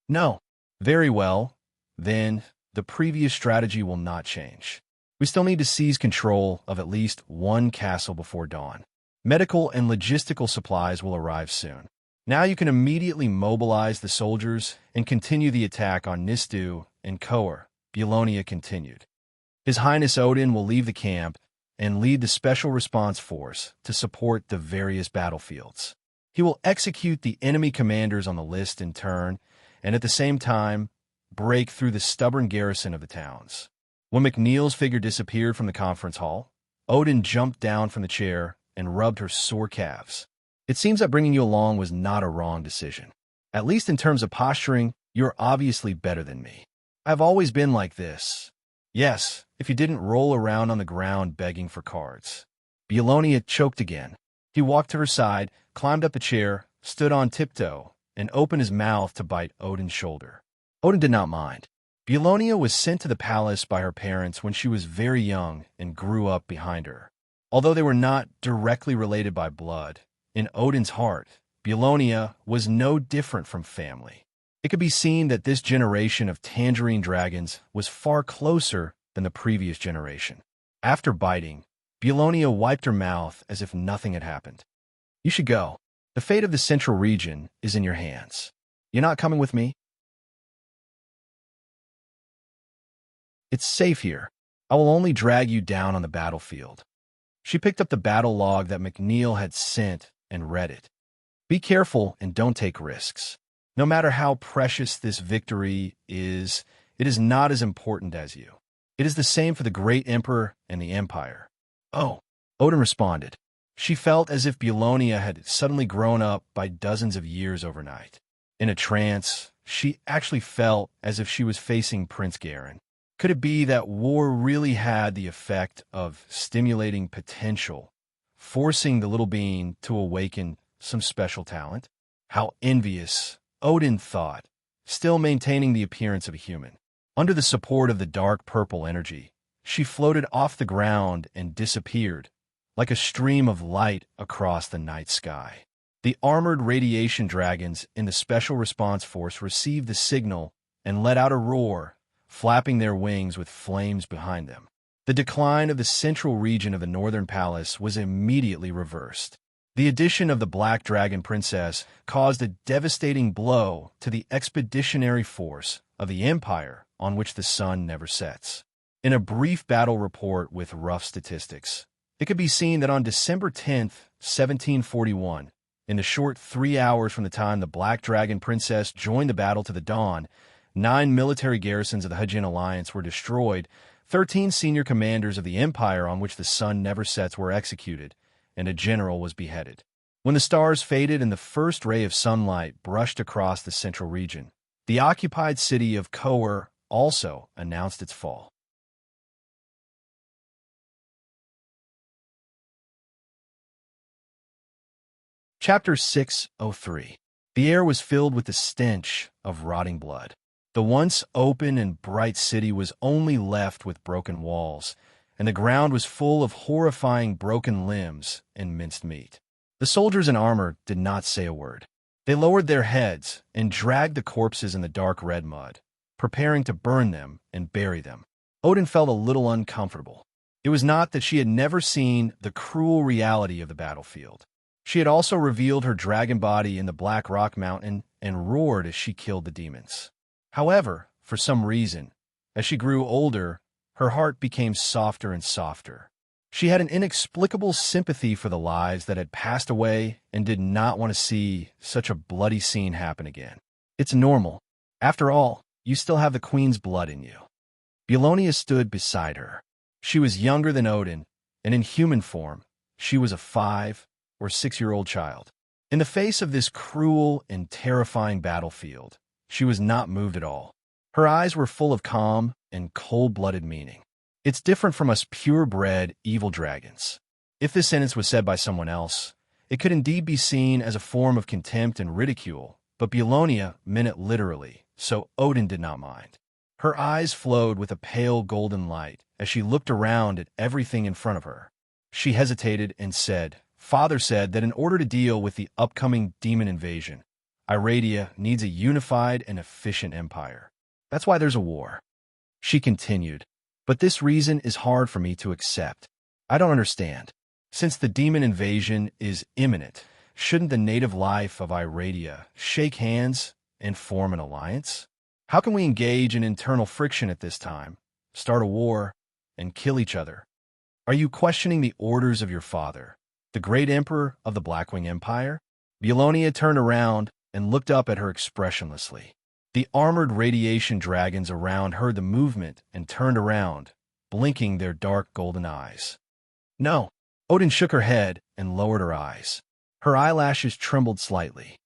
No. Very well. Then, the previous strategy will not change. We still need to seize control of at least one castle before dawn. Medical and logistical supplies will arrive soon. Now you can immediately mobilize the soldiers and continue the attack on Nistu and Koar, Beulonia continued. His Highness Odin will leave the camp and lead the Special Response Force to support the various battlefields. He will execute the enemy commanders on the list in turn, and at the same time, break through the stubborn garrison of the towns. When McNeil's figure disappeared from the conference hall, Odin jumped down from the chair and rubbed her sore calves. It seems that bringing you along was not a wrong decision. At least in terms of posturing, you're obviously better than me. I've always been like this. Yes, if you didn't roll around on the ground begging for cards. Beulonia choked again. He walked to her side, climbed up the chair, stood on tiptoe, and opened his mouth to bite Odin's shoulder. Odin did not mind. Beulonia was sent to the palace by her parents when she was very young and grew up behind her. Although they were not directly related by blood, in Odin's heart, Beulonia was no different from family. It could be seen that this generation of tangerine dragons was far closer than the previous generation. After biting, Beulonia wiped her mouth as if nothing had happened. You should go. The fate of the central region is in your hands. You're not coming with me? It's safe here. I will only drag you down on the battlefield. She picked up the battle log that McNeil had sent and read it. Be careful and don't take risks. No matter how precious this victory is, It is not as important as you. It is the same for the great emperor and the empire. Oh, Odin responded. She felt as if Belonia had suddenly grown up by dozens of years overnight. In a trance, she actually felt as if she was facing Prince Garen. Could it be that war really had the effect of stimulating potential, forcing the little being to awaken some special talent? How envious, Odin thought, still maintaining the appearance of a human. Under the support of the dark purple energy, she floated off the ground and disappeared, like a stream of light across the night sky. The armored radiation dragons in the Special Response Force received the signal and let out a roar, flapping their wings with flames behind them. The decline of the central region of the Northern Palace was immediately reversed. The addition of the Black Dragon Princess caused a devastating blow to the expeditionary force of the Empire on which the sun never sets. In a brief battle report with rough statistics, it could be seen that on December 10th, 1741, in the short 3 hours from the time the Black Dragon Princess joined the battle to the dawn, 9 military garrisons of the Hajin Alliance were destroyed, 13 senior commanders of the empire on which the sun never sets were executed, and a general was beheaded. When the stars faded and the first ray of sunlight brushed across the central region, the occupied city of Koer also announced its fall. Chapter 603. The air was filled with the stench of rotting blood. The once open and bright city was only left with broken walls, and the ground was full of horrifying broken limbs and minced meat. The soldiers in armor did not say a word. They lowered their heads and dragged the corpses in the dark red mud, preparing to burn them and bury them. Odin felt a little uncomfortable. It was not that she had never seen the cruel reality of the battlefield. She had also revealed her dragon body in the Black Rock Mountain and roared as she killed the demons. However, for some reason, as she grew older, her heart became softer and softer. She had an inexplicable sympathy for the lives that had passed away and did not want to see such a bloody scene happen again. It's normal. After all, you still have the queen's blood in you. Belonia stood beside her. She was younger than Odin, and in human form, she was a 5 or 6-year-old child. In the face of this cruel and terrifying battlefield, she was not moved at all. Her eyes were full of calm and cold-blooded meaning. It's different from us purebred evil dragons. If this sentence was said by someone else, it could indeed be seen as a form of contempt and ridicule, but Belonia meant it literally, so Odin did not mind. Her eyes flowed with a pale golden light as she looked around at everything in front of her. She hesitated and said, "Father said that in order to deal with the upcoming demon invasion, Iradia needs a unified and efficient empire. That's why there's a war." She continued, "But this reason is hard for me to accept. I don't understand. Since the demon invasion is imminent, shouldn't the native life of Iradia shake hands and form an alliance? How can we engage in internal friction at this time, start a war, and kill each other? Are you questioning the orders of your father, the great emperor of the Blackwing Empire?" Belonia turned around and looked up at her expressionlessly. The armored radiation dragons around heard the movement and turned around, blinking their dark golden eyes. "No." Odin shook her head and lowered her eyes. Her eyelashes trembled slightly.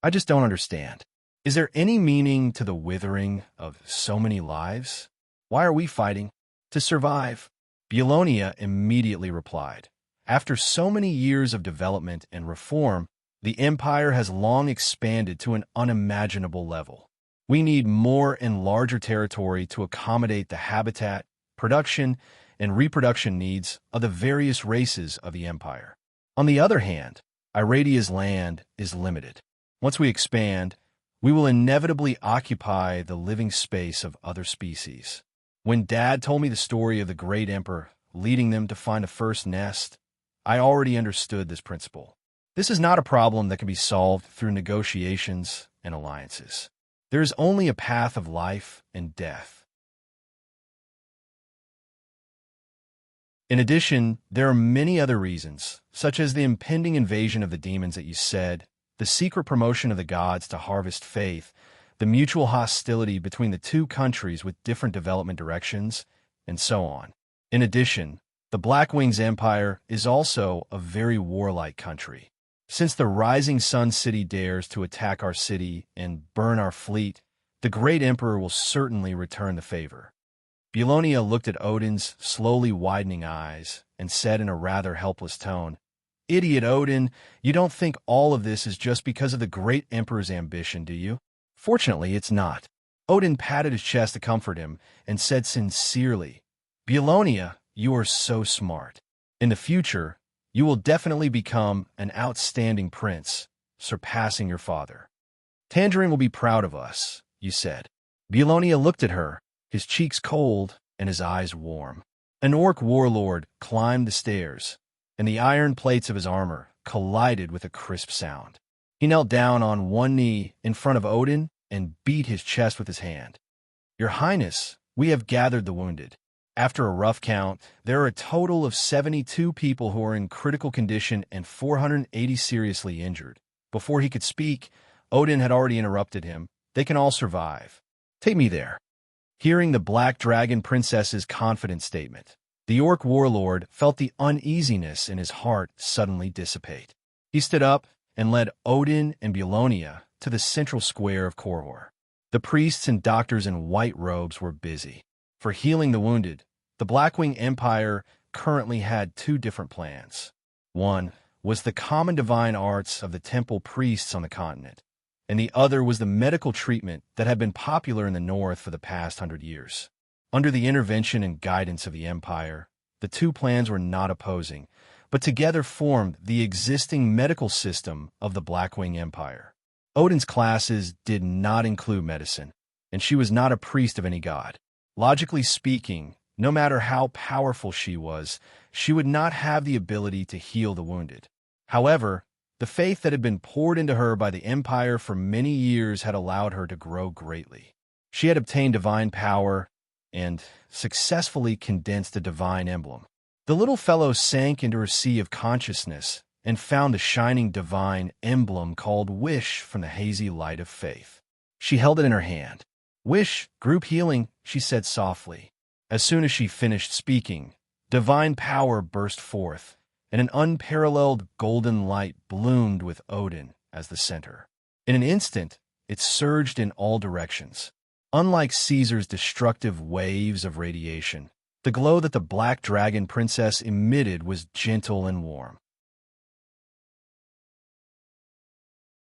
"I just don't understand. Is there any meaning to the withering of so many lives? Why are we fighting? To survive." Belonia immediately replied, "After so many years of development and reform, the Empire has long expanded to an unimaginable level. We need more and larger territory to accommodate the habitat, production, and reproduction needs of the various races of the Empire. On the other hand, Iradia's land is limited. Once we expand, we will inevitably occupy the living space of other species. When Dad told me the story of the great emperor leading them to find a first nest, I already understood this principle. This is not a problem that can be solved through negotiations and alliances. There is only a path of life and death. In addition, there are many other reasons, such as the impending invasion of the demons that you said, the secret promotion of the gods to harvest faith, the mutual hostility between the two countries with different development directions, and so on. In addition, the Black Wings Empire is also a very warlike country. Since the Rising Sun City dares to attack our city and burn our fleet, the Great Emperor will certainly return the favor. Belonia looked at Odin's slowly widening eyes and said in a rather helpless tone, "Idiot Odin, you don't think all of this is just because of the Great Emperor's ambition, do you?" Fortunately, it's not. Odin patted his chest to comfort him and said sincerely, "Belonia, you are so smart. In the future, you will definitely become an outstanding prince, surpassing your father. Tangerine will be proud of us," you said. Belonia looked at her, his cheeks cold and his eyes warm. An orc warlord climbed the stairs, and the iron plates of his armor collided with a crisp sound. He knelt down on one knee in front of Odin and beat his chest with his hand. "Your Highness, we have gathered the wounded. After a rough count, there are a total of 72 people who are in critical condition and 480 seriously injured." Before he could speak, Odin had already interrupted him. "They can all survive. Take me there." Hearing the Black Dragon Princess's confident statement, the orc warlord felt the uneasiness in his heart suddenly dissipate. He stood up and led Odin and Belonia to the central square of Korhor. The priests and doctors in white robes were busy. For healing the wounded, the Blackwing Empire currently had two different plans. One was the common divine arts of the temple priests on the continent, and the other was the medical treatment that had been popular in the north for the past 100 years. Under the intervention and guidance of the Empire, the two plans were not opposing, but together formed the existing medical system of the Blackwing Empire. Odin's classes did not include medicine, and she was not a priest of any god. Logically speaking, no matter how powerful she was, she would not have the ability to heal the wounded. However, the faith that had been poured into her by the Empire for many years had allowed her to grow greatly. She had obtained divine power and successfully condensed a divine emblem. The little fellow sank into her sea of consciousness and found the shining divine emblem called Wish from the hazy light of faith. She held it in her hand. "Wish, group healing," she said softly. As soon as she finished speaking, divine power burst forth, and an unparalleled golden light bloomed with Odin as the center. In an instant, it surged in all directions. Unlike Caesar's destructive waves of radiation, the glow that the Black Dragon Princess emitted was gentle and warm.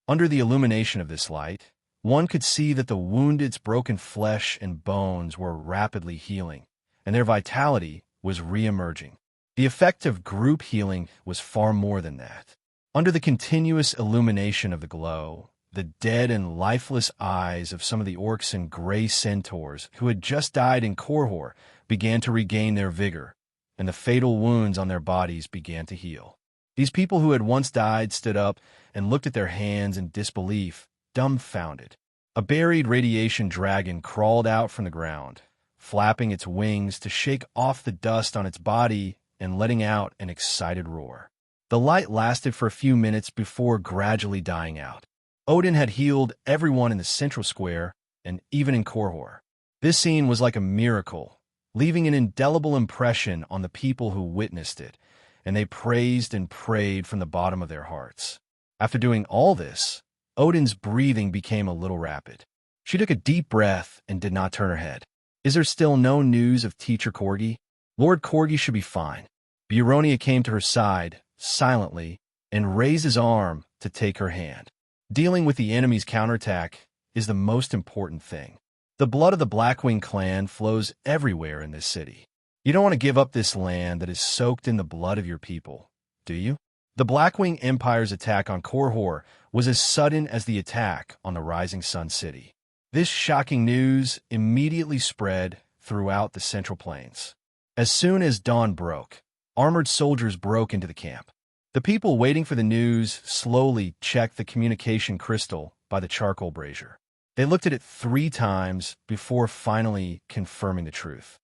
Under the illumination of this light, one could see that the wounded's broken flesh and bones were rapidly healing, and their vitality was re-emerging. The effect of group healing was far more than that. Under the continuous illumination of the glow, the dead and lifeless eyes of some of the orcs and gray centaurs who had just died in Korhor began to regain their vigor, and the fatal wounds on their bodies began to heal. These people who had once died stood up and looked at their hands in disbelief, dumbfounded. A buried radiation dragon crawled out from the ground, flapping its wings to shake off the dust on its body and letting out an excited roar. The light lasted for a few minutes before gradually dying out. Odin had healed everyone in the central square and even in Korhor. This scene was like a miracle, leaving an indelible impression on the people who witnessed it, and they praised and prayed from the bottom of their hearts. After doing all this, Odin's breathing became a little rapid. She took a deep breath and did not turn her head. "Is there still no news of Teacher Corgi? Lord Corgi should be fine." Beronia came to her side, silently, and raised his arm to take her hand. Dealing with the enemy's counterattack is the most important thing. The blood of the Blackwing clan flows everywhere in this city. You don't want to give up this land that is soaked in the blood of your people, do you? The Blackwing Empire's attack on Korhor was as sudden as the attack on the Rising Sun City. This shocking news immediately spread throughout the Central Plains. As soon as dawn broke, armored soldiers broke into the camp. The people waiting for the news slowly checked the communication crystal by the charcoal brazier. They looked at it 3 times before finally confirming the truth.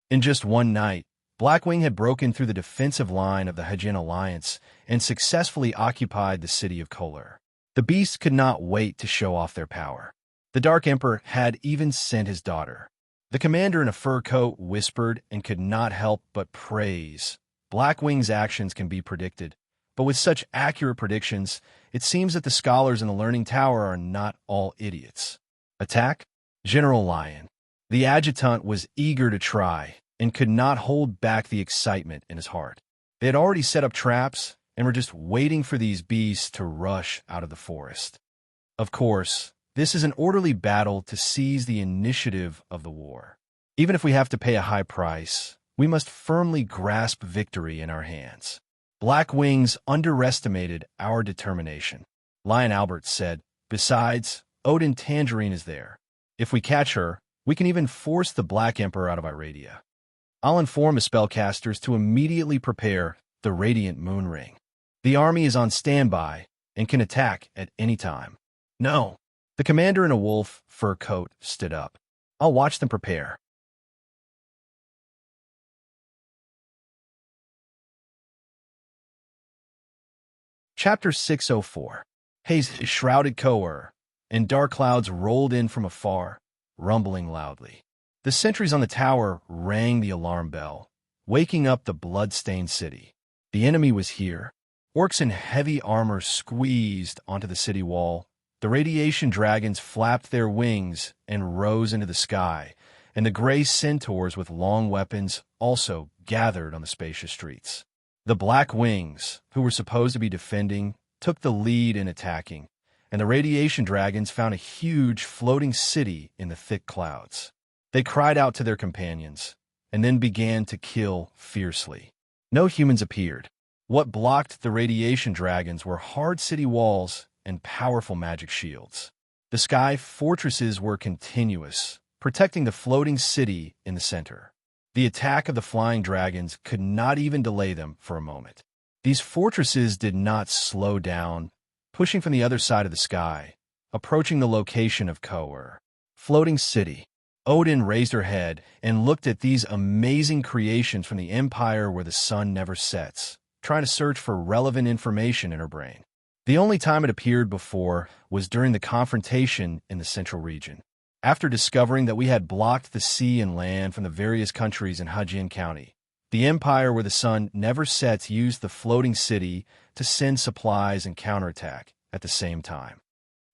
In just one night, Blackwing had broken through the defensive line of the Hajin Alliance and successfully occupied the city of Kolar. The beasts could not wait to show off their power. The Dark Emperor had even sent his daughter. The commander in a fur coat whispered and could not help but praise. Blackwing's actions can be predicted, but with such accurate predictions, it seems that the scholars in the Learning Tower are not all idiots. Attack? General Lion. The adjutant was eager to try and could not hold back the excitement in his heart. They had already set up traps and were just waiting for these beasts to rush out of the forest. Of course, this is an orderly battle to seize the initiative of the war. Even if we have to pay a high price, we must firmly grasp victory in our hands. Black Wings underestimated our determination. Lion Albert said, "Besides, Odin Tangerine is there. If we catch her, we can even force the Black Emperor out of Iradia. I'll inform the spellcasters to immediately prepare the Radiant Moon Ring. The army is on standby and can attack at any time." "No." The commander in a wolf fur coat stood up. "I'll watch them prepare." Chapter 604. Haze shrouded Koer, and dark clouds rolled in from afar, rumbling loudly. The sentries on the tower rang the alarm bell, waking up the blood-stained city. The enemy was here. Orcs in heavy armor squeezed onto the city wall. The radiation dragons flapped their wings and rose into the sky, and the gray centaurs with long weapons also gathered on the spacious streets. The Black Wings, who were supposed to be defending, took the lead in attacking, and the radiation dragons found a huge floating city in the thick clouds. They cried out to their companions, and then began to kill fiercely. No humans appeared. What blocked the radiation dragons were hard city walls and powerful magic shields. The sky fortresses were continuous, protecting the floating city in the center. The attack of the flying dragons could not even delay them for a moment. These fortresses did not slow down, pushing from the other side of the sky, approaching the location of Koer. Floating city. Odin raised her head and looked at these amazing creations from the empire where the sun never sets, trying to search for relevant information in her brain. The only time it appeared before was during the confrontation in the central region. After discovering that we had blocked the sea and land from the various countries in Hajian County, the empire where the sun never sets used the floating city to send supplies and counterattack at the same time.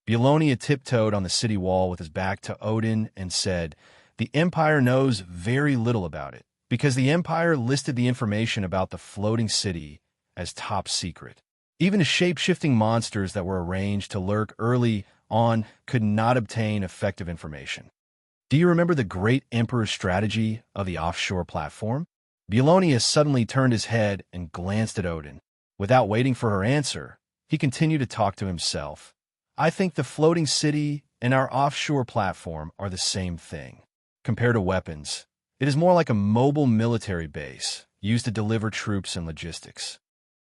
Belonia tiptoed on the city wall with his back to Odin and said, "The empire knows very little about it, because the empire listed the information about the floating city as top secret. Even the shape-shifting monsters that were arranged to lurk early on could not obtain effective information. Do you remember the great emperor's strategy of the offshore platform?" Belonia suddenly turned his head and glanced at Odin. Without waiting for her answer, he continued to talk to himself. "I think the floating city and our offshore platform are the same thing. Compared to weapons, it is more like a mobile military base used to deliver troops and logistics.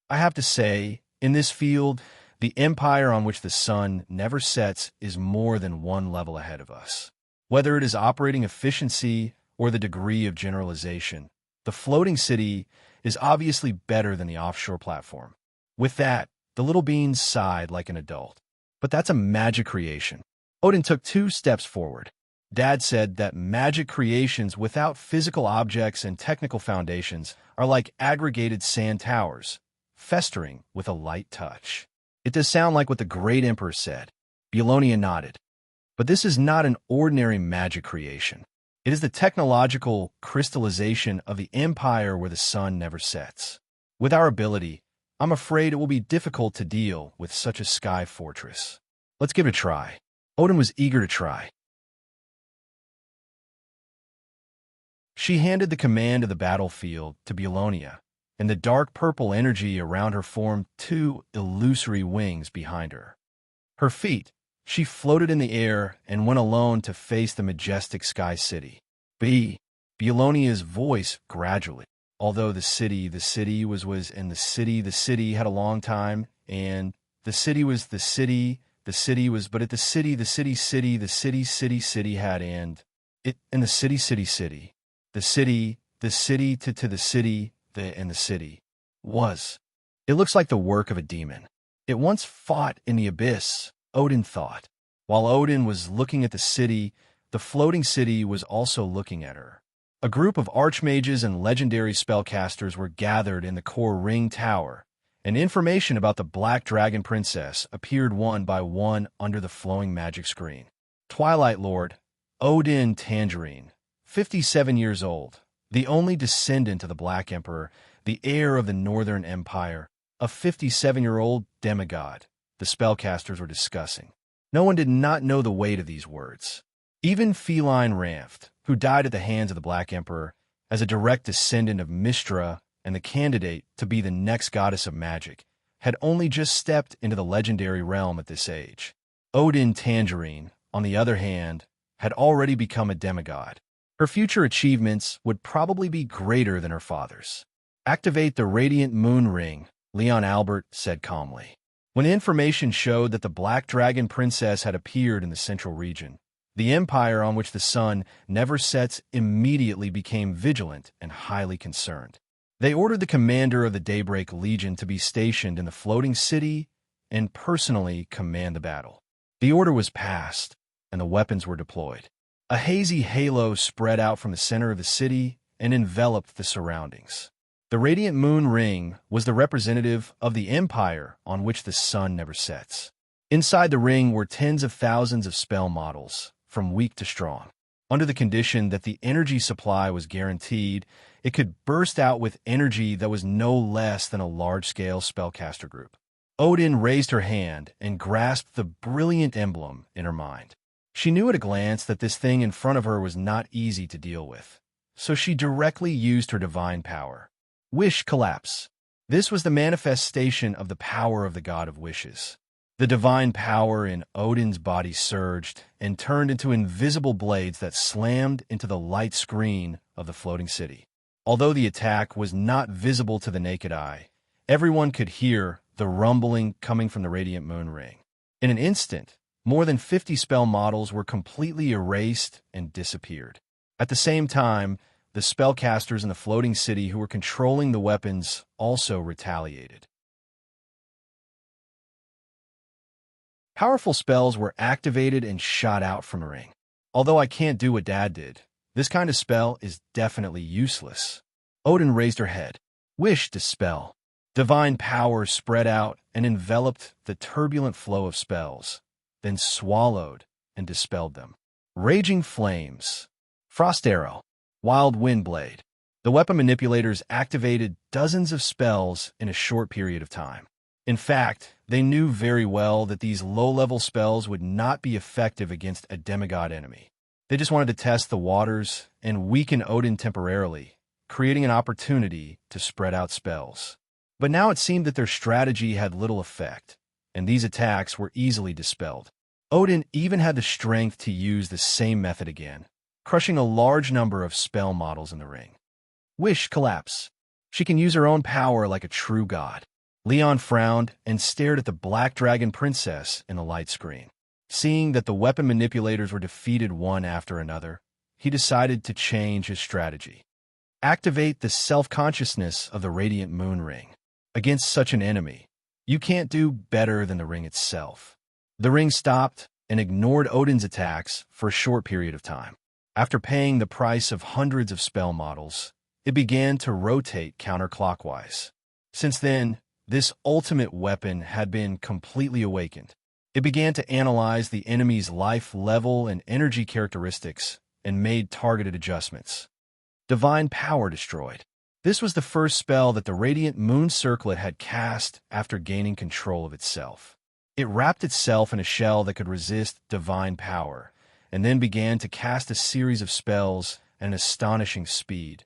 I have to say, in this field, the empire on which the sun never sets is more than one level ahead of us. Whether it is operating efficiency or the degree of generalization, the floating city is obviously better than the offshore platform." With that, the little bean sighed like an adult. "But that's a magic creation." Odin took 2 steps forward. "Dad said that magic creations without physical objects and technical foundations are like aggregated sand towers, festering with a light touch." "It does sound like what the great emperor said." Belonia nodded. "But this is not an ordinary magic creation. It is the technological crystallization of the empire where the sun never sets. With our ability, I'm afraid it will be difficult to deal with such a sky fortress. Let's give it a try." Odin was eager to try. She handed the command of the battlefield to Belonia, and the dark purple energy around her formed 2 illusory wings behind her. Her feet, she floated in the air and went alone to face the majestic sky city. Beolonia's voice gradually. Although the city was, and the city had a long time, and the city was, but at the city had, and it, and the city, to the city, and the city was. It looks like the work of a demon. It once fought in the abyss, Odin thought. While Odin was looking at the floating city was also looking at her. A group of archmages and legendary spellcasters were gathered in the core ring tower, and information about the Black Dragon Princess appeared one by one under the flowing magic screen. Twilight Lord, Odin Tangerine, 57 years old, the only descendant of the Black Emperor, the heir of the Northern Empire, a 57-year-old demigod, the spellcasters were discussing. No one did not know the weight of these words. Even Feline Ramft, who died at the hands of the Black Emperor, as a direct descendant of Mystra and the candidate to be the next goddess of magic, had only just stepped into the legendary realm at this age. Odin Tangerine, on the other hand, had already become a demigod. Her future achievements would probably be greater than her father's. Activate the Radiant Moon Ring, Leon Albert said calmly. When information showed that the Black Dragon Princess had appeared in the central region, the empire on which the sun never sets immediately became vigilant and highly concerned. They ordered the commander of the Daybreak Legion to be stationed in the floating city and personally command the battle. The order was passed, and the weapons were deployed. A hazy halo spread out from the center of the city and enveloped the surroundings. The Radiant Moon Ring was the representative of the empire on which the sun never sets. Inside the ring were tens of thousands of spell models, from weak to strong. Under the condition that the energy supply was guaranteed, it could burst out with energy that was no less than a large-scale spellcaster group. Odin raised her hand and grasped the brilliant emblem in her mind. She knew at a glance that this thing in front of her was not easy to deal with, so she directly used her divine power. Wish Collapse. This was the manifestation of the power of the god of wishes. The divine power in Odin's body surged and turned into invisible blades that slammed into the light screen of the floating city. Although the attack was not visible to the naked eye, everyone could hear the rumbling coming from the Radiant Moon Ring. In an instant, more than 50 spell models were completely erased and disappeared. At the same time, the spellcasters in the floating city who were controlling the weapons also retaliated. Powerful spells were activated and shot out from the ring. Although I can't do what Dad did, this kind of spell is definitely useless. Odin raised her head. Wish Dispel. Divine power spread out and enveloped the turbulent flow of spells, then swallowed and dispelled them. Raging Flames. Frost Arrow. Wild Wind Blade. The weapon manipulators activated dozens of spells in a short period of time. In fact, they knew very well that these low-level spells would not be effective against a demigod enemy. They just wanted to test the waters and weaken Odin temporarily, creating an opportunity to spread out spells. But now it seemed that their strategy had little effect, and these attacks were easily dispelled. Odin even had the strength to use the same method again, crushing a large number of spell models in the ring. Wish Collapse. She can use her own power like a true god. Leon frowned and stared at the Black Dragon Princess in the light screen. Seeing that the weapon manipulators were defeated one after another, he decided to change his strategy. Activate the self-consciousness of the Radiant Moon Ring. Against such an enemy, you can't do better than the ring itself. The ring stopped and ignored Odin's attacks for a short period of time. After paying the price of hundreds of spell models, it began to rotate counterclockwise. Since then, this ultimate weapon had been completely awakened. It began to analyze the enemy's life level and energy characteristics and made targeted adjustments. Divine Power Destroyed. This was the first spell that the Radiant Moon Circlet had cast after gaining control of itself. It wrapped itself in a shell that could resist divine power, and then began to cast a series of spells at an astonishing speed.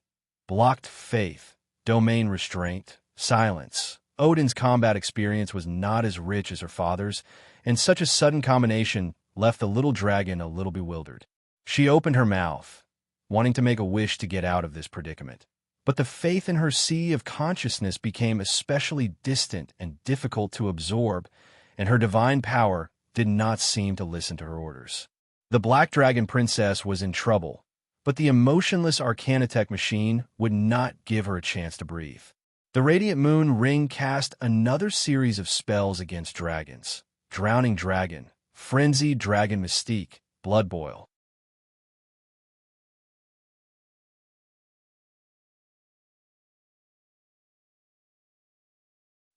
Blocked Faith, Domain Restraint, Silence. Odin's combat experience was not as rich as her father's, and such a sudden combination left the little dragon a little bewildered. She opened her mouth, wanting to make a wish to get out of this predicament. But the faith in her sea of consciousness became especially distant and difficult to absorb, and her divine power did not seem to listen to her orders. The Black Dragon Princess was in trouble, but the emotionless Arcanitech machine would not give her a chance to breathe. The Radiant Moon Ring cast another series of spells against dragons. Drowning Dragon, frenzied dragon mystique, blood boil.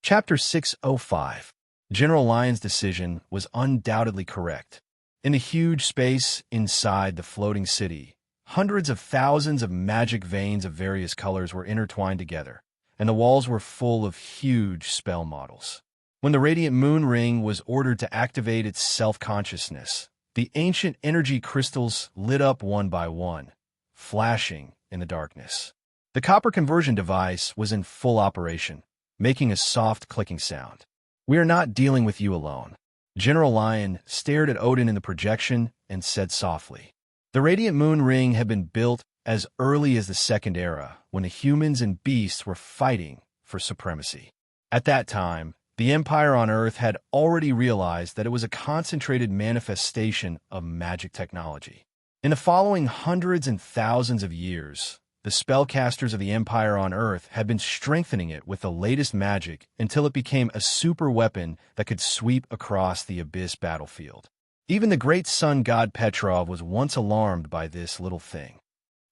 Chapter 605. General Lion's decision was undoubtedly correct. In the huge space inside the floating city, hundreds of thousands of magic veins of various colors were intertwined together, and the walls were full of huge spell models. When the radiant moon ring was ordered to activate its self-consciousness, the ancient energy crystals lit up one by one, flashing in the darkness. The copper conversion device was in full operation, making a soft clicking sound. "We are not dealing with you alone." General Lion stared at Odin in the projection and said softly. The radiant moon ring had been built as early as the Second Era, when the humans and beasts were fighting for supremacy. At that time, the Empire on Earth had already realized that it was a concentrated manifestation of magic technology. In the following hundreds and thousands of years, the spellcasters of the Empire on Earth had been strengthening it with the latest magic until it became a super weapon that could sweep across the abyss battlefield. Even the great sun god Petrov was once alarmed by this little thing.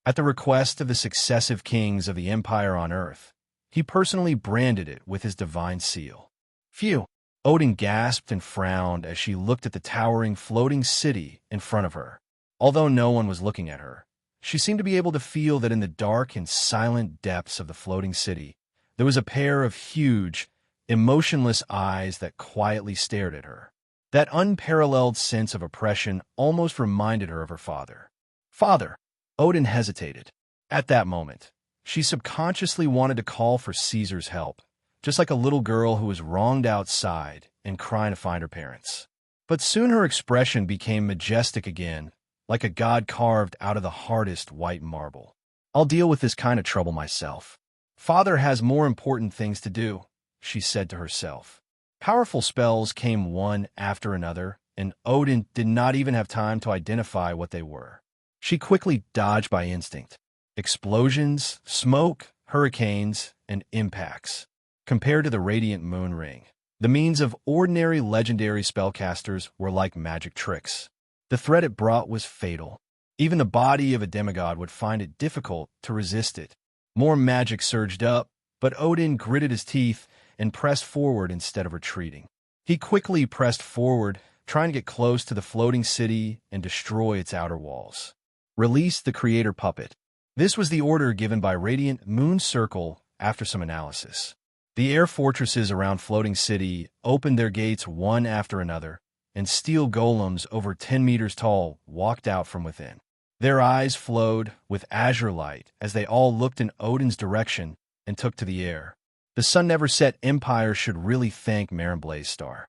At the request of the successive kings of the Empire on Earth, he personally branded it with his divine seal. Phew! Odin gasped and frowned as she looked at the towering floating city in front of her. Although no one was looking at her, she seemed to be able to feel that in the dark and silent depths of the floating city, there was a pair of huge, emotionless eyes that quietly stared at her. That unparalleled sense of oppression almost reminded her of her father. "Father!" Odin hesitated. At that moment, she subconsciously wanted to call for Caesar's help, just like a little girl who was wronged outside and crying to find her parents. But soon her expression became majestic again, like a god carved out of the hardest white marble. "I'll deal with this kind of trouble myself. Father has more important things to do," she said to herself. Powerful spells came one after another, and Odin did not even have time to identify what they were. She quickly dodged by instinct. Explosions, smoke, hurricanes, and impacts. Compared to the radiant moon ring, the means of ordinary legendary spellcasters were like magic tricks. The threat it brought was fatal. Even the body of a demigod would find it difficult to resist it. More magic surged up, but Odin gritted his teeth and pressed forward instead of retreating. He quickly pressed forward, trying to get close to the floating city and destroy its outer walls. "Release the creator puppet." This was the order given by Radiant Moon Circle after some analysis. The air fortresses around Floating City opened their gates one after another, and steel golems over 10 meters tall walked out from within. Their eyes flowed with azure light as they all looked in Odin's direction and took to the air. The Sun Never Set Empire should really thank Maren Blazestar.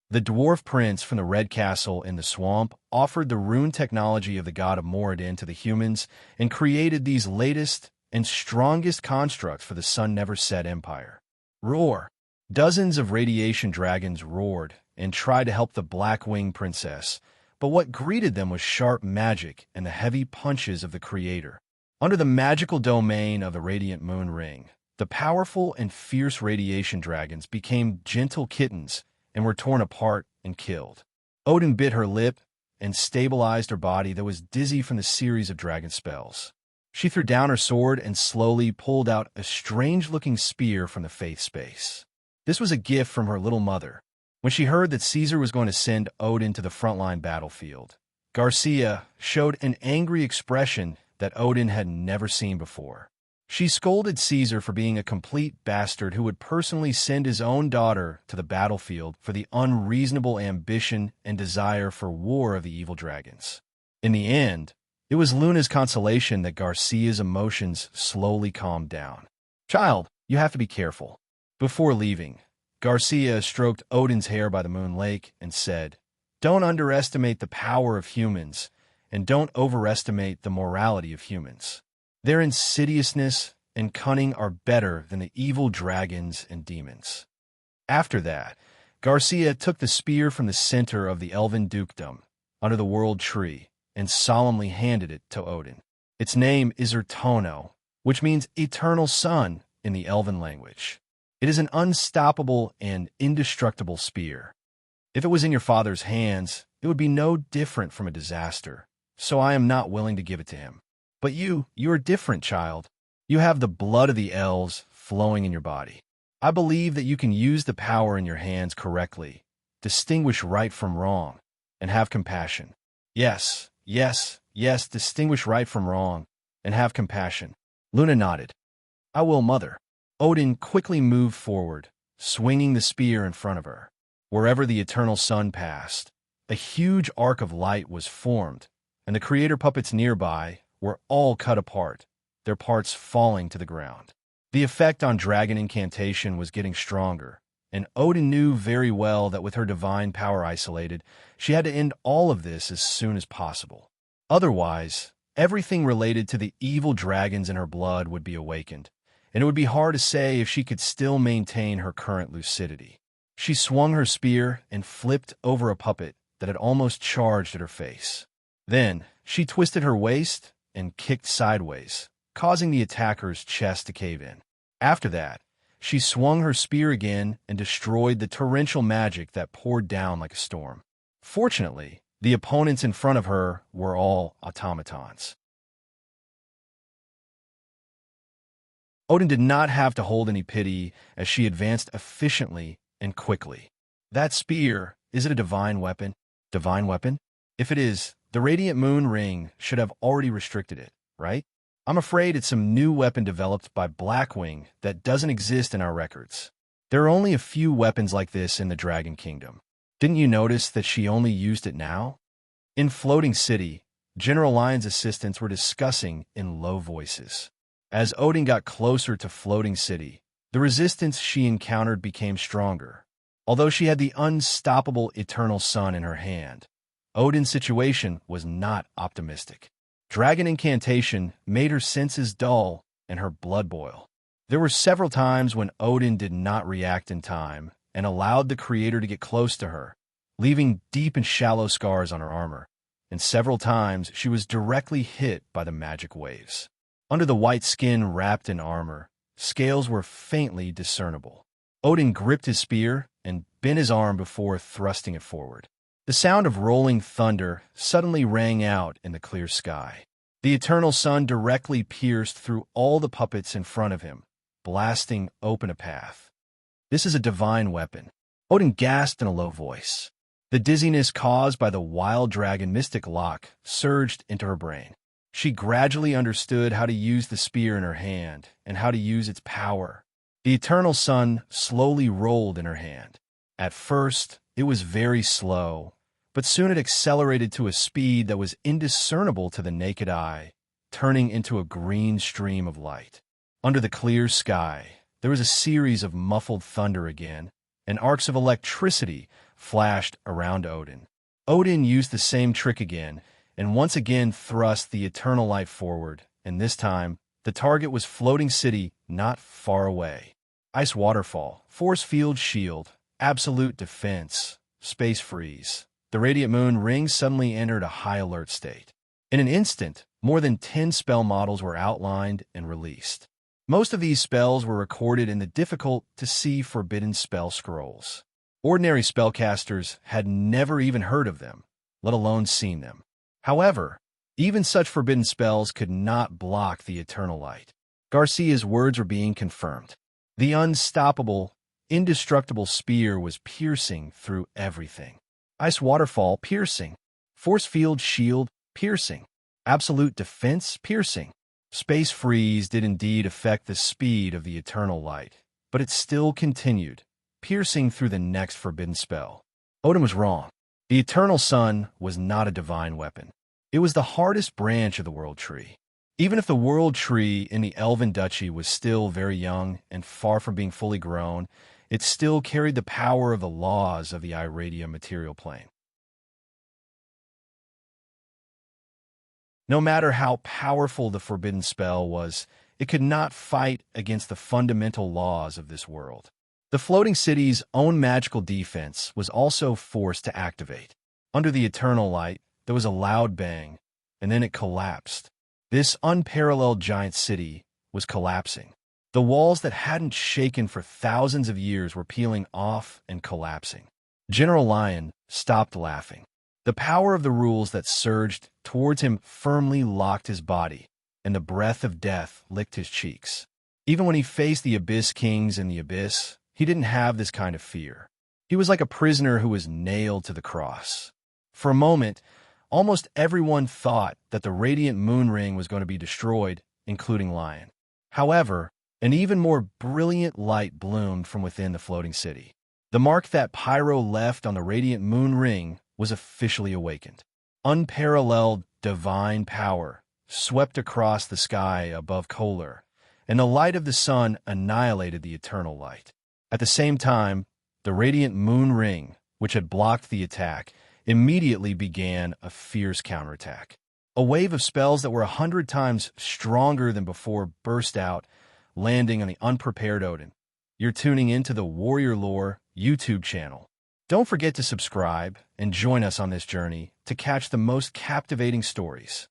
The dwarf prince from the Red Castle in the swamp offered the rune technology of the god of Moradin to the humans and created these latest and strongest constructs for the Sun Never Set Empire. Roar! Dozens of radiation dragons roared and tried to help the Black-Winged Princess, but what greeted them was sharp magic and the heavy punches of the Creator. Under the magical domain of the Radiant Moon Ring, the powerful and fierce radiation dragons became gentle kittens and were torn apart and killed. Odin bit her lip and stabilized her body that was dizzy from the series of dragon spells. She threw down her sword and slowly pulled out a strange-looking spear from the faith space. This was a gift from her little mother. When she heard that Caesar was going to send Odin to the frontline battlefield, Garcia showed an angry expression that Odin had never seen before. She scolded Caesar for being a complete bastard who would personally send his own daughter to the battlefield for the unreasonable ambition and desire for war of the evil dragons. In the end, it was Luna's consolation that Garcia's emotions slowly calmed down. "Child, you have to be careful." Before leaving, Garcia stroked Odin's hair by the Moon Lake and said, "Don't underestimate the power of humans, and don't overestimate the morality of humans. Their insidiousness and cunning are better than the evil dragons and demons." After that, Garcia took the spear from the center of the elven dukedom, under the world tree, and solemnly handed it to Odin. Its name is Urtono, which means eternal sun in the elven language. It is an unstoppable and indestructible spear. If it was in your father's hands, it would be no different from a disaster, so I am not willing to give it to him. But you are different, child. You have the blood of the elves flowing in your body. I believe that you can use the power in your hands correctly, distinguish right from wrong, and have compassion. Yes, distinguish right from wrong, and have compassion. Luna nodded. I will, mother. Odin quickly moved forward, swinging the spear in front of her. Wherever the eternal sun passed, a huge arc of light was formed, and the creator puppets nearby were all cut apart, their parts falling to the ground. The effect on dragon incantation was getting stronger, and Odin knew very well that with her divine power isolated, she had to end all of this as soon as possible. Otherwise, everything related to the evil dragons in her blood would be awakened, and it would be hard to say if she could still maintain her current lucidity. She swung her spear and flipped over a puppet that had almost charged at her face. Then, she twisted her waist and kicked sideways, causing the attacker's chest to cave in. After that, she swung her spear again and destroyed the torrential magic that poured down like a storm. Fortunately, the opponents in front of her were all automatons. Odin did not have to hold any pity as she advanced efficiently and quickly. That spear, is it a divine weapon? Divine weapon? If it is, the radiant moon ring should have already restricted it, right? I'm afraid it's some new weapon developed by Blackwing that doesn't exist in our records. There are only a few weapons like this in the Dragon Kingdom. Didn't you notice that she only used it now? In Floating City, General Lion's assistants were discussing in low voices. As Odin got closer to Floating City, the resistance she encountered became stronger. Although she had the unstoppable eternal sun in her hand, Odin's situation was not optimistic. Dragon incantation made her senses dull and her blood boil. There were several times when Odin did not react in time and allowed the creator to get close to her, leaving deep and shallow scars on her armor, and several times she was directly hit by the magic waves. Under the white skin wrapped in armor, scales were faintly discernible. Odin gripped his spear and bent his arm before thrusting it forward. The sound of rolling thunder suddenly rang out in the clear sky. The eternal sun directly pierced through all the puppets in front of him, blasting open a path. This is a divine weapon. Odin gasped in a low voice. The dizziness caused by the wild dragon mystic lock surged into her brain. She gradually understood how to use the spear in her hand and how to use its power. The eternal sun slowly rolled in her hand. At first, it was very slow, but soon it accelerated to a speed that was indiscernible to the naked eye, turning into a green stream of light. Under the clear sky, there was a series of muffled thunder again, and arcs of electricity flashed around Odin. Odin used the same trick again, and once again thrust the eternal light forward, and this time, the target was Floating City not far away. Ice Waterfall, Force Field Shield, Absolute Defense, Space Freeze. The radiant moon ring suddenly entered a high alert state. In an instant, more than 10 spell models were outlined and released. Most of these spells were recorded in the difficult-to-see forbidden spell scrolls. Ordinary spellcasters had never even heard of them, let alone seen them. However, even such forbidden spells could not block the eternal light. Garcia's words were being confirmed. The unstoppable, indestructible spear was piercing through everything. Ice Waterfall, piercing. Force Field Shield, piercing. Absolute Defense, piercing. Space Freeze did indeed affect the speed of the eternal light, but it still continued, piercing through the next forbidden spell. Odin was wrong. The eternal sun was not a divine weapon. It was the hardest branch of the World Tree. Even if the World Tree in the Elven Duchy was still very young and far from being fully grown, it still carried the power of the laws of the Iradia material plane. No matter how powerful the forbidden spell was, it could not fight against the fundamental laws of this world. The Floating City's own magical defense was also forced to activate. Under the eternal light, there was a loud bang, and then it collapsed. This unparalleled giant city was collapsing. The walls that hadn't shaken for thousands of years were peeling off and collapsing. General Lion stopped laughing. The power of the rules that surged towards him firmly locked his body, and the breath of death licked his cheeks. Even when he faced the Abyss Kings in the Abyss, he didn't have this kind of fear. He was like a prisoner who was nailed to the cross. For a moment, almost everyone thought that the radiant moon ring was going to be destroyed, including Lion. However, an even more brilliant light bloomed from within the floating city. The mark that Pyro left on the radiant moon ring was officially awakened. Unparalleled divine power swept across the sky above Kohler, and the light of the sun annihilated the eternal light. At the same time, the radiant moon ring, which had blocked the attack, immediately began a fierce counterattack. A wave of spells that were 100 times stronger than before burst out, landing on the unprepared Odin. You're tuning into the Warrior Lore YouTube channel. Don't forget to subscribe and join us on this journey to catch the most captivating stories.